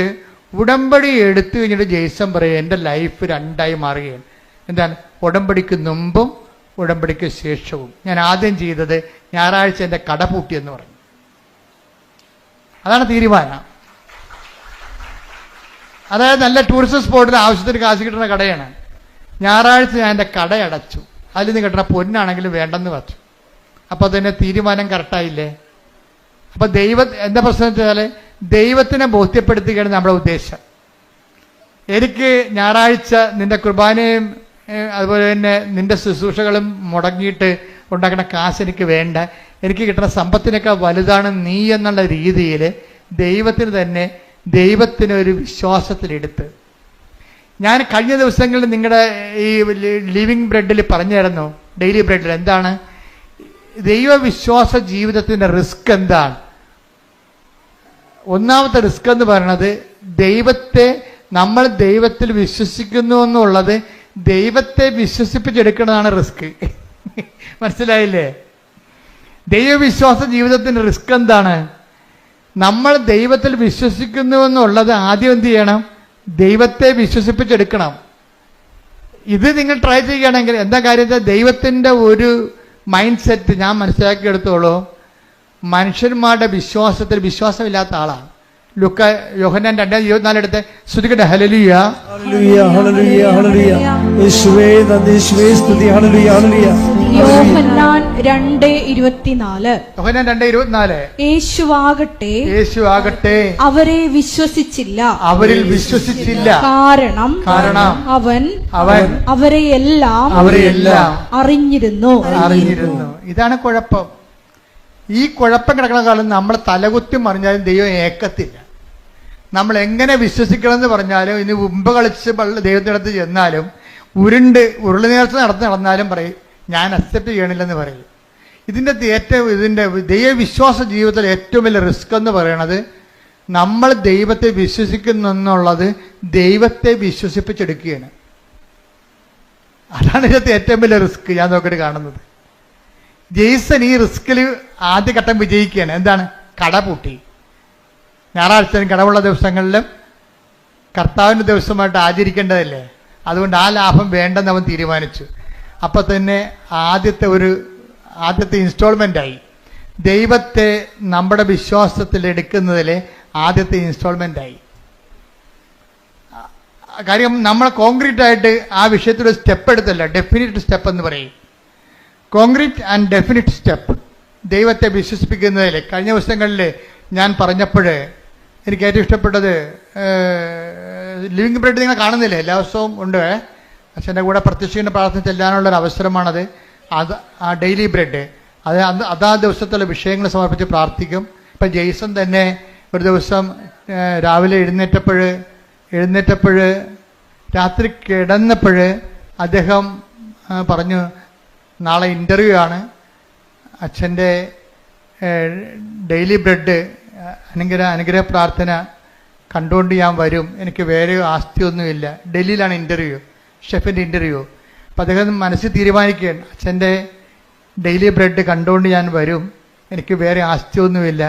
Speaker 3: ഉടമ്പടി എടുത്തു കഴിഞ്ഞിട്ട് ജെയ്സൺ പറയും, എൻ്റെ ലൈഫ് രണ്ടായി മാറുകയാണ്. എന്താണ്? ഉടമ്പടിക്ക് മുമ്പും ഉടമ്പടിക്ക് ശേഷവും. ഞാൻ ആദ്യം ചെയ്തത് ഞായറാഴ്ച എൻ്റെ കട പൂട്ടിയെന്ന് പറഞ്ഞു. അതാണ് തീരുമാനം. അതായത് നല്ല ടൂറിസ്റ്റ് സ്പോട്ടിൽ ആവശ്യത്തിന് കാശ് കിട്ടുന്ന കടയാണ്. ഞായറാഴ്ച ഞാൻ എൻ്റെ കട അടച്ചു, അതിൽ നിന്ന് കിട്ടുന്ന പൊന്നാണെങ്കിലും വേണ്ടെന്ന് വെച്ചു. അപ്പോൾ തന്നെ തീരുമാനം കറക്റ്റായില്ലേ? അപ്പം എന്താ പ്രശ്നം വെച്ചാൽ ദൈവത്തിനെ ബോധ്യപ്പെടുത്തുകയാണ് നമ്മുടെ ഉദ്ദേശം. എനിക്ക് ഞായറാഴ്ച നിന്റെ കുർബാനയും അതുപോലെ തന്നെ നിന്റെ ശുശ്രൂഷകളും മുടങ്ങിയിട്ട് ഉണ്ടാക്കുന്ന കാശ് എനിക്ക് വേണ്ട, എനിക്ക് കിട്ടുന്ന സമ്പത്തിനേക്കാൾ വലുതാണ് നീ എന്നുള്ള രീതിയിൽ ദൈവത്തിനൊരു വിശ്വാസത്തിലെടുത്ത് ഞാൻ കഴിഞ്ഞ ദിവസങ്ങളിൽ നിങ്ങളുടെ ഈ ലിവിങ് ബ്രെഡിൽ പറഞ്ഞായിരുന്നു, ഡെയിലി ബ്രെഡിൽ എന്താണ് ദൈവവിശ്വാസ ജീവിതത്തിൻ്റെ റിസ്ക് എന്താണ്? ഒന്നാമത്തെ റിസ്ക് എന്ന് പറയുന്നത് നമ്മൾ ദൈവത്തിൽ വിശ്വസിക്കുന്നു എന്നുള്ളത് ദൈവത്തെ വിശ്വസിപ്പിച്ചെടുക്കുന്നതാണ് റിസ്ക്. മനസ്സിലായില്ലേ? ദൈവവിശ്വാസ ജീവിതത്തിൻ്റെ റിസ്ക് എന്താണ്? നമ്മൾ ദൈവത്തിൽ വിശ്വസിക്കുന്നു എന്നുള്ളത് ആദ്യം എന്ത് ചെയ്യണം? ദൈവത്തെ വിശ്വസിപ്പിച്ചെടുക്കണം. ഇത് നിങ്ങൾ ട്രൈ ചെയ്യുകയാണെങ്കിൽ എന്താ കാര്യം വെച്ചാൽ ദൈവത്തിൻ്റെ ഒരു മൈൻഡ് സെറ്റ് ഞാൻ മനസ്സിലാക്കിയെടുത്തോളൂ. മനുഷ്യന്മാരുടെ വിശ്വാസമില്ലാത്ത ആളാണ്. യോഹന്നാൻ 2:24 എടുത്ത് ശ്രുതിക്കട്ടെ. ഹല്ലേലൂയ
Speaker 4: ഹല്ലേലൂയ ഹല്ലേലൂയ ഹല്ലേലൂയ. യേശുവേ നന്ദി, യേശുവേ സ്തുതി. ഹല്ലേലൂയ ഹല്ലേലൂയ.
Speaker 2: യോഹന്നാൻ 2:24.
Speaker 3: യോഹന്നാൻ 2:24.
Speaker 2: യേശുവാകട്ടെ അവരെ വിശ്വസിച്ചില്ല,
Speaker 3: അവരിൽ വിശ്വസിച്ചില്ല. കാരണം
Speaker 2: അവൻ അവരെയെല്ലാം അറിഞ്ഞിരുന്നു.
Speaker 3: ഇതാണ് കുഴപ്പം. ഈ കുഴപ്പം കിടക്കുന്ന കാലം നമ്മൾ തലകുത്തി മറിഞ്ഞാലും ദൈവം ഏക്കത്തില്ല. നമ്മൾ എങ്ങനെ വിശ്വസിക്കണമെന്ന് പറഞ്ഞാലും ഇനി ഉമ്പ് കളിച്ച് ദൈവത്തിൻ്റെ അടുത്ത് ചെന്നാലും ഉരുളി നേർച്ച നടന്നാലും പറയും ഞാൻ അക്സെപ്റ്റ് ചെയ്യണില്ലെന്ന് പറയും. ഇതിൻ്റെ ദൈവവിശ്വാസ ജീവിതത്തിൽ ഏറ്റവും വലിയ റിസ്ക് എന്ന് പറയണത് നമ്മൾ ദൈവത്തെ വിശ്വസിക്കുന്നു എന്നുള്ളത് ദൈവത്തെ വിശ്വസിപ്പിച്ചെടുക്കുകയാണ്. അതാണ് ഇതിനകത്ത് ഏറ്റവും വലിയ റിസ്ക് ഞാൻ നോക്കിയിട്ട് കാണുന്നത്. ജെയ്സൺ ഈ റിസ്കിൽ ആദ്യഘട്ടം വിജയിക്കുകയാണ്. എന്താണ്? കട പൂട്ടി. ഞായറാഴ്ചയും കടവുള്ള ദിവസങ്ങളിലും കർത്താവിൻ്റെ ദിവസമായിട്ട് ആചരിക്കേണ്ടതല്ലേ, അതുകൊണ്ട് ആ ലാഭം വേണ്ടെന്ന് അവൻ തീരുമാനിച്ചു. അപ്പം തന്നെ ആദ്യത്തെ ഇൻസ്റ്റാൾമെൻ്റായി ദൈവത്തെ നമ്മുടെ വിശ്വാസത്തിൽ എടുക്കുന്നതിലെ ആദ്യത്തെ ഇൻസ്റ്റാൾമെൻ്റായി. കാര്യം നമ്മൾ കോൺക്രീറ്റ് ആയിട്ട് ആ വിഷയത്തിൽ ഒരു സ്റ്റെപ്പ് എടുത്തല്ല, ഡെഫിനിറ്റ് സ്റ്റെപ്പ് എന്ന് പറയും. കോൺക്രീറ്റ് ആൻഡ് ഡെഫിനിറ്റ് സ്റ്റെപ്പ് ദൈവത്തെ വിശ്വസിപ്പിക്കുന്നതിൽ കഴിഞ്ഞ ദിവസങ്ങളിൽ ഞാൻ പറഞ്ഞപ്പോൾ എനിക്ക് ഏറ്റവും ഇഷ്ടപ്പെട്ടത് ലിവിങ് ബ്രെഡ് നിങ്ങൾ കാണുന്നില്ലേ, എല്ലാ ദിവസവും ഉണ്ട്. അച്ഛൻ്റെ കൂടെ പ്രത്യക്ഷീണ പ്രാർത്ഥന ചെല്ലാനുള്ളൊരു അവസരമാണത്. ആ ഡെയിലി ബ്രെഡ് അതാ ദിവസത്തുള്ള വിഷയങ്ങൾ സമർപ്പിച്ച് പ്രാർത്ഥിക്കും. ഇപ്പം ജെയ്സൺ തന്നെ ഒരു ദിവസം രാവിലെ എഴുന്നേറ്റപ്പോൾ രാത്രി കിടന്നപ്പോൾ അദ്ദേഹം പറഞ്ഞു, നാളെ ഇൻ്റർവ്യൂ ആണ്, അച്ഛൻ്റെ ഡെയിലി ബ്രെഡ് അനുഗ്രഹ പ്രാർത്ഥന കണ്ടുകൊണ്ട് ഞാൻ വരും, എനിക്ക് വേറെ ആസ്തിയൊന്നുമില്ല. ഡൽഹിയിലാണ് ഇൻ്റർവ്യൂ, ഷെഫിൻ്റെ ഇൻ്റർവ്യൂ. അപ്പം അദ്ദേഹം മനസ്സിൽ തീരുമാനിക്കുകയാണ്, അച്ഛൻ്റെ ഡെയിലി ബ്രെഡ് കണ്ടുകൊണ്ട് ഞാൻ വരും, എനിക്ക് വേറെ ആസ്തിയൊന്നുമില്ല,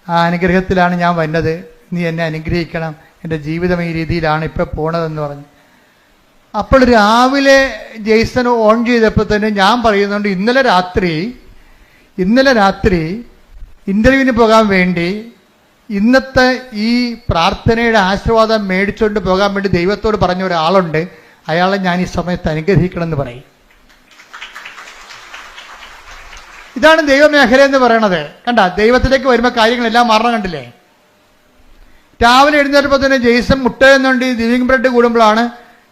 Speaker 3: ആ അനുഗ്രഹത്തിലാണ് ഞാൻ വന്നത്, നീ എന്നെ അനുഗ്രഹിക്കണം, എൻ്റെ ജീവിതം ഈ രീതിയിലാണ് ഇപ്പോൾ പോണതെന്ന് പറഞ്ഞു. അപ്പോൾ രാവിലെ ജെയ്സൺ ഓൺ ചെയ്തപ്പോൾ തന്നെ ഞാൻ പറയുന്നുണ്ട്, ഇന്നലെ രാത്രി ഇൻ്റർവ്യൂവിന് പോകാൻ വേണ്ടി ഇന്നത്തെ ഈ പ്രാർത്ഥനയുടെ ആശീർവാദം മേടിച്ചുകൊണ്ട് പോകാൻ വേണ്ടി ദൈവത്തോട് പറഞ്ഞ ഒരാളുണ്ട്, അയാളെ ഞാൻ ഈ സമയത്ത് അനുഗ്രഹിക്കണം എന്ന് പറയും. ഇതാണ് ദൈവമേഖല എന്ന് പറയണത്. കണ്ട, ദൈവത്തിലേക്ക് വരുമ്പോൾ കാര്യങ്ങളെല്ലാം മാറണം. കണ്ടില്ലേ? രാവിലെ എഴുന്നേറ്റപ്പോൾ തന്നെ ജെയ്സൺ മുട്ടയെന്നുണ്ട് ലിവിങ് ബ്രെഡ് കൂടുമ്പോഴാണ്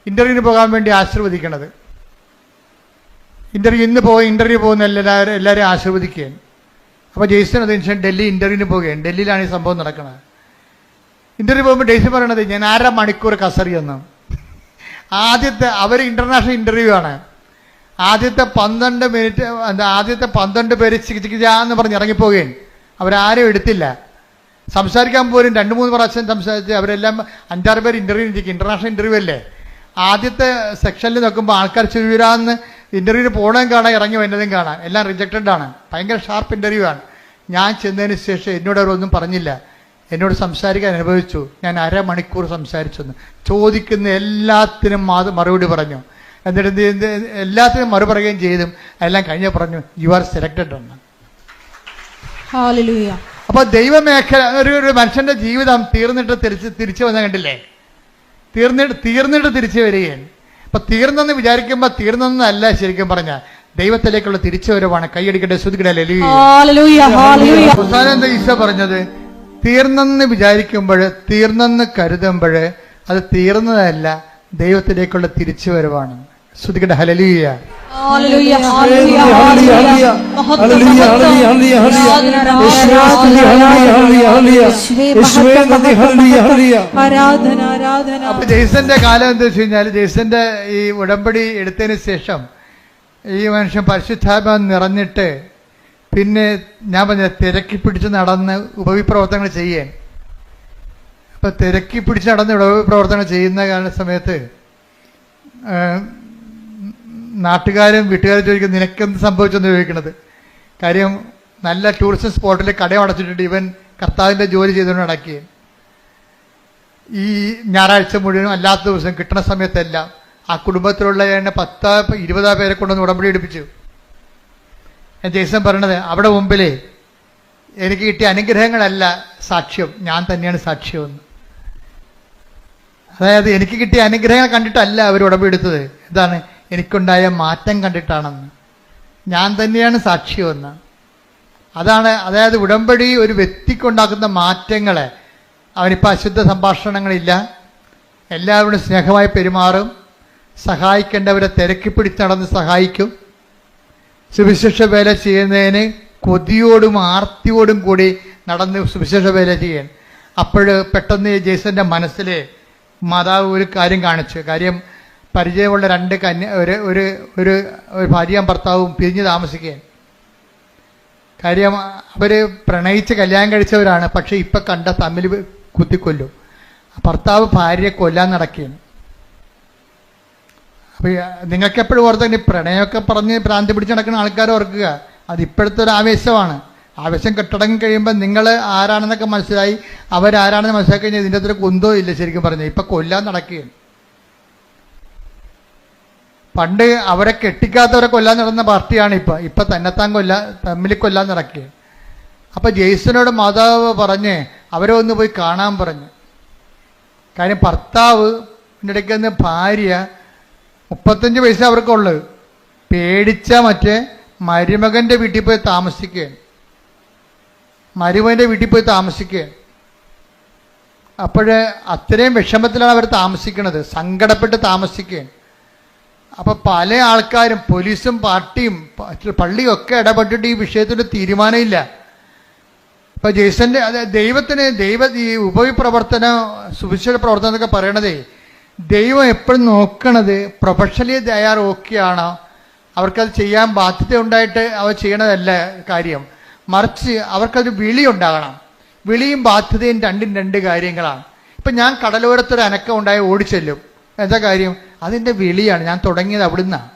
Speaker 3: ഇൻ്റർവ്യൂവിന് പോകാൻ വേണ്ടി ആശീർവദിക്കണത്. ഇൻ്റർവ്യൂ പോകുന്ന എല്ലാവരും ആശീർവദിക്കുകയാണ്. അപ്പോൾ ജെയ്സൺ അതിനുശേഷം ഡൽഹി ഇൻ്റർവ്യൂവിന് പോവുകയാണ്. ഡൽഹിയിലാണ് ഈ സംഭവം നടക്കുന്നത്. ഇൻ്റർവ്യൂ പോകുമ്പോൾ ജെയ്സൺ പറയണത്, ഞാൻ 1.5 മണിക്കൂർ കസറിയെന്ന്. അവർ ഇൻ്റർനാഷണൽ ഇൻ്റർവ്യൂ ആണ്. ആദ്യത്തെ 12 പേര് ചികിത്സിക്കാന്ന് പറഞ്ഞ് ഇറങ്ങിപ്പോവുകയാണ്. അവരാരും എടുത്തില്ല. സംസാരിക്കാൻ പോലും 2-3 പ്രാവശ്യം സംസാരിച്ച് അവരെല്ലാം 5-6 പേര് ഇൻ്റർവ്യൂ ഇരിക്കും. ഇൻ്റർനാഷണൽ ഇൻ്റർവ്യൂ അല്ലേ. ആദ്യത്തെ സെക്ഷനിൽ നോക്കുമ്പോൾ ആൾക്കാർ ചുരുവിരാന്ന് ഇൻ്റർവ്യൂവിന് പോകണതും കാണാം, ഇറങ്ങി വരുന്നതും കാണാം. എല്ലാം റിജക്റ്റഡ് ആണ്. ഭയങ്കര ഷാർപ്പ് ഇൻ്റർവ്യൂ ആണ്. ഞാൻ ചെന്നതിന് ശേഷം എന്നോട് അവരൊന്നും പറഞ്ഞില്ല, എന്നോട് സംസാരിക്കാൻ അനുഭവിച്ചു. ഞാൻ 1/2 മണിക്കൂർ സംസാരിച്ചെന്ന്. ചോദിക്കുന്ന എല്ലാത്തിനും മറുപടി പറഞ്ഞു. എന്നിട്ട് എല്ലാത്തിനും മറുപറയുകയും ചെയ്തും എല്ലാം കഴിഞ്ഞ് പറഞ്ഞു, യു ആർ സെലക്റ്റഡ് എന്ന്. അപ്പോൾ ദൈവമേഖല ഒരു മനുഷ്യന്റെ ജീവിതം തീർന്നിട്ട് തിരിച്ചു വന്ന കണ്ടില്ലേ? തീർന്നിട്ട് തിരിച്ചു വരികയാണ്. അപ്പൊ തീർന്നെന്ന് വിചാരിക്കുമ്പോൾ തീർന്നെന്നല്ല, ശരിക്കും പറഞ്ഞ ദൈവത്തിലേക്കുള്ള തിരിച്ചുവരവാണ്. കൈയടിക്കട്ടെ, ശ്രുതിക്കട്ടെ. അവസാനം എന്താ ഈശോ പറഞ്ഞത്? തീർന്നെന്ന് വിചാരിക്കുമ്പോൾ, തീർന്നെന്ന് കരുതുമ്പോൾ അത് തീർന്നതല്ല, ദൈവത്തിലേക്കുള്ള തിരിച്ചുവരവാണ്. ശ്രുതിക്കട്ടെ. ഹല്ലേലൂയ. അപ്പൊ ജെയ്സന്റെ കാലം എന്താ വെച്ച് കഴിഞ്ഞാൽ, ജെയ്സന്റെ ഈ ഉടമ്പടി എടുത്തതിന് ശേഷം ഈ മനുഷ്യൻ പരിശുദ്ധാത്മാവ് നിറഞ്ഞിട്ട് പിന്നെ ഞാൻ പറഞ്ഞ തിരക്കി പിടിച്ച് നടന്ന് ഉപവിപ്രവർത്തനങ്ങൾ ചെയ്യാൻ. അപ്പൊ തിരക്കി പിടിച്ച് നടന്ന് ഉപവിപ്രവർത്തനങ്ങൾ ചെയ്യുന്ന സമയത്ത് നാട്ടുകാരും വീട്ടുകാരും ചോദിക്കും, നിനക്കെന്ത് സംഭവിച്ചെന്ന് ചോദിക്കണത്. കാര്യം നല്ല ടൂറിസ്റ്റ് സ്പോട്ടിൽ കടയും അടച്ചിട്ടിട്ട് ഇവൻ കർത്താവിൻ്റെ ജോലി ചെയ്തുകൊണ്ട് നടക്കുകയും ഈ ഞായറാഴ്ച മുഴുവനും അല്ലാത്ത ദിവസം കിട്ടുന്ന സമയത്തെല്ലാം ആ കുടുംബത്തിലുള്ള എന്നെ 10-20 പേരെ കൊണ്ടൊന്ന് ഉടമ്പടി എടുപ്പിച്ചു. ജെയ്സൺ പറയണത് അവിടെ മുമ്പിലേ എനിക്ക് കിട്ടിയ അനുഗ്രഹങ്ങളല്ല സാക്ഷ്യം, ഞാൻ തന്നെയാണ് സാക്ഷ്യമെന്ന്. അതായത് എനിക്ക് കിട്ടിയ അനുഗ്രഹങ്ങൾ കണ്ടിട്ടല്ല അവർ ഉടമ്പടി എടുത്തത്, എന്താണ് എനിക്കുണ്ടായ മാറ്റം കണ്ടിട്ടാണെന്ന്. ഞാൻ തന്നെയാണ് സാക്ഷ്യമെന്ന്. അതാണ്, അതായത് ഉടമ്പടി ഒരു വ്യക്തിക്കുണ്ടാക്കുന്ന മാറ്റങ്ങളെ. അവനിപ്പോൾ അശുദ്ധ സംഭാഷണങ്ങളില്ല, എല്ലാവരോടും സ്നേഹമായി പെരുമാറും, സഹായിക്കേണ്ടവരെ തിരക്കി പിടിച്ച് നടന്ന് സഹായിക്കും, സുവിശേഷ വേല ചെയ്യുന്നതിന് കൊതിയോടും ആർത്തിയോടും കൂടി നടന്ന് സുവിശേഷ വേല ചെയ്യാൻ. അപ്പോൾ പെട്ടെന്ന് ജെയ്സന്റെ മനസ്സിൽ മാതാവ് ഒരു കാര്യം കാണിച്ചു. കാര്യം പരിചയമുള്ള 2 ഒരു ഭാര്യയും ഭർത്താവും പിരിഞ്ഞ് താമസിക്കുകയാണ്. കാര്യം അവർ പ്രണയിച്ച് കല്യാണം കഴിച്ചവരാണ്, പക്ഷെ ഇപ്പം കണ്ട തമ്മിൽ കുത്തിക്കൊല്ലും. ഭർത്താവ് ഭാര്യയെ കൊല്ലാൻ നടക്കുകയാണ്. അപ്പം നിങ്ങൾക്ക് എപ്പോഴും ഓർത്തന്നെ പ്രണയമൊക്കെ പറഞ്ഞ് ഭ്രാന്തി പിടിച്ച് നടക്കുന്ന ആൾക്കാർ ഓർക്കുക, അത് ഇപ്പോഴത്തെ ഒരു ആവേശമാണ്. ആവേശം കെട്ടടങ്ങി കഴിയുമ്പോൾ നിങ്ങൾ ആരാണെന്നൊക്കെ മനസ്സിലായി, അവരാരാണെന്ന് മനസ്സിലാക്കി കഴിഞ്ഞാൽ ഇതിൻ്റെ അത്ര കുന്തോ ഇല്ല. ശരിക്കും പറഞ്ഞാൽ ഇപ്പം കൊല്ലാൻ നടക്കുകയാണ്. പണ്ട് അവരെ കെട്ടിക്കാത്തവരെ കൊല്ലാൻ നടന്ന പാർട്ടിയാണ് ഇപ്പം തന്നെത്താൻ തമ്മിൽ കൊല്ലാൻ നടക്കുകയാണ്. അപ്പം ജെയ്സനോട് മാതാവ് പറഞ്ഞ് അവരെ ഒന്ന് പോയി കാണാൻ പറഞ്ഞു. കാര്യം ഭർത്താവ് ഇടയ്ക്ക് ഭാര്യ 35 വയസ്സ് അവർക്കുള്ളത്, പേടിച്ച മറ്റേ മരുമകൻ്റെ വീട്ടിൽ പോയി താമസിക്കുകയാണ്. മരുമകൻ്റെ വീട്ടിൽ പോയി താമസിക്കുകയാണ്. അപ്പോൾ അത്രയും വിഷമത്തിലാണ് അവർ താമസിക്കുന്നത്, സങ്കടപ്പെട്ട് താമസിക്കുകയാണ്. അപ്പോൾ പല ആൾക്കാരും, പോലീസും പാർട്ടിയും പള്ളിയും ഒക്കെ ഇടപെട്ടിട്ട് ഈ വിഷയത്തിൽ തീരുമാനമില്ല. ഇപ്പം ജെയ്സന്റെ ദൈവത്തിന് ഈ ഉപവിപ്രവർത്തനം, സുവിശേഷ പ്രവർത്തനം എന്നൊക്കെ പറയണതേ, ദൈവം എപ്പോഴും നോക്കണത് പ്രൊഫഷണലി തയ്യാർ ഓക്കെയാണോ, അവർക്കത് ചെയ്യാൻ ബാധ്യത ഉണ്ടായിട്ട് അവർ ചെയ്യണതല്ല കാര്യം, മറിച്ച് അവർക്കത് വിളി ഉണ്ടാകണം. വിളിയും ബാധ്യതയും രണ്ടും 2 കാര്യങ്ങളാണ്. ഇപ്പം ഞാൻ കടലോരത്തൊരു അനക്കം ഉണ്ടായി ഓടിച്ചെല്ലും, എന്താ കാര്യം? അതിൻ്റെ വിളിയാണ്. ഞാൻ തുടങ്ങിയത് അവിടുന്നാണ്,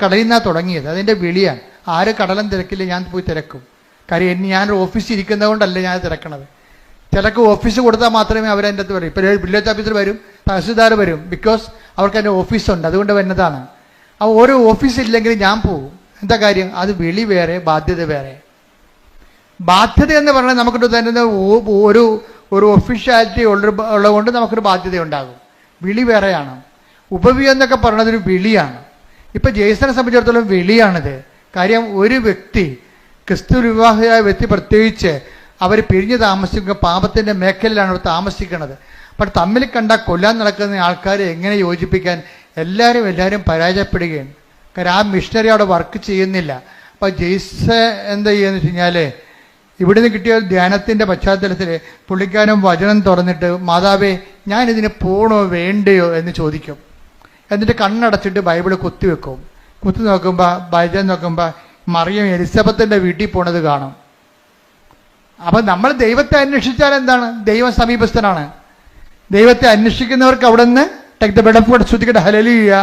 Speaker 3: കടലിൽ നിന്നാണ് തുടങ്ങിയത്, അതിൻ്റെ വിളിയാണ്. ആര് കടലും തിരക്കില്ല, ഞാൻ പോയി തിരക്കും. കാര്യം ഞാനൊരു ഓഫീസിൽ ഇരിക്കുന്നത് കൊണ്ടല്ല ഞാൻ തിരക്കണത്. ചിലർക്ക് ഓഫീസ് കൊടുത്താൽ മാത്രമേ അവരെൻ്റെ അടുത്ത് വരും. ഇപ്പോൾ വില്ലേജ് ഓഫീസർ വരും, തഹസിൽദാർ വരും, ബിക്കോസ് അവർക്ക് എൻ്റെ ഓഫീസുണ്ട്, അതുകൊണ്ട് വരുന്നതാണ്. അപ്പോൾ ഓരോ ഓഫീസില്ലെങ്കിൽ ഞാൻ പോകും. എന്താ കാര്യം? അത് വിളി വേറെ, ബാധ്യത വേറെ. ബാധ്യത എന്ന് പറഞ്ഞാൽ നമുക്കിട്ട് തരുന്ന ഒരു ഒഫീഷ്യാലിറ്റി ഉള്ളതുകൊണ്ട് നമുക്കൊരു ബാധ്യത ഉണ്ടാകും. വിളി വേറെയാണ്. ഉപവി എന്നൊക്കെ പറയുന്നത് ഒരു വിളിയാണ്. ഇപ്പം ജെയ്സനെ സംബന്ധിച്ചിടത്തോളം വിളിയാണിത്. കാര്യം ഒരു വ്യക്തി, ക്രിസ്തു വിവാഹിയായ വ്യക്തി പ്രത്യേകിച്ച്, അവർ പിരിഞ്ഞ് താമസിക്കുക പാപത്തിൻ്റെ മേഖലയിലാണ് അവർ താമസിക്കുന്നത്. അപ്പം തമ്മിൽ കണ്ട കൊല്ലാൻ നടക്കുന്ന ആൾക്കാരെ എങ്ങനെ യോജിപ്പിക്കാൻ എല്ലാവരും പരാജയപ്പെടുകയാണ്. കാരണം ആ മിഷണറി അവിടെ വർക്ക് ചെയ്യുന്നില്ല. അപ്പോൾ ജെയ്സ എന്താ ചെയ്യുകയെന്ന് വെച്ച് കഴിഞ്ഞാൽ, ഇവിടുന്ന് കിട്ടിയ ധ്യാനത്തിൻ്റെ പശ്ചാത്തലത്തിൽ പുള്ളിക്കാരൻ വചനം തുറന്നിട്ട്, മാതാവേ ഞാനിതിന് പോകണോ വേണ്ടയോ എന്ന് ചോദിക്കും. എന്നിട്ട് കണ്ണടച്ചിട്ട് ബൈബിള് കുത്തിവെക്കും. കുത്തി നോക്കുമ്പോൾ വചനം നോക്കുമ്പോൾ മറിയം എലിസബത്തിൻ്റെ വീട്ടിൽ പോണത് കാണും. അപ്പം നമ്മൾ ദൈവത്തെ അന്വേഷിച്ചാൽ എന്താണ്? ദൈവം സമീപസ്ഥനാണ്. ദൈവത്തെ അന്വേഷിക്കുന്നവർക്ക് അവിടെ നിന്ന് ശ്രദ്ധിക്കട്ടെ. ഹല്ലേലൂയ,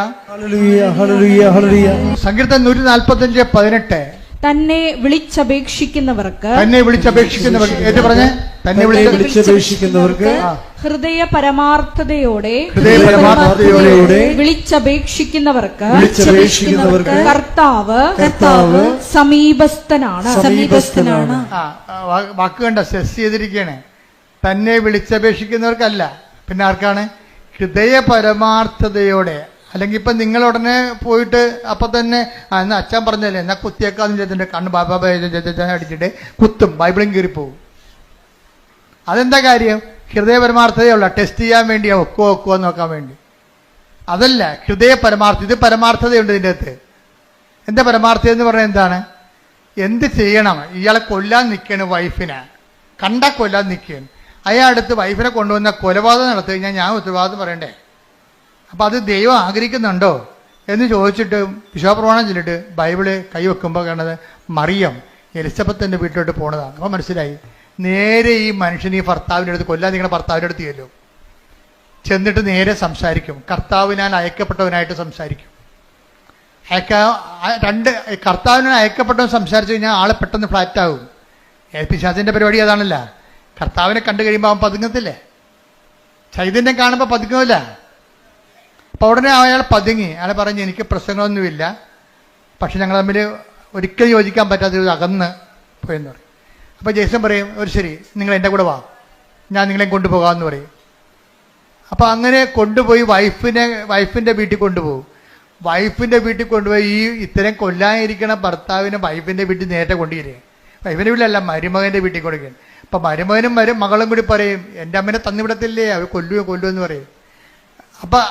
Speaker 3: സങ്കീർത്തനം 145:18.
Speaker 2: തന്നെ വിളിച്ചപേക്ഷിക്കുന്നവർക്ക്
Speaker 3: ഏറ്റു പറഞ്ഞേ, തന്നെ
Speaker 4: വിളിച്ചപേക്ഷിക്കുന്നവർക്ക്
Speaker 2: ഹൃദയ പരമാർത്ഥതയോടെ വിളിച്ചപേക്ഷിക്കുന്നവർക്ക് കർത്താവ് സമീപസ്ഥനാണ്.
Speaker 3: വാക്ക് കണ്ട സെസ് ചെയ്തിരിക്കുകയാണ്. തന്നെ വിളിച്ചപേക്ഷിക്കുന്നവർക്കല്ല, പിന്നെ ആർക്കാണ്? ഹൃദയ പരമാർത്ഥതയോടെ. അല്ലെങ്കിൽ ഇപ്പം നിങ്ങൾ ഉടനെ പോയിട്ട് അപ്പം തന്നെ എന്നാ അച്ഛൻ പറഞ്ഞല്ലേ എന്നാ കുത്തിയേക്കാന്ന് ചെയ്തിട്ട് കണ്ണ് ബാബാ അടിച്ചിട്ട് കുത്തും, ബൈബിളും കീറിപ്പോവും. അതെന്താ കാര്യം? ഹൃദയ പരമാർത്ഥതയുള്ള ടെസ്റ്റ് ചെയ്യാൻ വേണ്ടിയാ, ഒക്കുവോ നോക്കാൻ വേണ്ടി. അതല്ല ഹൃദയ പരമാർത്ഥത. ഇത് പരമാർത്ഥതയുണ്ട് ഇതിൻ്റെ അകത്ത്. എന്താ പരമാർത്ഥത എന്ന് പറഞ്ഞാൽ എന്താണ്? എന്ത് ചെയ്യണം? ഇയാളെ കൊല്ലാൻ നിൽക്കുകയാണ്, വൈഫിനെ കൊല്ലാൻ നിൽക്കുകയാണ്. അയാളടുത്ത് വൈഫിനെ കൊണ്ടുവന്ന കൊലപാതകം നടത്തി കഴിഞ്ഞാൽ ഞാൻ ഉത്തരവാദിത്വം പറയണ്ടേ? അപ്പം അത് ദൈവം ആഗ്രഹിക്കുന്നുണ്ടോ എന്ന് ചോദിച്ചിട്ട് വിശ്വാസപ്രമാണം ചൊല്ലിട്ട് ബൈബിള് കൈവെക്കുമ്പോൾ കാണുന്നത് മറിയം എലിസബത്തിൻ്റെ വീട്ടിലോട്ട് പോണതാണ്. അപ്പോൾ മനസ്സിലായി, നേരെ ഈ മനുഷ്യൻ ഈ ഭർത്താവിൻ്റെ അടുത്ത് കൊല്ലാൻ നിങ്ങളുടെ ഭർത്താവിൻ്റെ അടുത്ത് ചെല്ലും. ചെന്നിട്ട് നേരെ സംസാരിക്കും. കർത്താവിനാൽ അയക്കപ്പെട്ടവനായിട്ട് സംസാരിക്കും. കർത്താവിനാൽ അയക്കപ്പെട്ടവൻ സംസാരിച്ചു കഴിഞ്ഞാൽ ആളെ പെട്ടെന്ന് ഫ്ലാറ്റാകും. പിശാചിൻ്റെ പരിപാടി അതാണല്ല. കർത്താവിനെ കണ്ടു കഴിയുമ്പോൾ അവൻ പതുങ്ങത്തില്ലേ? ചൈതന്യം കാണുമ്പോൾ പതുങ്ങുന്നില്ല. അപ്പോൾ ഉടനെ അയാൾ പതുങ്ങി. അയാൾ പറഞ്ഞു, എനിക്ക് പ്രശ്നങ്ങളൊന്നുമില്ല, പക്ഷെ ഞങ്ങൾ തമ്മിൽ ഒരിക്കലും യോജിക്കാൻ പറ്റാത്ത ഒരു അകന്ന് പോയെന്ന് പറയും. അപ്പോൾ ജേസൺ പറയും, ഒരു ശരി, നിങ്ങൾ എൻ്റെ കൂടെ വാ, ഞാൻ നിങ്ങളെ കൊണ്ടുപോകാമെന്ന് പറയും. അപ്പോൾ അങ്ങനെ കൊണ്ടുപോയി വൈഫിൻ്റെ വീട്ടിൽ കൊണ്ടുപോകും. വൈഫിൻ്റെ വീട്ടിൽ കൊണ്ടുപോയി ഈ ഇത്തരം കൊല്ലാനിരിക്കണ ഭർത്താവിനെ വൈഫിൻ്റെ വീട്ടിൽ നേരത്തെ കൊണ്ടുവരിക. വൈഫിൻ്റെ വീട്ടിലല്ല, മരുമകൻ്റെ വീട്ടിൽ കൊടുക്കുകയാണ്. അപ്പം മരുമകനും മകളും കൂടി പറയും, എൻ്റെ അമ്മേനെ തന്നിവിടത്തില്ലേ, അവർ കൊല്ലുമെന്ന് പറയും.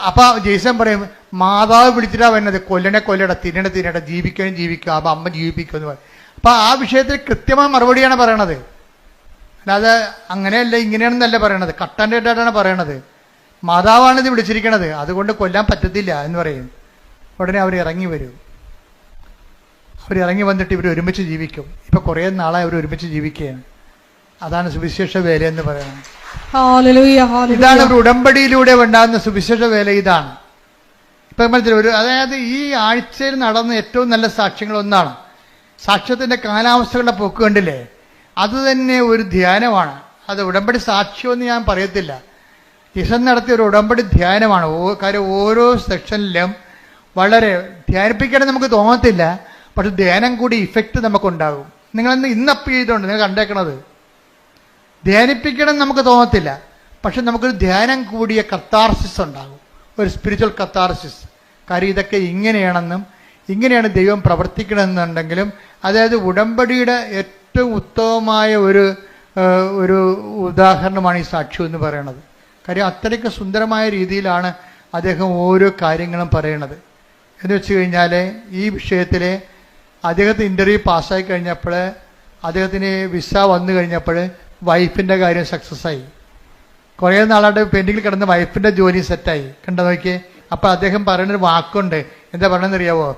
Speaker 3: അപ്പം ജെയ്സൺ പറയും, മാതാവ് വിളിച്ചിട്ടാ വരുന്നത്, കൊല്ലണ തിന്നണ ജീവിക്കുക, അപ്പം അമ്മ ജീവിപ്പിക്കുമെന്ന് പറയും. അപ്പം ആ വിഷയത്തിൽ കൃത്യമായ മറുപടിയാണ് പറയണത്. അല്ലാതെ അങ്ങനെയല്ല ഇങ്ങനെയാണെന്നല്ല പറയണത്, കട്ടൻ്റെ ആയിട്ടാണ് പറയണത്. മാതാവാണ് ഇത് വിളിച്ചിരിക്കണത്, അതുകൊണ്ട് കൊല്ലാൻ പറ്റത്തില്ല എന്ന് പറയും. ഉടനെ അവർ ഇറങ്ങി വരും. അവരിറങ്ങി വന്നിട്ട് ഇവർ ഒരുമിച്ച് ജീവിക്കും. ഇപ്പം കുറേ നാളായി അവർ ഒരുമിച്ച് ജീവിക്കുകയാണ്. അതാണ് സുവിശേഷ വേല എന്ന് പറയുന്നത്. ഇതാണ് ഒരു ഉടമ്പടിയിലൂടെ ഉണ്ടാകുന്ന സുവിശേഷ വേല. ഇതാണ് ഇപ്പം മനസ്സിലായി. അതായത് ഈ ആഴ്ചയിൽ നടന്ന ഏറ്റവും നല്ല സാക്ഷ്യങ്ങളൊന്നാണ് സാക്ഷ്യത്തിൻ്റെ കാലാവസ്ഥകളുടെ പോക്ക് കണ്ടില്ലേ, അത് തന്നെ ഒരു ധ്യാനമാണ്. അത് ഉടമ്പടി സാക്ഷ്യമെന്ന് ഞാൻ പറയത്തില്ല, ഈശൻ നടത്തിയ ഒരു ഉടമ്പടി ധ്യാനമാണ്. കാര്യം ഓരോ സെക്ഷനിലും വളരെ ധ്യാനിപ്പിക്കണം നമുക്ക് തോന്നത്തില്ല, പക്ഷെ ധ്യാനം കൂടി ഇഫക്റ്റ് നമുക്കുണ്ടാകും. നിങ്ങളിന്ന് ഇന്നപ്പ് ചെയ്തുകൊണ്ട് നിങ്ങൾ കണ്ടേക്കണത് ധ്യാനിപ്പിക്കണം നമുക്ക് തോന്നത്തില്ല, പക്ഷെ നമുക്കൊരു ധ്യാനം കൂടിയ കത്താർസിസ് ഉണ്ടാകും, ഒരു സ്പിരിച്വൽ കത്താർസിസ്. കാര്യം ഇതൊക്കെ ഇങ്ങനെയാണെന്നും ഇങ്ങനെയാണ് ദൈവം പ്രവർത്തിക്കണമെന്നുണ്ടെങ്കിലും, അതായത് ഉടമ്പടിയുടെ ഏറ്റവും ഉത്തമമായ ഒരു ഉദാഹരണമാണ് ഈ സാക്ഷ്യം എന്ന് പറയുന്നത്. കാര്യം അത്രയ്ക്ക് സുന്ദരമായ രീതിയിലാണ് അദ്ദേഹം ഓരോ കാര്യങ്ങളും പറയണത്. എന്ന് വെച്ച് കഴിഞ്ഞാൽ ഈ വിഷയത്തിൽ അദ്ദേഹത്തിന് ഇൻ്റർവ്യൂ പാസ്സായി കഴിഞ്ഞപ്പോൾ, അദ്ദേഹത്തിന് വിസ വന്നു കഴിഞ്ഞപ്പോൾ വൈഫിൻ്റെ കാര്യം സക്സസ് ആയി. കുറേ നാളായിട്ട് പെൻഡിങ്ങിൽ കിടന്ന വൈഫിൻ്റെ ജോലി സെറ്റായി. കണ്ടു നോക്കിയേ. അപ്പോൾ അദ്ദേഹം പറയുന്നൊരു വാക്കുണ്ട്, എന്താ പറയണമെന്ന് അറിയാവോ?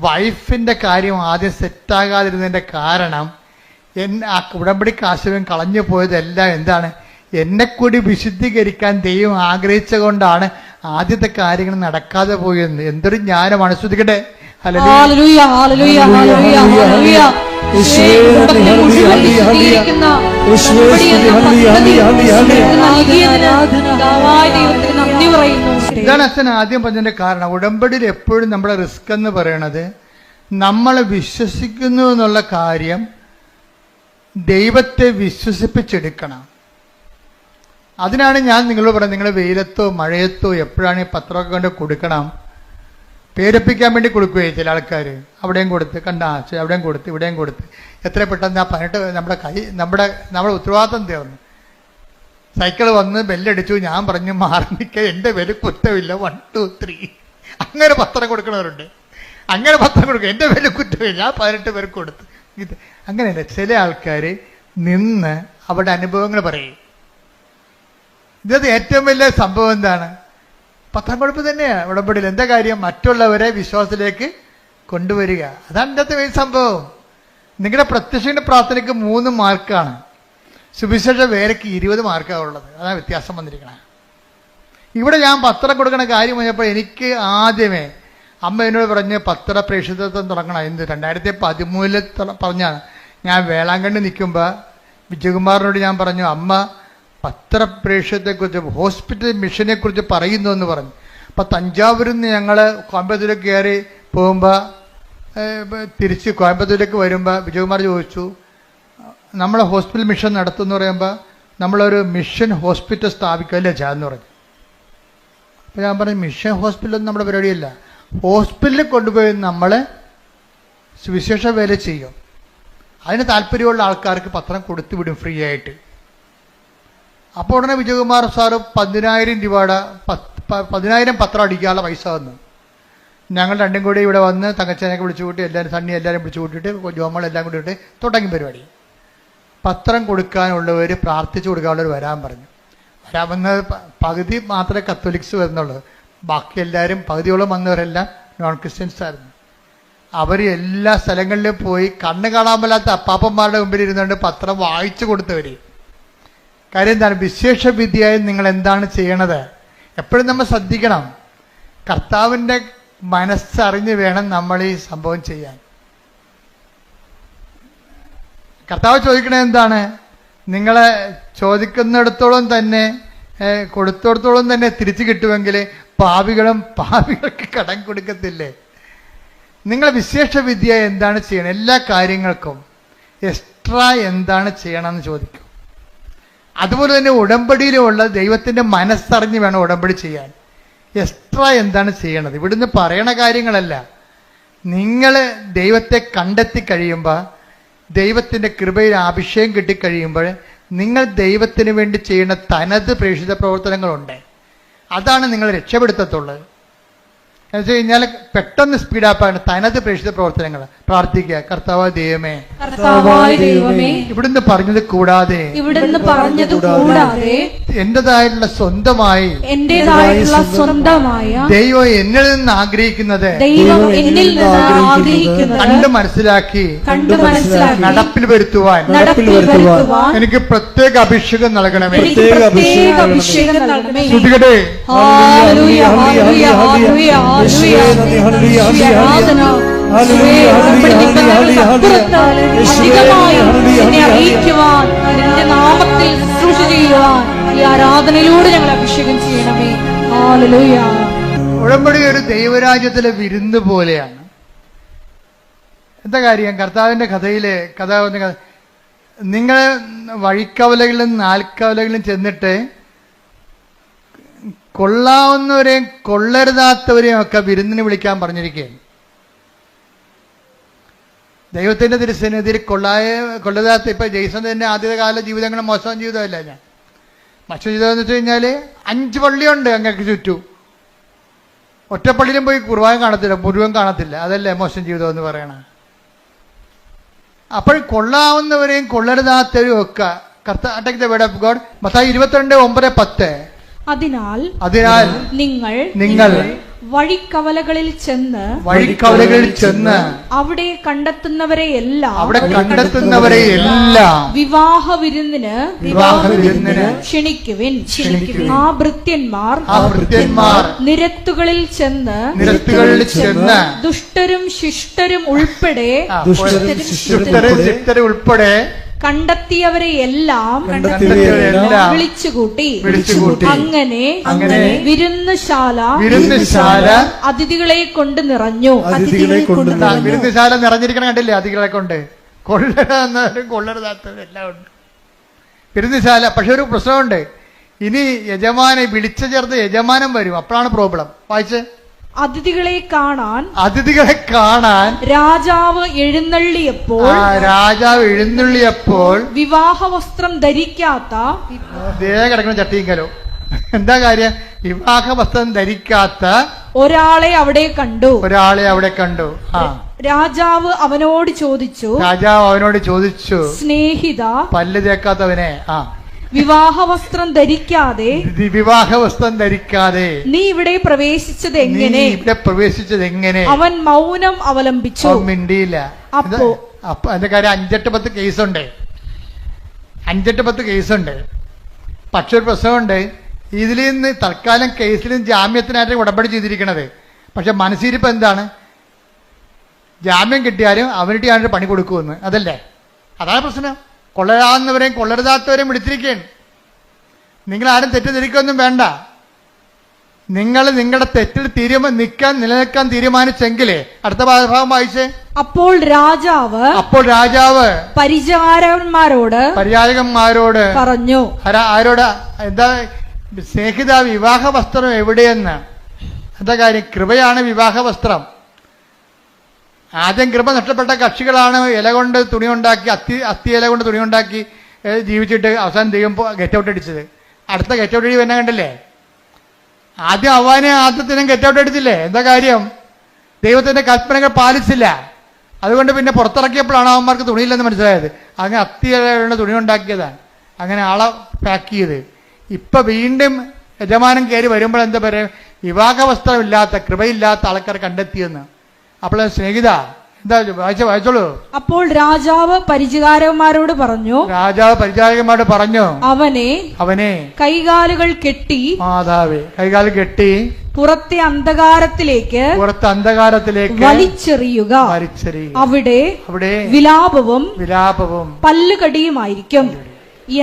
Speaker 3: വൈഫിൻ്റെ കാര്യം ആദ്യം സെറ്റാകാതിരുന്നതിൻ്റെ കാരണം ആ ഉടമ്പടി കാശും കളഞ്ഞു പോയതെല്ലാം എന്താണ്, എന്നെക്കൂടി വിശുദ്ധീകരിക്കാൻ ദൈവം ആഗ്രഹിച്ച കൊണ്ടാണ് ആദ്യത്തെ കാര്യങ്ങൾ നടക്കാതെ പോയെന്ന്. എന്തൊരു ജ്ഞാനമാണ്. ശ്രദ്ധിക്കട്ടെ. ഇതാണ് അച്ഛൻ ആദ്യം പറഞ്ഞതിന്റെ കാരണം. ഉടമ്പടിയിൽ എപ്പോഴും നമ്മുടെ റിസ്ക് എന്ന് പറയണത്, നമ്മളെ വിശ്വസിക്കുന്നു എന്നുള്ള കാര്യം ദൈവത്തെ വിശ്വസിപ്പിച്ചെടുക്കണം. അതിനാണ് ഞാൻ നിങ്ങളോട് പറയുന്നത്, നിങ്ങൾ വെയിലത്തോ മഴയത്തോ എപ്പോഴാണ് ഈ പത്രമൊക്കെ കൊണ്ട് കൊടുക്കണം. പേരപ്പിക്കാൻ വേണ്ടി കൊടുക്കുകയെ ചില ആൾക്കാർ, അവിടെയും കൊടുത്ത് അവിടെയും കൊടുത്ത് ഇവിടെയും കൊടുത്ത് എത്ര പെട്ടെന്ന് ആ 18 നമ്മുടെ ഉത്തരവാദിത്തം തീർന്നു. സൈക്കിൾ വന്ന് ബെല്ലടിച്ചു, ഞാൻ പറഞ്ഞു മാറി നിൽക്കുക, എൻ്റെ പേര് കുറ്റമില്ല 1 2 3. അങ്ങനെ പത്രം കൊടുക്കണവരുണ്ട്. അങ്ങനെ പത്രം കൊടുക്കുക, എൻ്റെ പേര് കുറ്റമില്ല, ഞാൻ 18 പേർക്ക് കൊടുത്തു. ഇത് അങ്ങനെയല്ല. ചില ആൾക്കാർ നിന്ന് അവരുടെ അനുഭവങ്ങൾ പറയും. ഇത് ഏറ്റവും വലിയ സംഭവം എന്താണ്? പത്താം കുഴപ്പം തന്നെയാണ് ഉടമ്പടിയിൽ. എന്താ കാര്യം? മറ്റുള്ളവരെ വിശ്വാസത്തിലേക്ക് കൊണ്ടുവരിക. അതാണ് എൻ്റെ അകത്ത് വലിയ സംഭവം. നിങ്ങളുടെ പ്രത്യക്ഷ പ്രാർത്ഥനയ്ക്ക് 3 മാർക്കാണ്, സുവിശേഷ വേലയ്ക്ക് 20 മാർക്കാണ് ഉള്ളത്. അതാണ് വ്യത്യാസം വന്നിരിക്കണം. ഇവിടെ ഞാൻ പത്രം കൊടുക്കണ കാര്യം പറഞ്ഞപ്പോൾ എനിക്ക് ആദ്യമേ അമ്മ എന്നോട് പറഞ്ഞ് പത്ര പ്രേക്ഷിതത്വം തുടങ്ങണം. എന്ത് 2013 പറഞ്ഞാണ്. ഞാൻ വേളാങ്കണ്ണി നിൽക്കുമ്പോൾ വിജയകുമാറിനോട് ഞാൻ പറഞ്ഞു, അമ്മ പത്രപ്രേക്ഷത്തെക്കുറിച്ച് ഹോസ്പിറ്റൽ മിഷനെ കുറിച്ച് പറയുന്നു എന്ന് പറഞ്ഞു. അപ്പം തഞ്ചാവൂരിൽ നിന്ന് ഞങ്ങൾ കോയമ്പത്തൂരിലേക്ക് കയറി പോകുമ്പോൾ തിരിച്ച് കോയമ്പത്തൂരിലേക്ക് വരുമ്പോൾ വിജയകുമാർ ചോദിച്ചു, നമ്മൾ ഹോസ്പിറ്റൽ മിഷൻ നടത്തുമെന്ന് പറയുമ്പോൾ നമ്മളൊരു മിഷൻ ഹോസ്പിറ്റൽ സ്ഥാപിക്കുകയല്ലേ ചെയ്യാന്ന് പറഞ്ഞു. അപ്പോൾ ഞാൻ പറഞ്ഞു, മിഷൻ ഹോസ്പിറ്റലൊന്നും നമ്മുടെ പരിപാടിയല്ല. ഹോസ്പിറ്റലിൽ കൊണ്ടുപോയി നമ്മൾ സുവിശേഷ വേല ചെയ്യും. അതിന് താല്പര്യമുള്ള ആൾക്കാർക്ക് പത്രം കൊടുത്തു വിടും ഫ്രീ ആയിട്ട്. അപ്പോൾ ഉടനെ വിജയകുമാർ സാറ് 10,000 രൂപയുടെ 10,000 പത്രം അടിക്കാനുള്ള പൈസ വന്നു. ഞങ്ങൾ രണ്ടും കൂടി ഇവിടെ വന്ന് തങ്കച്ചനെയൊക്കെ വിളിച്ചു കൂട്ടി, എല്ലാവരും വിളിച്ചു കൂട്ടിയിട്ട് ജോമളെല്ലാം കൂടി ഇട്ട് തുടങ്ങി പരിപാടി. പത്രം കൊടുക്കാനുള്ളവർ, പ്രാർത്ഥിച്ചു കൊടുക്കാനുള്ളവർ വരാൻ പറഞ്ഞു. വരാമെന്നത് പകുതി മാത്രമേ കത്തോലിക്സ് വരുന്നുള്ളൂ. ബാക്കി എല്ലാവരും പകുതിയോളം വന്നവരെല്ലാം നോൺ ക്രിസ്ത്യൻസ് ആയിരുന്നു. അവർ എല്ലാ സ്ഥലങ്ങളിലും പോയി കണ്ണ് കാണാൻ മേലാത്ത അപ്പാപ്പന്മാരുടെ മുമ്പിൽ ഇരുന്നുകൊണ്ട് പത്രം വായിച്ചു കൊടുത്തവർ. കാര്യം എന്താണ്? വിശേഷ വിദ്യയായി നിങ്ങൾ എന്താണ് ചെയ്യണത്? എപ്പോഴും നമ്മൾ ശ്രദ്ധിക്കണം. കർത്താവിൻ്റെ മനസ്സറിഞ്ഞ് വേണം നമ്മൾ ഈ സംഭവം ചെയ്യാൻ. കർത്താവ് ചോദിക്കണത് എന്താണ്? നിങ്ങളെ ചോദിക്കുന്നിടത്തോളം തന്നെ കൊടുത്തിടത്തോളം തന്നെ തിരിച്ചു കിട്ടുമെങ്കിൽ പാപികളും പാപികൾക്ക് കടം കൊടുക്കത്തില്ലേ? നിങ്ങൾ വിശേഷ വിദ്യ എന്താണ് ചെയ്യണം? എല്ലാ കാര്യങ്ങൾക്കും എക്സ്ട്രാ എന്താണ് ചെയ്യണമെന്ന് ചോദിക്കും. അതുപോലെ തന്നെ ഉടമ്പടിയിലുള്ള ദൈവത്തിൻ്റെ മനസ്സറിഞ്ഞ് വേണം ഉടമ്പടി ചെയ്യാൻ. എക്സ്ട്രാ എന്താണ് ചെയ്യണത്? ഇവിടുന്ന് പറയണ കാര്യങ്ങളല്ല. നിങ്ങൾ ദൈവത്തെ കണ്ടെത്തി കഴിയുമ്പോൾ, ദൈവത്തിൻ്റെ കൃപയിൽ അഭിഷേകം കിട്ടിക്കഴിയുമ്പോൾ, നിങ്ങൾ ദൈവത്തിന് വേണ്ടി ചെയ്യുന്ന തനത് പ്രേക്ഷിത പ്രവർത്തനങ്ങളുണ്ട്. അതാണ് നിങ്ങൾ രക്ഷപ്പെടുത്തത്തുള്ളത്. എന്ന് വെച്ച് കഴിഞ്ഞാൽ പെട്ടെന്ന് സ്പീഡാപ്പാണ് തനത് പ്രേക്ഷിത പ്രവർത്തനങ്ങൾ. പ്രാർത്ഥിക്കുക, കർത്താവായ ദൈവമേ, ഇവിടുന്ന് പറഞ്ഞത് കൂടാതെ എന്റേതായിട്ടുള്ള സ്വന്തമായി ദൈവം എന്നിൽ നിന്ന് ആഗ്രഹിക്കുന്നത് കണ്ട് മനസ്സിലാക്കി നടപ്പിൽ വരുത്തുവാൻ എനിക്ക് പ്രത്യേക അഭിഷേകം നൽകണമേ. ശ്രുതികടേ
Speaker 2: നാമത്തിൽ ശുശ്രൂഷ ചെയ്യുവാൻ ഈ ആരാധനയിലൂടെ ഞങ്ങൾ അഭിഷേകം ചെയ്യണമേ. ഹല്ലേലൂയ.
Speaker 3: ഉടമ്പടി ഒരു ദൈവരാജ്യത്തിലെ വിരുന്ന് പോലെയാണ്. എന്താ കാര്യം? കർത്താവിന്റെ കഥ നിങ്ങൾ വഴിക്കവലകളിലും നാൽക്കവലകളിലും ചെന്നിട്ട് കൊള്ളാവുന്നവരെയും കൊള്ളരുതാത്തവരെയും ഒക്കെ വിരുന്നിന് വിളിക്കാൻ പറഞ്ഞിരിക്കുകയാണ്. ദൈവത്തിന്റെ തിരുസന്നിധിയിൽ കൊള്ളരുതാത്ത, ഇപ്പൊ ജെയ്സൺ തന്നെ ആദ്യകാല ജീവിതങ്ങൾ മോശം ജീവിതമല്ല. ഞാൻ മോശം ജീവിതം എന്ന് വെച്ച് കഴിഞ്ഞാല് 5 പള്ളിയുണ്ട് അങ്ങക്ക് ചുറ്റും. ഒറ്റപ്പള്ളിയിലും പോയി കുർബാന കാണത്തില്ല, മുഴുവൻ കാണത്തില്ല. അതല്ലേ മോശം ജീവിതം എന്ന് പറയണ. അപ്പോൾ കൊള്ളാവുന്നവരെയും കൊള്ളരുതാത്തവരെയും ഒക്കെ take the word of God. Mathai 22:9-10.
Speaker 2: അതിനാൽ
Speaker 3: നിങ്ങൾ
Speaker 2: വഴിക്കവലകളിൽ ചെന്ന് അവിടെ കണ്ടെത്തുന്നവരെ എല്ലാം വിവാഹ വിരുന്നിന് ക്ഷണിക്കുവിൻ. ആ ഭൃത്യന്മാർ നിരത്തുകളിൽ ചെന്ന് ദുഷ്ടരും ശിഷ്ടരും ഉൾപ്പെടെ കണ്ടെത്തിയവരെ എല്ലാം വിളിച്ചുകൂട്ടി. അങ്ങനെ വിരുന്നുശാല അതിഥികളെ കൊണ്ട് നിറഞ്ഞു.
Speaker 3: വിരുന്നുശാല നിറഞ്ഞിരിക്കണം, കണ്ടില്ലേ? അതിഥികളെ കൊണ്ട് കൊള്ളരുതാത്തവരും എല്ലാം ഉണ്ട് വിരുന്നുശാല. പക്ഷെ ഒരു പ്രശ്നമുണ്ട്. ഇനി വിളിച്ചു ചേർത്ത് യജമാനം വരും. അപ്പോഴാണ് പ്രോബ്ലം. വായിച്ച്.
Speaker 2: അതിഥികളെ കാണാൻ
Speaker 3: രാജാവ് എഴുന്നള്ളിയപ്പോൾ
Speaker 2: വിവാഹ വസ്ത്രം ധരിക്കാത്ത
Speaker 3: കിടക്കുന്ന ചട്ടിങ്കലോ. എന്താ കാര്യം? വിവാഹ വസ്ത്രം ധരിക്കാത്ത
Speaker 2: ഒരാളെ അവിടെ കണ്ടു. രാജാവ് അവനോട് ചോദിച്ചു, സ്നേഹിത,
Speaker 3: പല്ല് തേക്കാത്തവനെ,
Speaker 2: വിവാഹ വസ്ത്രം ധരിക്കാതെ നീ ഇവിടെ പ്രവേശിച്ചത് എങ്ങനെ? അവൻ മൗനം അവലംബിച്ചു,
Speaker 3: മിണ്ടിയില്ല. അപ്പൊ എന്റെ കാര്യം 5-8-10 കേസുണ്ട്. 5-8-10 കേസുണ്ട്. പക്ഷെ ഒരു പ്രശ്നമുണ്ട്. ഇതിൽ നിന്ന് തൽക്കാലം കേസിലും ജാമ്യത്തിനായിട്ട് ഉടമ്പടി ചെയ്തിരിക്കണത്. പക്ഷെ മനസ്സിരിപ്പ് എന്താണ്? ജാമ്യം കിട്ടിയാലും അവരുടെ പണി കൊടുക്കുമെന്ന്. അതല്ലേ? അതാണ് പ്രശ്നം. കൊള്ളരാവുന്നവരെയും കൊള്ളരുതാത്തവരെയും വിളിച്ചിരിക്കുകയാണ്. നിങ്ങൾ ആരും തെറ്റിദ്ധരിക്കൊന്നും വേണ്ട. നിങ്ങൾ നിങ്ങളുടെ തെറ്റിൽ നിലനിൽക്കാൻ തീരുമാനിച്ചെങ്കിലേ. അടുത്ത ഭാഗം വായിച്ചേ.
Speaker 2: അപ്പോൾ രാജാവ്
Speaker 3: പരിചാരകന്മാരോട്
Speaker 2: പറഞ്ഞു.
Speaker 3: ആരോട്? എന്താ? സ്നേഹിത, വിവാഹ വസ്ത്രം എവിടെയെന്ന്. എന്താ കാര്യം? കൃപയാണ് വിവാഹ വസ്ത്രം. ആദ്യം കൃപ നഷ്ടപ്പെട്ട കക്ഷികളാണ് ഇല കൊണ്ട് തുണി ഉണ്ടാക്കി, അത്തി ഇല കൊണ്ട് തുണി ഉണ്ടാക്കി ജീവിച്ചിട്ട് അവസാനം ദൈവം ഗെറ്റ് ഔട്ട് അടിച്ചത്. അടുത്ത ഗെറ്റ് ഔട്ട് അടി തന്നെ കണ്ടില്ലേ? ആദ്യം ആദ്യത്തിനും ഗെറ്റ് ഔട്ട് അടിച്ചില്ലേ? എന്താ കാര്യം? ദൈവത്തിന്റെ കൽപ്പനകൾ പാലിച്ചില്ല. അതുകൊണ്ട് പിന്നെ പുറത്തിറക്കിയപ്പോഴാണ് അവന്മാർക്ക് തുണിയില്ലെന്ന് മനസ്സിലായത്. അങ്ങനെ അത്തി ഇല കൊണ്ട് തുണി ഉണ്ടാക്കിയതാണ്. അങ്ങനെ ആളെ പാക്ക് ചെയ്ത് ഇപ്പൊ വീണ്ടും യജമാനം കയറി വരുമ്പോൾ എന്താ പറയുക? വിവാഹ വസ്ത്രമില്ലാത്ത, കൃപയില്ലാത്ത ആൾക്കാർ കണ്ടെത്തിയെന്ന്. അപ്പോൾ സ്നേഹിത, എന്താ വായിച്ചോളൂ.
Speaker 2: അപ്പോൾ രാജാവ് പരിചാരകന്മാരോട് പറഞ്ഞു അവനെ കൈകാലുകൾ കെട്ടി പുറത്തെ അന്ധകാരത്തിലേക്ക് വലിച്ചെറിയുക. അവിടെ വിലാപവും പല്ലുകടിയുമായിരിക്കും.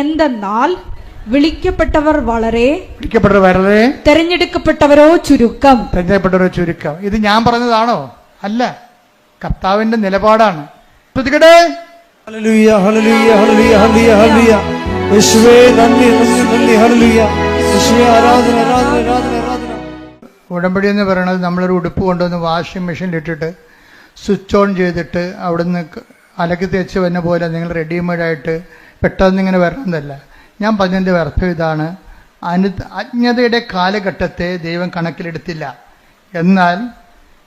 Speaker 2: എന്തെന്നാൽ വിളിക്കപ്പെട്ടവർ വളരെ,
Speaker 3: തെരഞ്ഞെടുക്കപ്പെട്ടവരോ
Speaker 2: ചുരുക്കം.
Speaker 3: ഇത് ഞാൻ പറഞ്ഞതാണോ? അല്ല, കർത്താവിന്റെ നിലപാടാണ്. ശ്രദ്ധിക്കട്ടെ.
Speaker 4: ഹല്ലേലൂയ, ഹല്ലേലൂയ, ഹല്ലേലൂയ, ഹല്ലേലൂയ, ഹല്ലേലൂയ. യേശുവേ നന്ദി, നന്ദി, നന്ദി. ഹല്ലേലൂയ. യേശുവേ ആരാധന, ആരാധന, ആരാധന, ആരാധന.
Speaker 3: ഉടമ്പടി എന്ന് പറയുന്നത് നമ്മളൊരു ഉടുപ്പ് കൊണ്ടുവന്ന് വാഷിംഗ് മെഷീനിലിട്ടിട്ട് സ്വിച്ച് ഓൺ ചെയ്തിട്ട് അവിടുന്ന് അലക്കി തേച്ച് വന്ന പോലെ നിങ്ങൾ റെഡിമെയ്ഡായിട്ട് പെട്ടെന്ന് ഇങ്ങനെ വരണമെന്നല്ല. ഞാൻ പറഞ്ഞതിൻ്റെ അർത്ഥം ഇതാണ്. അജ്ഞതയുടെ കാലഘട്ടത്തെ ദൈവം കണക്കിലെടുത്തില്ല. എന്നാൽ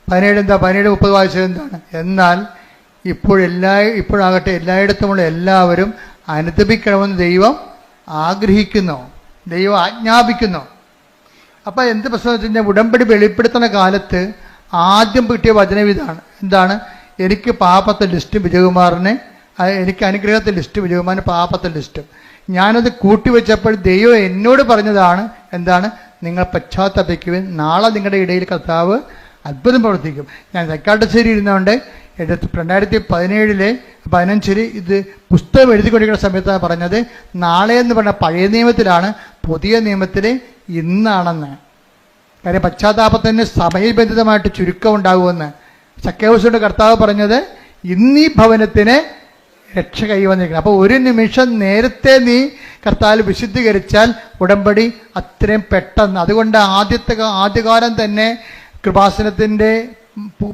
Speaker 3: 17:30 വായിച്ചത് എന്താണ്? എന്നാൽ ഇപ്പോഴാകട്ടെ എല്ലായിടത്തുമുള്ള എല്ലാവരും അനുദപിക്കണമെന്ന് ദൈവം ആഗ്രഹിക്കുന്നു, ദൈവം ആജ്ഞാപിക്കുന്നു. അപ്പം എന്ത് പ്രശ്നം വെച്ച് കഴിഞ്ഞാൽ, ഉടമ്പടി വെളിപ്പെടുത്തുന്ന കാലത്ത് ആദ്യം കിട്ടിയ വചനം ഇതാണ്. എന്താണ്? എനിക്ക് പാപത്തെ ലിസ്റ്റും വിജയകുമാറിനെ, എനിക്ക് അനുഗ്രഹത്തെ ലിസ്റ്റും വിജയകുമാറിന് പാപത്തെ ലിസ്റ്റും. ഞാനത് കൂട്ടിവെച്ചപ്പോൾ ദൈവം എന്നോട് പറഞ്ഞതാണ്. എന്താണ്? നിങ്ങൾ പശ്ചാത്തപിക്കുവിൻ, നാളെ നിങ്ങളുടെ ഇടയിൽ കർത്താവ് അത്ഭുതം പ്രവർത്തിക്കും. ഞാൻ തൈക്കാട്ടുശ്ശേരി ഇരുന്നുകൊണ്ട് 2017 ഇത് പുസ്തകം എഴുതിക്കൊണ്ടിരിക്കുന്ന സമയത്താണ് പറഞ്ഞത്. നാളെ എന്ന് പറഞ്ഞ പഴയ നിയമത്തിലാണ്, പുതിയ നിയമത്തിൽ ഇന്നാണെന്ന്. കാര്യം പശ്ചാത്താപത്തിന് സമയബന്ധിതമായിട്ട് ചുരുക്കം ഉണ്ടാകുമെന്ന്. സക്കേവൂസിന്റെ കർത്താവ് പറഞ്ഞത് ഇന്നീ ഭവനത്തിന് രക്ഷ കൈവന്നിരിക്കണം. അപ്പോൾ ഒരു നിമിഷം നേരത്തെ നീ കർത്താവിൽ വിശുദ്ധീകരിച്ചാൽ ഉടമ്പടി അത്രയും പെട്ടെന്ന്. അതുകൊണ്ട് ആദ്യകാലം തന്നെ കൃപാസനത്തിൻ്റെ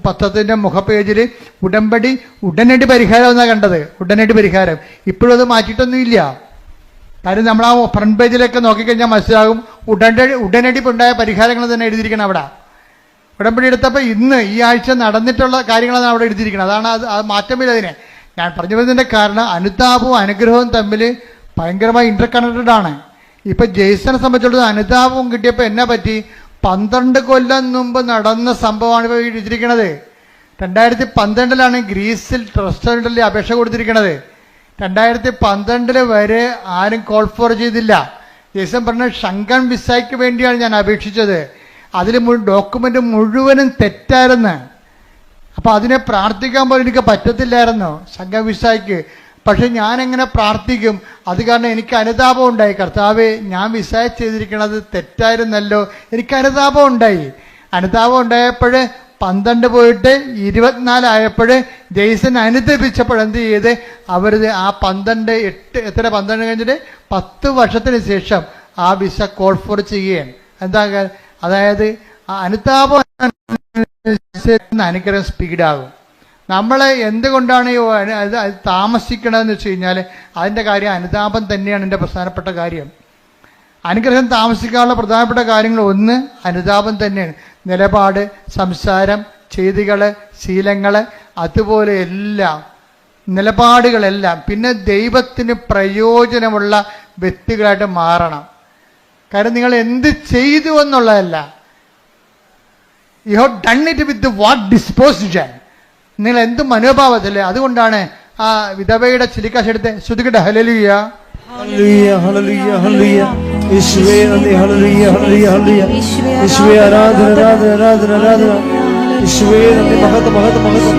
Speaker 3: പത്രത്തിൻ്റെ മുഖപേജിൽ ഉടമ്പടി ഉടനടി പരിഹാരം എന്നാണ് കണ്ടത്. ഉടനടി പരിഹാരം. ഇപ്പോഴും അത് മാറ്റിയിട്ടൊന്നുമില്ല. കാര്യം നമ്മൾ ആ ഫ്രണ്ട് പേജിലൊക്കെ നോക്കിക്കഴിഞ്ഞാൽ മനസ്സിലാകും ഉടനടി ഉണ്ടായ പരിഹാരങ്ങൾ തന്നെ എഴുതിയിരിക്കണം അവിടെ. ഉടമ്പടി എടുത്തപ്പോൾ ഇന്ന് ഈ ആഴ്ച നടന്നിട്ടുള്ള കാര്യങ്ങളാണ് അവിടെ എഴുതിയിരിക്കുന്നത്. അതാണ് അത് മാറ്റമില്ല. അതിനെ ഞാൻ പറഞ്ഞു വരുന്നതിൻ്റെ കാരണം അനുതാപവും അനുഗ്രഹവും തമ്മിൽ ഭയങ്കരമായി ഇന്റർ കണക്റ്റഡ് ആണ്. ഇപ്പം ജെയ്സനെ സംബന്ധിച്ചിടത്തോളം അനുതാപവും കിട്ടിയപ്പോൾ എന്നാ പറ്റി? 12 കൊല്ലം മുമ്പ് നടന്ന സംഭവമാണ് ഇപ്പോൾ എഴുതിയിരിക്കുന്നത്. 2012 ഗ്രീസിൽ റെസ്റ്റോറൻറ്റിൽ അപേക്ഷ കൊടുത്തിരിക്കുന്നത്. 2012 വരെ ആരും കോൾ ഫോർ ചെയ്തില്ല. ജെയ്സൺ പറഞ്ഞ ഷങ്കൻ വിസയ്ക്ക് വേണ്ടിയാണ് ഞാൻ അപേക്ഷിച്ചത്. അതിൽ ഡോക്യുമെൻ്റ് മുഴുവനും തെറ്റായിരുന്നു. അപ്പോൾ അതിനെ പ്രാർത്ഥിക്കാൻ പോലും എനിക്ക് പറ്റത്തില്ലായിരുന്നു ഷങ്കൻ വിസയ്ക്ക്. പക്ഷെ ഞാൻ എങ്ങനെ പ്രാർത്ഥിക്കും? അത് കാരണം എനിക്ക് അനുതാപം ഉണ്ടായി. കർത്താവേ, ഞാൻ വിസ ചെയ്തിരിക്കുന്നത് തെറ്റായിരുന്നല്ലോ. എനിക്ക് അനുതാപം ഉണ്ടായി. അനുതാപം ഉണ്ടായപ്പോൾ 12 പോയിട്ട് 24 ആയപ്പോൾ ജെയ്സൺ അനുദപിച്ചപ്പോൾ എന്ത് ചെയ്ത് അവർ ആ 12 കഴിഞ്ഞിട്ട് 10 വർഷത്തിന് ശേഷം ആ വിസ കോൾ ഫോർ ചെയ്യുകയാണ്. എന്താ? അതായത് ആ അനുതാപം അനുഗ്രഹം സ്പീഡാകും. നമ്മൾ എന്തുകൊണ്ടാണ് താമസിക്കണമെന്ന് വെച്ച് കഴിഞ്ഞാൽ അതിൻ്റെ കാര്യം അനുതാപം തന്നെയാണ് എൻ്റെ പ്രധാനപ്പെട്ട കാര്യം. അനുഗ്രഹം താമസിക്കാനുള്ള പ്രധാനപ്പെട്ട കാര്യങ്ങൾ ഒന്ന് അനുതാപം തന്നെയാണ്. നിലപാട്, സംസാരം, ചെയ്തികൾ, ശീലങ്ങൾ, അതുപോലെ എല്ലാം നിലപാടുകളെല്ലാം. പിന്നെ ദൈവത്തിന് പ്രയോജനമുള്ള വ്യക്തികളായിട്ട് മാറണം. കാരണം നിങ്ങൾ എന്ത് ചെയ്തു എന്നുള്ളതല്ല, you have done it with what disposition. നിങ്ങൾ എന്ത് മനോഭാവത്തില്. അതുകൊണ്ടാണ് ആ വിധവയുടെ ചിലിക്കാശ് എടുത്ത് ശ്രുതികട്ടെ. ഹല്ലേലൂയ,
Speaker 4: ഹല്ലേലൂയ, ഹല്ലേലൂയ, ഹല്ലേലൂയ. യേശുവേ നന്ദി. ഹല്ലേലൂയ, ഹല്ലേലൂയ, ഹല്ലേലൂയ. യേശുവേ ആരാധന, ആരാധന, ആരാധന, ആരാധന. യേശുവേ നന്ദി. മഹത്വം, മഹത്വം, മഹത്വം.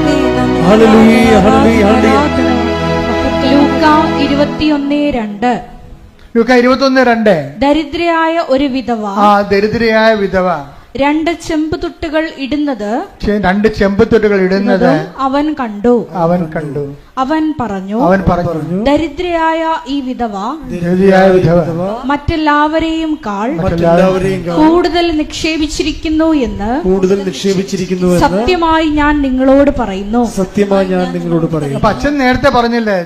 Speaker 4: ഹല്ലേലൂയ, ഹല്ലേലൂയ, ഹല്ലേലൂയ.
Speaker 2: ലൂക്ക 21:2.
Speaker 3: ലൂക്ക 21:2.
Speaker 2: ദരിദ്രയായ ഒരു വിധവ,
Speaker 3: ദരിദ്രയായ വിധവ
Speaker 2: 2 ചെമ്പുതുട്ടുകൾ ഇടുന്നത് അവൻ കണ്ടു. അവൻ പറഞ്ഞു, ദരിദ്രയായ ഈ വിധവ മറ്റെല്ലാവരെയും കൂടുതൽ നിക്ഷേപിച്ചിരിക്കുന്നു എന്ന് സത്യമായി ഞാൻ നിങ്ങളോട് പറയുന്നു.
Speaker 3: അപ്പൊ അച്ഛൻ നേരത്തെ പറഞ്ഞില്ലേ,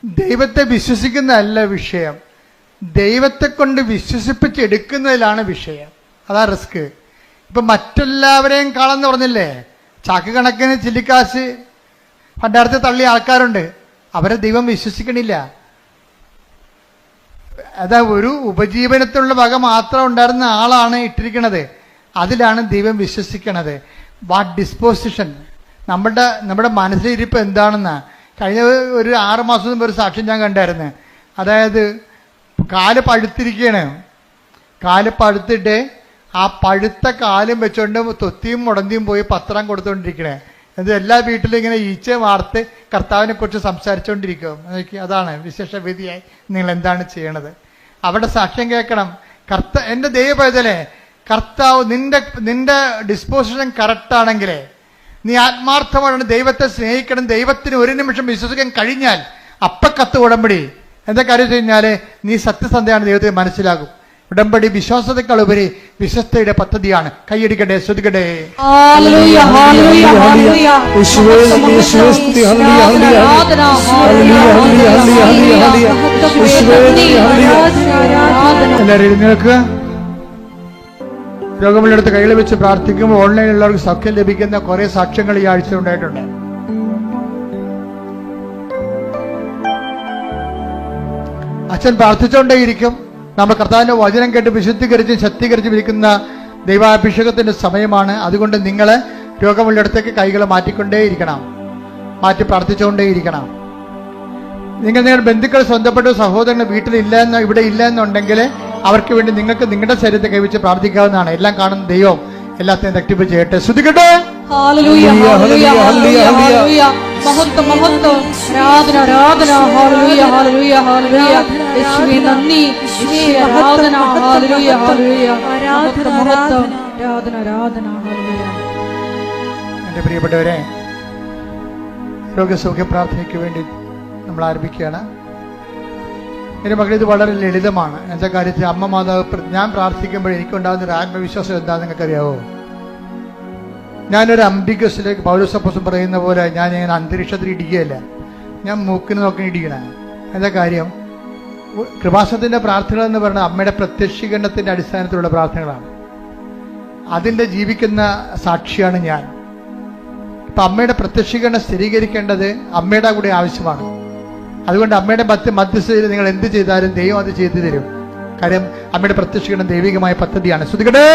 Speaker 3: ദൈവത്തെ വിശ്വസിക്കുന്നതല്ല വിഷയം, ദൈവത്തെ കൊണ്ട് വിശ്വസിപ്പിച്ചെടുക്കുന്നതിലാണ് വിഷയം. അതാ റിസ്ക്. ഇപ്പൊ മറ്റെല്ലാവരെയും കാളെന്ന് പറഞ്ഞില്ലേ, ചാക്ക് കണക്കിന് ചില്ലിക്കാശ് പണ്ടാരത്തെ തള്ളിയ ആൾക്കാരുണ്ട്. അവരെ ദൈവം വിശ്വസിക്കണില്ല. അതാ ഒരു ഉപജീവനത്തിനുള്ള വക മാത്രം ഉണ്ടായിരുന്ന ആളാണ് ഇട്ടിരിക്കുന്നത്. അതിലാണ് ദൈവം വിശ്വസിക്കണത്. വാട്ട് ഡിസ്പോസിഷൻ, നമ്മുടെ മനസ്സിലിരിപ്പ് എന്താണെന്നാ. കഴിഞ്ഞ ഒരു 6 മാസം മുമ്പ് ഒരു സാക്ഷ്യം ഞാൻ കണ്ടായിരുന്നു. അതായത് കാല് പഴുത്തിരിക്കുകയാണ്. കാല് പഴുത്തിട്ട് ആ പഴുത്ത കാലും വെച്ചുകൊണ്ട് തൊത്തിയും മുടന്തിയും പോയി പത്രം കൊടുത്തുകൊണ്ടിരിക്കണേ. അത് എല്ലാ വീട്ടിലും ഇങ്ങനെ ഈച്ച വാർത്ത് കർത്താവിനെ കുറിച്ച് സംസാരിച്ചുകൊണ്ടിരിക്കും. അതാണ് വിശേഷവിധിയായി നിങ്ങൾ എന്താണ് ചെയ്യണത്? അവിടെ സാക്ഷ്യം കേൾക്കണം. എൻ്റെ ദൈവപൈതലേ, കർത്താവ് നിന്റെ ഡിസ്പോസിഷൻ കറക്റ്റാണെങ്കിലേ, നീ ആത്മാർത്ഥമാണ് ദൈവത്തെ സ്നേഹിക്കണം, ദൈവത്തിന് ഒരു നിമിഷം വിശ്വസിക്കാൻ കഴിഞ്ഞാൽ അപ്പക്കത്ത് ഉടമ്പടി. എന്താ കാര്യം വെച്ച് കഴിഞ്ഞാൽ നീ സത്യസന്ധയാണ്, ദൈവത്തെ മനസ്സിലാകും. ഉടമ്പടി വിശ്വാസത്തെക്കാൾ ഉപരി വിശ്വസ്തയുടെ പദ്ധതിയാണ്. കൈയടിക്കട്ടെ, ശ്രുതിക്കട്ടെ. എല്ലാവരും എഴുന്നേൽക്കുക. രോഗമുള്ളടുത്ത് കൈകൾ വെച്ച് പ്രാർത്ഥിക്കുമ്പോൾ ഓൺലൈനിലുള്ളവർക്ക് സൗഖ്യം ലഭിക്കുന്ന കുറെ സാക്ഷ്യങ്ങൾ ഈ ആഴ്ച ഉണ്ടായിട്ടുണ്ട്. അച്ഛൻ പ്രാർത്ഥിച്ചുകൊണ്ടേയിരിക്കും. നമ്മൾ കർത്താവിന്റെ വചനം കേട്ട് വിശുദ്ധീകരിച്ചും ശക്തീകരിച്ചും ഇരിക്കുന്ന ദൈവാഭിഷേകത്തിന്റെ സമയമാണ്. അതുകൊണ്ട് നിങ്ങൾ രോഗമുള്ളിടത്തേക്ക് കൈകൾ മാറ്റിക്കൊണ്ടേയിരിക്കണം, മാറ്റി പ്രാർത്ഥിച്ചുകൊണ്ടേയിരിക്കണം. നിങ്ങളുടെ ബന്ധുക്കൾ, സ്വന്തപ്പെട്ട സഹോദരങ്ങൾ ഇവിടെ ഇല്ല എന്നുണ്ടെങ്കിൽ അവർക്ക് വേണ്ടി നിങ്ങൾക്ക് നിങ്ങളുടെ ശരീരത്തെ കൈവച്ച് പ്രാർത്ഥിക്കാവുന്നതാണ്. എല്ലാം കാണുന്ന ദൈവം എല്ലാத்தைയും തട്ടിപ്പ് ചെയ്യട്ടെ. ശ്രുതിക്കട്ടെ. എന്റെ പ്രിയപ്പെട്ടവരെ, രോഗസൗഖ്യ പ്രാർത്ഥനയ്ക്ക് വേണ്ടി നമ്മൾ ആരംഭിക്കുകയാണ്. എൻ്റെ മക്കൾ, ഇത് വളരെ ലളിതമാണ്. എന്താ കാര്യത്തിൽ അമ്മ മാതാവ് ഞാൻ പ്രാർത്ഥിക്കുമ്പോൾ എനിക്കുണ്ടാകുന്ന ഒരു ആത്മവിശ്വാസം എന്താണെന്ന് നിങ്ങൾക്കറിയാവോ? ഞാനൊരു അംബികസിലേക്ക് പൗലോസപ്പോസ്തലൻ പറയുന്ന പോലെ ഞാൻ അന്തരീക്ഷത്തിൽ ഇടിക്കുകയല്ല, ഞാൻ മൂക്കിന് നോക്കി ഇടിക്കണ. എന്താ കാര്യം? കൃപാസനത്തിന്റെ പ്രാർത്ഥനകൾ എന്ന് പറയുന്നത് അമ്മയുടെ പ്രത്യക്ഷീകരണത്തിന്റെ അടിസ്ഥാനത്തിലുള്ള പ്രാർത്ഥനകളാണ്. അതിന്റെ ജീവിക്കുന്ന സാക്ഷിയാണ് ഞാൻ. ഇപ്പൊ അമ്മയുടെ പ്രത്യക്ഷീകരണം സ്ഥിരീകരിക്കേണ്ടത് അമ്മയുടെ കൂടെ ആവശ്യമാണ്. അതുകൊണ്ട് അമ്മയുടെ മധ്യസ്ഥതയിൽ നിങ്ങൾ എന്ത് ചെയ്താലും ദൈവം അത് ചെയ്തു തരും. കാര്യം അമ്മയുടെ പ്രത്യക്ഷീകരണം ദൈവികമായ പദ്ധതിയാണ്. ശ്രുതികടേ.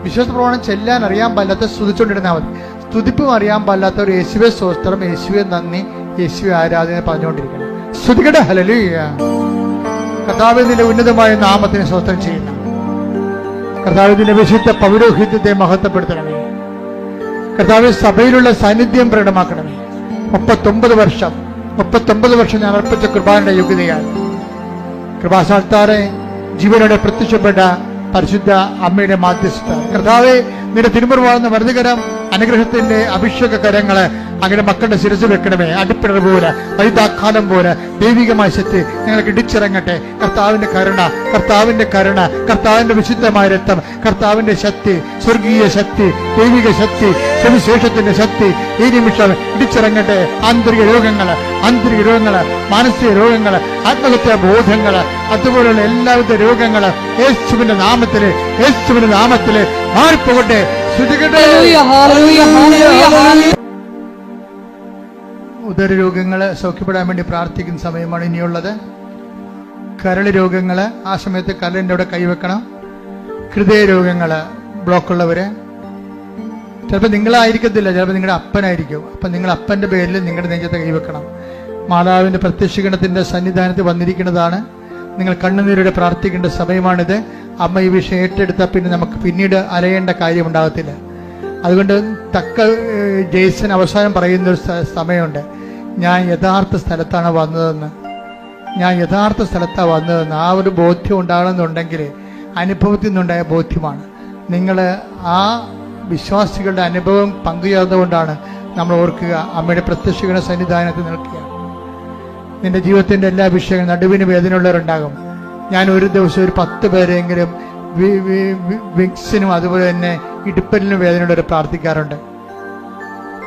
Speaker 3: വിശ്വാസ പ്രമാണം ചെല്ലാൻ അറിയാൻ പാടില്ലാത്ത സ്തുതിച്ചുകൊണ്ടിരുന്നാൽ മതി. സ്തുതിപ്പും അറിയാൻ പാടില്ലാത്ത ഒരു യേശുവേ സ്തോത്രം, യേശുവേ നന്ദി, യേശുവേ ആരാധന പറഞ്ഞുകൊണ്ടിരിക്കണം. സ്തുതികടേ. ഹല്ലേലൂയ. കർത്താവേ, നിന്റെ ഉന്നതമായ നാമത്തിന് സ്തോത്രം ചെയ്യുന്നു. കർത്താവിന്റെ വിശുദ്ധ പൗരോഹിത്യത്തെ മഹത്വപ്പെടുത്തണമേ. കർത്താവ് സഭയിലുള്ള സാന്നിധ്യം പ്രകടമാക്കണമേ. 39 വർഷം ഞാൻ അർപ്പിച്ച കൃപാന്റെ യോഗ്യതയാണ്. കൃപാസാൽത്താറെ ജീവനോടെ പ്രത്യക്ഷപ്പെട്ട പരിശുദ്ധ അമ്മയുടെ മാധ്യസ്ഥ കർത്താവെ, നിന്റെ തിരുമുറിവാകുന്ന വലതുകരം അനുഗ്രഹത്തിന്റെ അഭിഷേക കരങ്ങള് അങ്ങനെ മക്കളുടെ ശിരസ് വെക്കണമേ. അടിപ്പിടർ പോലെ, വൈതാക്കാലം പോലെ ദൈവികമായ ശക്തി നിങ്ങൾക്ക് ഇടിച്ചിറങ്ങട്ടെ. കർത്താവിന്റെ കരുണ, കർത്താവിന്റെ വിശുദ്ധമായ രക്തം, കർത്താവിന്റെ ശക്തി, സ്വർഗീയ ശക്തി, ദൈവിക ശക്തി, സുവിശേഷത്തിന്റെ ശക്തി ഈ നിമിഷം ഇടിച്ചിറങ്ങട്ടെ. ആന്തരിക രോഗങ്ങള്, മാനസിക രോഗങ്ങള്, ആത്മഹത്യാ ബോധങ്ങള്, അതുപോലുള്ള എല്ലാവിധ രോഗങ്ങള് യേശുവിന്റെ നാമത്തില് മാറിപ്പോകട്ടെ. ഉദര രോഗങ്ങള് സൗഖ്യപ്പെടാൻ വേണ്ടി പ്രാർത്ഥിക്കുന്ന സമയമാണ് ഇനിയുള്ളത്. കരൾ രോഗങ്ങള്, ആ സമയത്ത് കരളിന്റെ അവിടെ കൈവെക്കണം. ഹൃദയ രോഗങ്ങള്, ബ്ലോക്കുള്ളവര്, ചിലപ്പോൾ നിങ്ങളായിരിക്കത്തില്ല, ചിലപ്പോൾ നിങ്ങളുടെ അപ്പനായിരിക്കും. അപ്പൊ നിങ്ങൾ അപ്പന്റെ പേരിൽ നിങ്ങളുടെ നെഞ്ചത്തെ കൈവെക്കണം. മാതാവിന്റെ പ്രത്യക്ഷീകരണത്തിന്റെ സന്നിധാനത്ത് വന്നിരിക്കുന്നതാണ്. നിങ്ങൾ കണ്ണുനീരോടെ പ്രാർത്ഥിക്കേണ്ട സമയമാണിത്. അമ്മ ഈ വിഷയം ഏറ്റെടുത്താൽ പിന്നെ നമുക്ക് പിന്നീട് അലയേണ്ട കാര്യമുണ്ടാകത്തില്ല. അതുകൊണ്ട് ജെയ്സൺ അവസാനം പറയുന്നൊരു സമയമുണ്ട്, ഞാൻ യഥാർത്ഥ സ്ഥലത്താണ് വന്നതെന്ന്. ആ ഒരു ബോധ്യം ഉണ്ടാകണമെന്നുണ്ടെങ്കിൽ അനുഭവത്തിൽ നിന്നുണ്ടായ ബോധ്യമാണ്. നിങ്ങൾ ആ വിശ്വാസികളുടെ അനുഭവം പങ്കുചേർന്നുകൊണ്ടാണ് നമ്മൾ ഓർക്കുക അമ്മയുടെ പ്രത്യക്ഷീകരണ സന്നിധാനത്തിൽ നിൽക്കുക. നിന്റെ ജീവിതത്തിന്റെ എല്ലാ വിഷയങ്ങളും നടുവിന് വേദനയുള്ളവരുണ്ടാകും. ഞാൻ ഒരു ദിവസം ഒരു 10 പേരെങ്കിലും വിക്സിനും അതുപോലെ തന്നെ ഇടുപ്പലിനും വേദനയുള്ളവർ പ്രാർത്ഥിക്കാറുണ്ട്.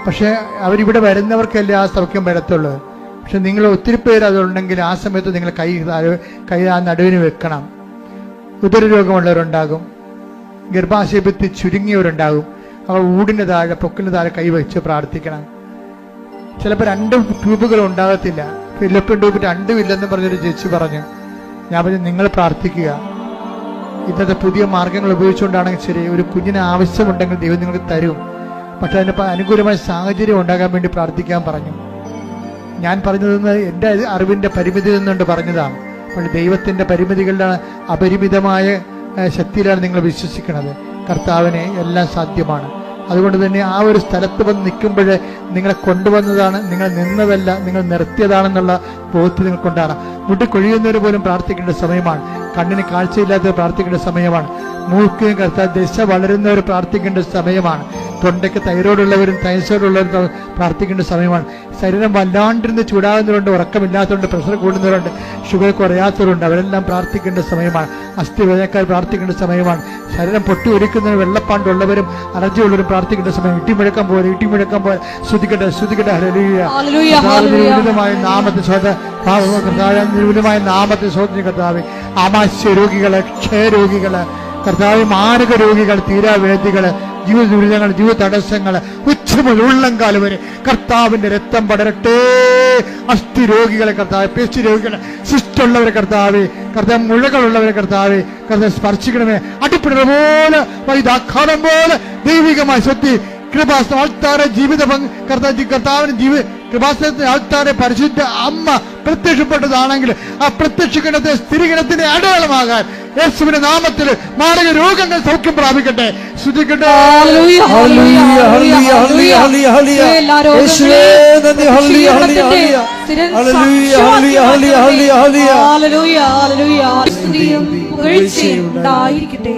Speaker 3: പക്ഷെ അവരിവിടെ വരുന്നവർക്കല്ലേ ആ സൗഖ്യം വരത്തുള്ളൂ. പക്ഷെ നിങ്ങൾ ഒത്തിരി പേര് അതുണ്ടെങ്കിൽ ആ സമയത്ത് നിങ്ങൾ കൈ ആ നടുവിന് വെക്കണം. ഉദരരോഗമുള്ളവരുണ്ടാകും, ഗർഭാശയത്തിൽ ചുരുങ്ങിയവരുണ്ടാകും. അവർ ഊടിന് താഴെ, പൊക്കിന് താഴെ കൈവച്ച് പ്രാർത്ഥിക്കണം. ചിലപ്പോൾ 2 ട്യൂബുകൾ ഉണ്ടാകത്തില്ല. ഫിലിപ്പിൻ ട്യൂബ് 2 ഇല്ലെന്ന് പറഞ്ഞൊരു ചേച്ചി പറഞ്ഞു. ഞാൻ പറഞ്ഞു, നിങ്ങൾ പ്രാർത്ഥിക്കുക. ഇന്നത്തെ പുതിയ മാർഗങ്ങൾ ഉപയോഗിച്ചുകൊണ്ടാണെങ്കിൽ ശരി, ഒരു കുഞ്ഞിന് ആവശ്യമുണ്ടെങ്കിൽ ദൈവം നിങ്ങൾക്ക് തരും. പക്ഷെ അതിന് അനുകൂലമായ സാഹചര്യം ഉണ്ടാകാൻ വേണ്ടി പ്രാർത്ഥിക്കാൻ പറഞ്ഞു. ഞാൻ പറഞ്ഞതെന്ന് എൻ്റെ അറിവിൻ്റെ പരിമിതി നിന്നുകൊണ്ട് പറഞ്ഞതാണ്.
Speaker 5: അപ്പോൾ ദൈവത്തിൻ്റെ പരിമിതികളുടെ അപരിമിതമായ ശക്തിയിലാണ് നിങ്ങൾ വിശ്വസിക്കുന്നത്. കർത്താവിനെ എല്ലാം സാധ്യമാണ്. അതുകൊണ്ട് തന്നെ ആ ഒരു സ്ഥലത്ത് വന്ന് നിൽക്കുമ്പോൾ നിങ്ങളെ കൊണ്ടുവന്നതാണ്, നിങ്ങൾ നിന്നതല്ല, നിങ്ങൾ നിർത്തിയതാണെന്നുള്ള ബോധ്യം നിങ്ങൾക്കൊണ്ടാണ്. മുട്ടി കൊഴിയുന്നവർ പോലും പ്രാർത്ഥിക്കേണ്ട സമയമാണ്. കണ്ണിന് കാഴ്ചയില്ലാത്തവർ പ്രാർത്ഥിക്കേണ്ട സമയമാണ്. മൂക്കിന് കർത്താവ് ദശ വളരുന്നവർ പ്രാർത്ഥിക്കേണ്ട സമയമാണ്. തൊണ്ടയ്ക്ക് തൈറോയിഡുള്ളവരും തൈസോയിഡുള്ളവരും പ്രാർത്ഥിക്കേണ്ട സമയമാണ്. ശരീരം വല്ലാണ്ടിരുന്ന് ചൂടാകുന്നവരുണ്ട്, ഉറക്കമില്ലാത്തവരുണ്ട്, പ്രഷർ കൂടുന്നവരുണ്ട്, ഷുഗർ കുറയാത്തവരുണ്ട്. അവരെല്ലാം പ്രാർത്ഥിക്കേണ്ട സമയമാണ്. അസ്ഥി വേദനക്കാർ പ്രാർത്ഥിക്കേണ്ട സമയമാണ്. ശരീരം പൊട്ടി ഒലിക്കുന്നവർ, വെള്ളപ്പാണ്ടുള്ളവരും അലർജി ഉള്ളവരും പ്രാർത്ഥിക്കേണ്ട സമയം. ഇട്ടിമുഴക്കം പോലെ ശ്രുതിക്കട്ടെ ഉന്നതമായ നാമത്തെ ഉന്നതമായ നാമത്തെ സ്വന്തം കർത്താവേ. ആമാശയ രോഗികള്, ക്ഷയരോഗികള് കർത്താവ്, മാരക രോഗികൾ, തീരാവേദികള്, ജീവിത ദുരിതങ്ങൾ, ജീവിത തടസ്സങ്ങള്, ഉച്ചമുതൽ ഉള്ളംകാല് വരെ കർത്താവിന്റെ രക്തം പടരട്ടെ. അസ്ഥി രോഗികളെ കർത്താവ്, പേശി രോഗികളെ, സിസ്റ്റുള്ളവരെ കർത്താവെ, കർത്താവ് മുഴകളുള്ളവരെ കർത്താവെ, കർത്താവ് സ്പർശിക്കണമേ. അടിപ്പിടുന്ന പോലെ വൈദാഘാതം പോലെ ദൈവികമായി സ്വത്തി കൃപാസന ആൾത്താരെ ജീവിത കർത്താവിന് കൃപാസനത്തിന്റെ ആൾത്താരെ പരിശുദ്ധ അമ്മ പ്രത്യക്ഷപ്പെട്ടതാണെങ്കിൽ ആ പ്രത്യക്ഷഗണത്തെ സ്ഥിരീകരണത്തിന്റെ അടയാളമാകാൻ യേശുവിന്റെ നാമത്തിൽ മാരക രോഗങ്ങൾ സൗഖ്യം പ്രാപിക്കട്ടെ. ശ്രുതിക്കട്ടെ.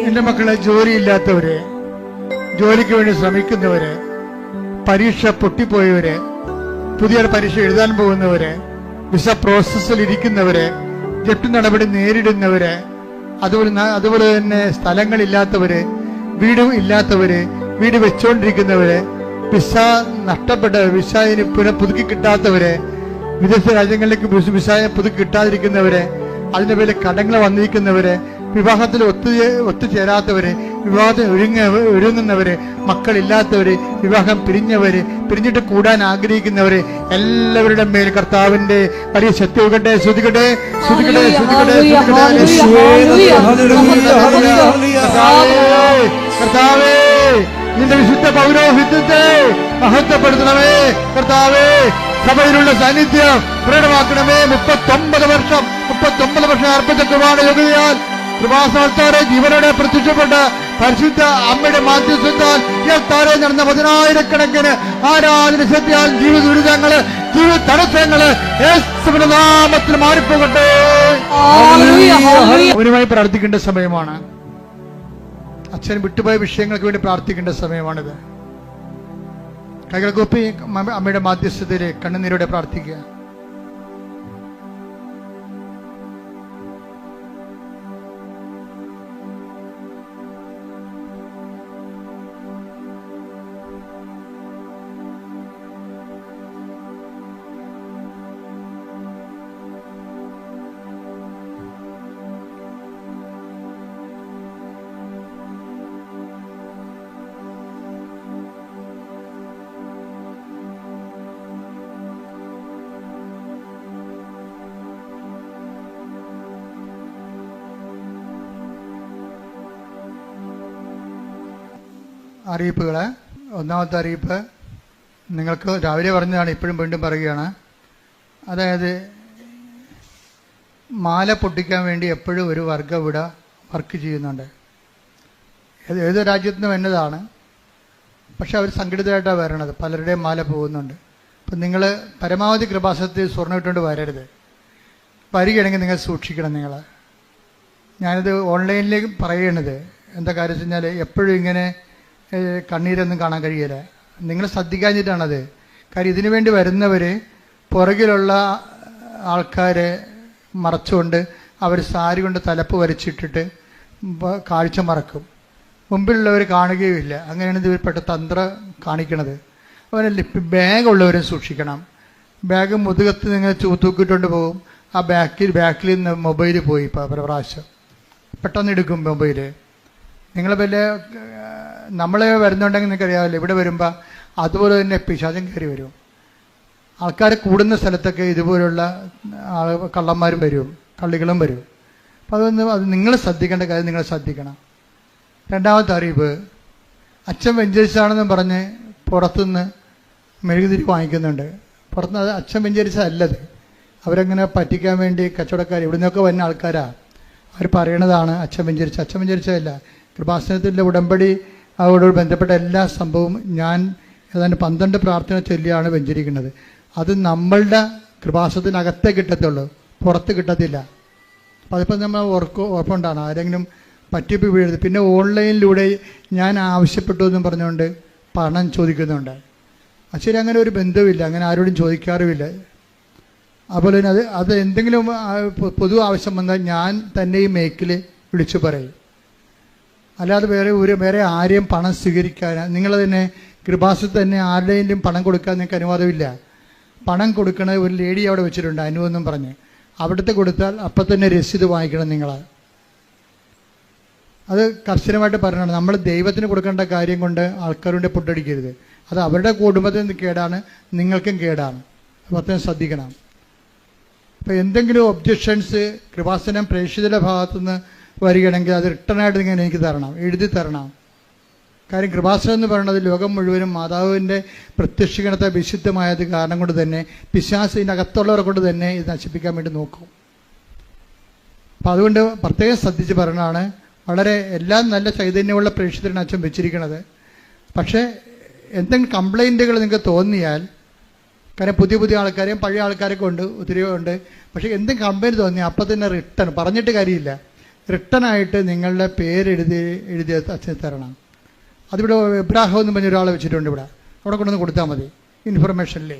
Speaker 5: എന്റെ മക്കളെ, ജോലിയില്ലാത്തവര്, ജോലിക്ക് വേണ്ടി ശ്രമിക്കുന്നവര്, പരീക്ഷ പൊട്ടിപ്പോയവര്, പുതിയൊരു പരീക്ഷ എഴുതാൻ പോകുന്നവര്, വിസ പ്രോസസ്സിൽ ഇരിക്കുന്നവര്, ജപ്തി നടപടി നേരിടുന്നവര്, അതുപോലെ തന്നെ സ്ഥലങ്ങളില്ലാത്തവര്, വീട് ഇല്ലാത്തവര്, വീട് വെച്ചുകൊണ്ടിരിക്കുന്നവര്, വിസ നഷ്ടപ്പെട്ടവര്, വിസ ഇനി പുതുക്കി കിട്ടാത്തവര്, വിദേശ രാജ്യങ്ങളിലേക്ക് വിസ പുതുക്കി കിട്ടാതിരിക്കുന്നവര്, അതിന്റെ പേരിൽ കടങ്ങൾ വന്നിരിക്കുന്നവര്, വിവാഹത്തിൽ ഒത്തുചേരാത്തവര്, വിവാഹത്തിൽ ഒരുങ്ങുന്നവര്, മക്കളില്ലാത്തവര്, വിവാഹം പിരിഞ്ഞിട്ട് കൂടാൻ ആഗ്രഹിക്കുന്നവര്, എല്ലാവരുടെ മേൽ കർത്താവിന്റെ വലിയ ശക്തി ഒഴുകട്ടെ. ശ്രുതികട്ടെ. കർത്താവേ, നിന്റെ വിശുദ്ധ പൗരോഹിത്യത്തെ മഹത്വപ്പെടുത്തണമേ. കർത്താവേ, സഭയിലുള്ള സാന്നിധ്യം പ്രകടമാക്കണമേ. 39 വർഷം അർപ്പിച്ച കുർബാന യോഗ്യതയാൽ കൃപാസനത്തോടെ ജീവനോടെ പ്രത്യക്ഷപ്പെട്ട പരിശുദ്ധ അമ്മയുടെ മാധ്യസ്ഥത്താൽ ഇയാൾത്താരെ നടന്ന 10,000-കണക്കിന് ആരാധന ശക്തിയാൽ ജീവിത ദുരിതങ്ങള്, ജീവിത തടസ്സങ്ങള് യേശുവിന്റെ നാമത്തിൽ മാറിപ്പോകട്ടെ. അവനുമായി പ്രാർത്ഥിക്കേണ്ട സമയമാണ്. അച്ഛൻ വിട്ടുപോയ വിഷയങ്ങൾക്ക് വേണ്ടി പ്രാർത്ഥിക്കേണ്ട സമയമാണിത്. കൈകൾ കൂപ്പി അമ്മയുടെ മാധ്യസ്ഥതയിലെ കണ്ണുനീരോടെ പ്രാർത്ഥിക്കുക. അറിയിപ്പുകള്. ഒന്നാമത്തെ അറിയിപ്പ് നിങ്ങൾക്ക് രാവിലെ പറഞ്ഞതാണ്, ഇപ്പോഴും വീണ്ടും പറയുകയാണ്. അതായത് മാല പൊട്ടിക്കാൻ വേണ്ടി എപ്പോഴും ഒരു വർഗം ഇവിടെ വർക്ക് ചെയ്യുന്നുണ്ട്. ഏത് രാജ്യത്തു നിന്നും എന്നതാണ്, പക്ഷെ അവർ സംഘടിതമായിട്ടാണ് വരണത്. പലരുടെയും മാല പോകുന്നുണ്ട്. അപ്പം നിങ്ങൾ പരമാവധി കൃപാസനത്തിൽ സ്വർണ്ണം ഇട്ടുകൊണ്ട് വരരുത്. വരികയാണെങ്കിൽ നിങ്ങൾ സൂക്ഷിക്കണം. ഞാനിത് ഓൺലൈനിലേക്ക് പറയണത് എന്താ കാര്യം വെച്ച് കഴിഞ്ഞാൽ എപ്പോഴും ഇങ്ങനെ കണ്ണീരൊന്നും കാണാൻ കഴിയില്ല. നിങ്ങൾ ശ്രദ്ധിക്കാഞ്ഞിട്ടാണത്. കാര്യം ഇതിനു വേണ്ടി വരുന്നവർ പുറകിലുള്ള ആൾക്കാരെ മറച്ചുകൊണ്ട് അവർ സാരി കൊണ്ട് തലപ്പ് വരച്ചിട്ടിട്ട് കാഴ്ച മറക്കും. മുമ്പിലുള്ളവർ കാണുകയുമില്ല. അങ്ങനെയാണ് ഇവർ തന്ത്രം കാണിക്കണത്. അവരെ ബാഗുള്ളവരും സൂക്ഷിക്കണം. ബാഗ് മുതുകത്ത് നിങ്ങൾ തൂക്കിയിട്ടുണ്ട് പോകും. ആ ബാക്കിൽ നിന്ന് മൊബൈൽ പോയി പല പ്രാവശ്യം പെട്ടെന്ന് എടുക്കും മൊബൈല്. നിങ്ങൾ വലിയ നമ്മളെ വരുന്നുണ്ടെങ്കിൽ നിങ്ങൾക്കറിയാമല്ലോ, ഇവിടെ വരുമ്പോൾ അതുപോലെ തന്നെ പിശാചം കയറി വരും. ആൾക്കാർ കൂടുന്ന സ്ഥലത്തൊക്കെ ഇതുപോലുള്ള കള്ളന്മാരും വരും, കള്ളികളും വരും. അപ്പോൾ അത് നിങ്ങൾ ശ്രദ്ധിക്കേണ്ട കാര്യം നിങ്ങൾ ശ്രദ്ധിക്കണം. രണ്ടാമത്തെ അറിയിപ്പ്, അച്ഛൻ വെഞ്ചരിച്ചാണെന്ന് പറഞ്ഞ് പുറത്തുനിന്ന് മെഴുകുതിരി വാങ്ങിക്കുന്നുണ്ട്. പുറത്തുനിന്ന് അത് അച്ഛൻ വെഞ്ചരിച്ചതല്ലത്. അവരങ്ങനെ പറ്റിക്കാൻ വേണ്ടി കച്ചവടക്കാർ ഇവിടെ നിന്നൊക്കെ വരുന്ന ആൾക്കാരാണ്. അവർ പറയണതാണ് അച്ഛൻ വെഞ്ചരിച്ചതല്ല. കൃപാസനത്തിൻ്റെ ഉടമ്പടി അവരോട് ബന്ധപ്പെട്ട എല്ലാ സംഭവവും ഞാൻ ഏതാണ്ട് 12 പ്രാർത്ഥന ചൊല്ലിയാണ് വെഞ്ചരിക്കുന്നത്. അത് നമ്മളുടെ കൃപാസനത്തിനകത്തേ കിട്ടത്തുള്ളൂ, പുറത്ത് കിട്ടത്തില്ല. അപ്പോൾ അതിപ്പോൾ നമ്മൾ ഉറപ്പുണ്ടാണ് ആരെങ്കിലും പറ്റിപ്പ് വീഴരുത്. പിന്നെ ഓൺലൈനിലൂടെ ഞാൻ ആവശ്യപ്പെട്ടു എന്നും പറഞ്ഞുകൊണ്ട് പണം ചോദിക്കുന്നുണ്ട്. ശരി, അങ്ങനെ ഒരു ബന്ധവുമില്ല, അങ്ങനെ ആരോടും ചോദിക്കാറുമില്ല. അതുപോലെ തന്നെ അത് എന്തെങ്കിലും പൊതു ആവശ്യം വന്നാൽ ഞാൻ തന്നെ ഈ മേക്കിൽ വിളിച്ചു പറയും. അല്ലാതെ വേറെ ആരെയും പണം സ്വീകരിക്കാൻ, നിങ്ങൾ തന്നെ കൃപാസനത്തിൽ തന്നെ ആരുടെയും പണം കൊടുക്കാൻ നിങ്ങൾക്ക് അനുവാദമില്ല. പണം കൊടുക്കണത് ഒരു ലേഡി അവിടെ വെച്ചിട്ടുണ്ട്, അനുവെന്നും പറഞ്ഞ്. അവിടുത്തെ കൊടുത്താൽ അപ്പം തന്നെ രസീത് വാങ്ങിക്കണം നിങ്ങൾ. അത് കർശനമായിട്ട് പറഞ്ഞാണ്. നമ്മൾ ദൈവത്തിന് കൊടുക്കേണ്ട കാര്യം കൊണ്ട് ആൾക്കാരുടെ പൊട്ടടിക്കരുത്. അത് അവരുടെ കുടുംബത്തിന് കേടാണ്, നിങ്ങൾക്കും കേടാണ്. പ്രത്യേകം ശ്രദ്ധിക്കണം. അപ്പോൾ എന്തെങ്കിലും ഒബ്ജക്ഷൻസ് കൃപാസനം പ്രേക്ഷിതരുടെ ഭാഗത്തുനിന്ന് വരികയാണെങ്കിൽ അത് റിട്ടേണായിട്ട് നിങ്ങൾ എനിക്ക് തരണം, എഴുതി തരണം. കാര്യം കൃപാസനം എന്ന് പറയുന്നത് ലോകം മുഴുവനും മാതാവിൻ്റെ പ്രത്യക്ഷീകരണത്തെ വിശുദ്ധമായത് കാരണം കൊണ്ട് തന്നെ പിശാച് ഇതിനകത്തുള്ളവരെ കൊണ്ട് തന്നെ ഇത് നശിപ്പിക്കാൻ വേണ്ടി നോക്കും. അപ്പം അതുകൊണ്ട് പ്രത്യേകം ശ്രദ്ധിച്ച് പറയണതാണ്. വളരെ എല്ലാം നല്ല ചൈതന്യമുള്ള പ്രേക്ഷിതരാണ് അച്ഛൻ വെച്ചിരിക്കുന്നത്. പക്ഷേ എന്തെങ്കിലും കംപ്ലൈൻറ്റുകൾ നിങ്ങൾക്ക് തോന്നിയാൽ, കാരണം പുതിയ ആൾക്കാരെയും പഴയ ആൾക്കാരൊക്കെ ഉണ്ട്, ഒത്തിരി ഉണ്ട്. പക്ഷേ എന്തെങ്കിലും കംപ്ലൈൻറ്റ് തോന്നിയാൽ അപ്പം തന്നെ റിട്ടേൺ, പറഞ്ഞിട്ട് കാര്യമില്ല, റിട്ടേണായിട്ട് നിങ്ങളുടെ എഴുതി അച്ഛൻ തരണം. അതിവിടെ ഇബ്രാഹിം എന്ന് പറഞ്ഞ ഒരാളെ വെച്ചിട്ടുണ്ട്. അവിടെ കൊണ്ടുവന്ന് കൊടുത്താൽ മതി ഇൻഫർമേഷനിലേ.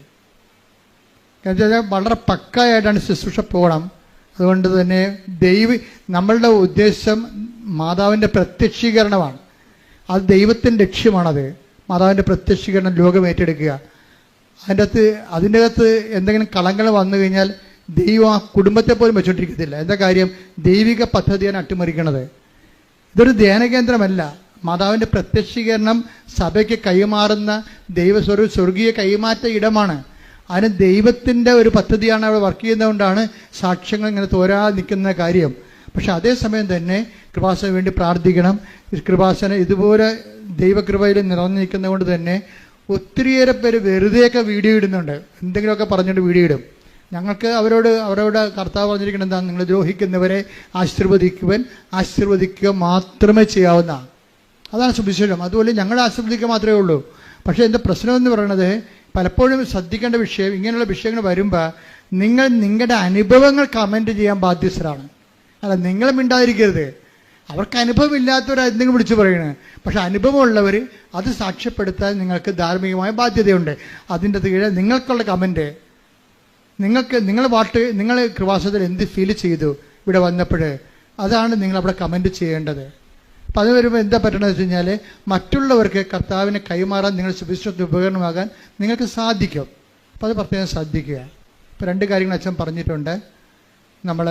Speaker 5: കാരണം വെച്ചാൽ വളരെ പക്കായിട്ടാണ് ശുശ്രൂഷ പോകണം. അതുകൊണ്ട് തന്നെ നമ്മളുടെ ഉദ്ദേശം മാതാവിൻ്റെ പ്രത്യക്ഷീകരണമാണ്. അത് ദൈവത്തിൻ്റെ ലക്ഷ്യമാണത്. മാതാവിൻ്റെ പ്രത്യക്ഷീകരണം ലോകം ഏറ്റെടുക്കുക. അതിൻ്റെ അകത്ത് എന്തെങ്കിലും കളങ്ങൾ വന്നു കഴിഞ്ഞാൽ ദൈവം ആ കുടുംബത്തെ പോലും വെച്ചുകൊണ്ടിരിക്കത്തില്ല. എന്താ കാര്യം? ദൈവിക പദ്ധതിയാണ് അട്ടിമറിക്കണത്. ഇതൊരു ധ്യാനകേന്ദ്രമല്ല. മാതാവിൻ്റെ പ്രത്യക്ഷീകരണം സഭയ്ക്ക് കൈമാറുന്ന സ്വർഗീയ കൈമാറ്റ ഇടമാണ്. അതിന് ദൈവത്തിൻ്റെ ഒരു പദ്ധതിയാണ് അവിടെ വർക്ക് ചെയ്യുന്നതുകൊണ്ടാണ് സാക്ഷ്യങ്ങൾ ഇങ്ങനെ തോരാതെ നിൽക്കുന്ന കാര്യം. പക്ഷെ അതേസമയം തന്നെ കൃപാസനത്തിന് വേണ്ടി പ്രാർത്ഥിക്കണം. കൃപാസനം ഇതുപോലെ ദൈവകൃപയിൽ നിറഞ്ഞു നിൽക്കുന്നത് കൊണ്ട് തന്നെ ഒത്തിരിയേറെ പേര് വെറുതെയൊക്കെ വീഡിയോ ഇടുന്നുണ്ട്, എന്തെങ്കിലുമൊക്കെ പറഞ്ഞുകൊണ്ട് വീഡിയോ ഇടും. ഞങ്ങൾക്ക് അവരോട് കർത്താവ് പറഞ്ഞിരിക്കുന്നത് എന്താ? നിങ്ങൾ ദ്രോഹിക്കുന്നവരെ ആശീർവദിക്കുക മാത്രമേ ചെയ്യാവുന്ന. അതാണ് സുവിശേഷം. അതുപോലെ ഞങ്ങൾ ആശീർവദിക്കുക മാത്രമേ ഉള്ളൂ. പക്ഷേ എൻ്റെ പ്രശ്നമെന്ന് പറയുന്നത് പലപ്പോഴും ശ്രദ്ധിക്കേണ്ട വിഷയം, ഇങ്ങനെയുള്ള വിഷയങ്ങൾ വരുമ്പോൾ നിങ്ങളുടെ അനുഭവങ്ങൾ കമൻറ്റ് ചെയ്യാൻ ബാധ്യസ്ഥരാണ്. അല്ല, നിങ്ങൾ മിണ്ടാതിരിക്കരുത്. അവർക്ക് അനുഭവം ഇല്ലാത്തവർ എന്തെങ്കിലും വിളിച്ചു പറയണേ. പക്ഷെ അനുഭവമുള്ളവർ അത് സാക്ഷ്യപ്പെടുത്താൻ നിങ്ങൾക്ക് ധാർമ്മികമായ ബാധ്യതയുണ്ട്. അതിൻ്റെ കീഴിൽ നിങ്ങൾക്കുള്ള കമൻറ്റ്, നിങ്ങൾ കൃപാസനത്തിൽ എന്ത് ഫീൽ ചെയ്തു ഇവിടെ വന്നപ്പോൾ, അതാണ് നിങ്ങളവിടെ കമൻറ്റ് ചെയ്യേണ്ടത്. അപ്പം അത് വരുമ്പോൾ എന്താ പറ്റണമെന്ന് വെച്ച് കഴിഞ്ഞാൽ മറ്റുള്ളവർക്ക് കർത്താവിനെ കൈമാറാൻ നിങ്ങൾ സുവിശേഷത്തിന് ഉപകരണമാകാൻ നിങ്ങൾക്ക് സാധിക്കും. അപ്പോൾ അത് പ്രത്യേകം ശ്രദ്ധിക്കുക. ഇപ്പോൾ 2 കാര്യങ്ങൾ അച്ഛൻ പറഞ്ഞിട്ടുണ്ട്. നമ്മൾ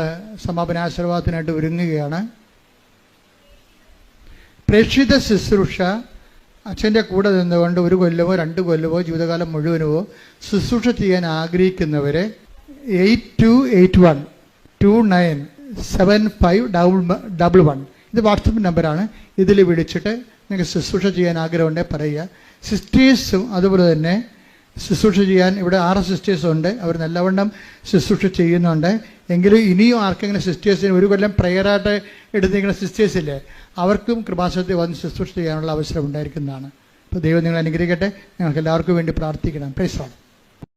Speaker 5: സമാപനാശീർവാദത്തിനായിട്ട് ഒരുങ്ങുകയാണ്. പ്രേക്ഷിത ശുശ്രൂഷ അച്ഛൻ്റെ കൂടെ നിന്നുകൊണ്ട് 1 കൊല്ലമോ 2 കൊല്ലമോ ജീവിതകാലം മുഴുവനോ ശുശ്രൂഷ ചെയ്യാൻ ആഗ്രഹിക്കുന്നവരെ 8281297511 ഇത് വാട്സപ്പ് നമ്പറാണ്. ഇതിൽ വിളിച്ചിട്ട് നിങ്ങൾക്ക് ശുശ്രൂഷ ചെയ്യാൻ ആഗ്രഹമുണ്ടെങ്കിൽ പറയുക. സിസ്റ്റേഴ്സും അതുപോലെ തന്നെ ശുശ്രൂഷ ചെയ്യാൻ ഇവിടെ 6 സിസ്റ്റേഴ്സുണ്ട്. അവർ നല്ലവണ്ണം ശുശ്രൂഷ ചെയ്യുന്നുണ്ട്. എങ്കിലും ഇനിയും ആർക്കെങ്കിലും സിസ്റ്റേഴ്സിന് 1 കൊല്ലം പ്രയറായിട്ട് എടുത്തിരിക്കുന്ന സിസ്റ്റേഴ്സില്ലേ, അവർക്കും കൃപാസനത്തിൽ വന്ന് ശുശ്രൂഷ ചെയ്യാനുള്ള അവസരം ഉണ്ടായിരിക്കുന്നതാണ്. അപ്പോൾ ദൈവം നിങ്ങൾ അനുഗ്രഹിക്കട്ടെ. ഞങ്ങൾക്ക് എല്ലാവർക്കും വേണ്ടി പ്രാർത്ഥിക്കണം. Praise the Lord.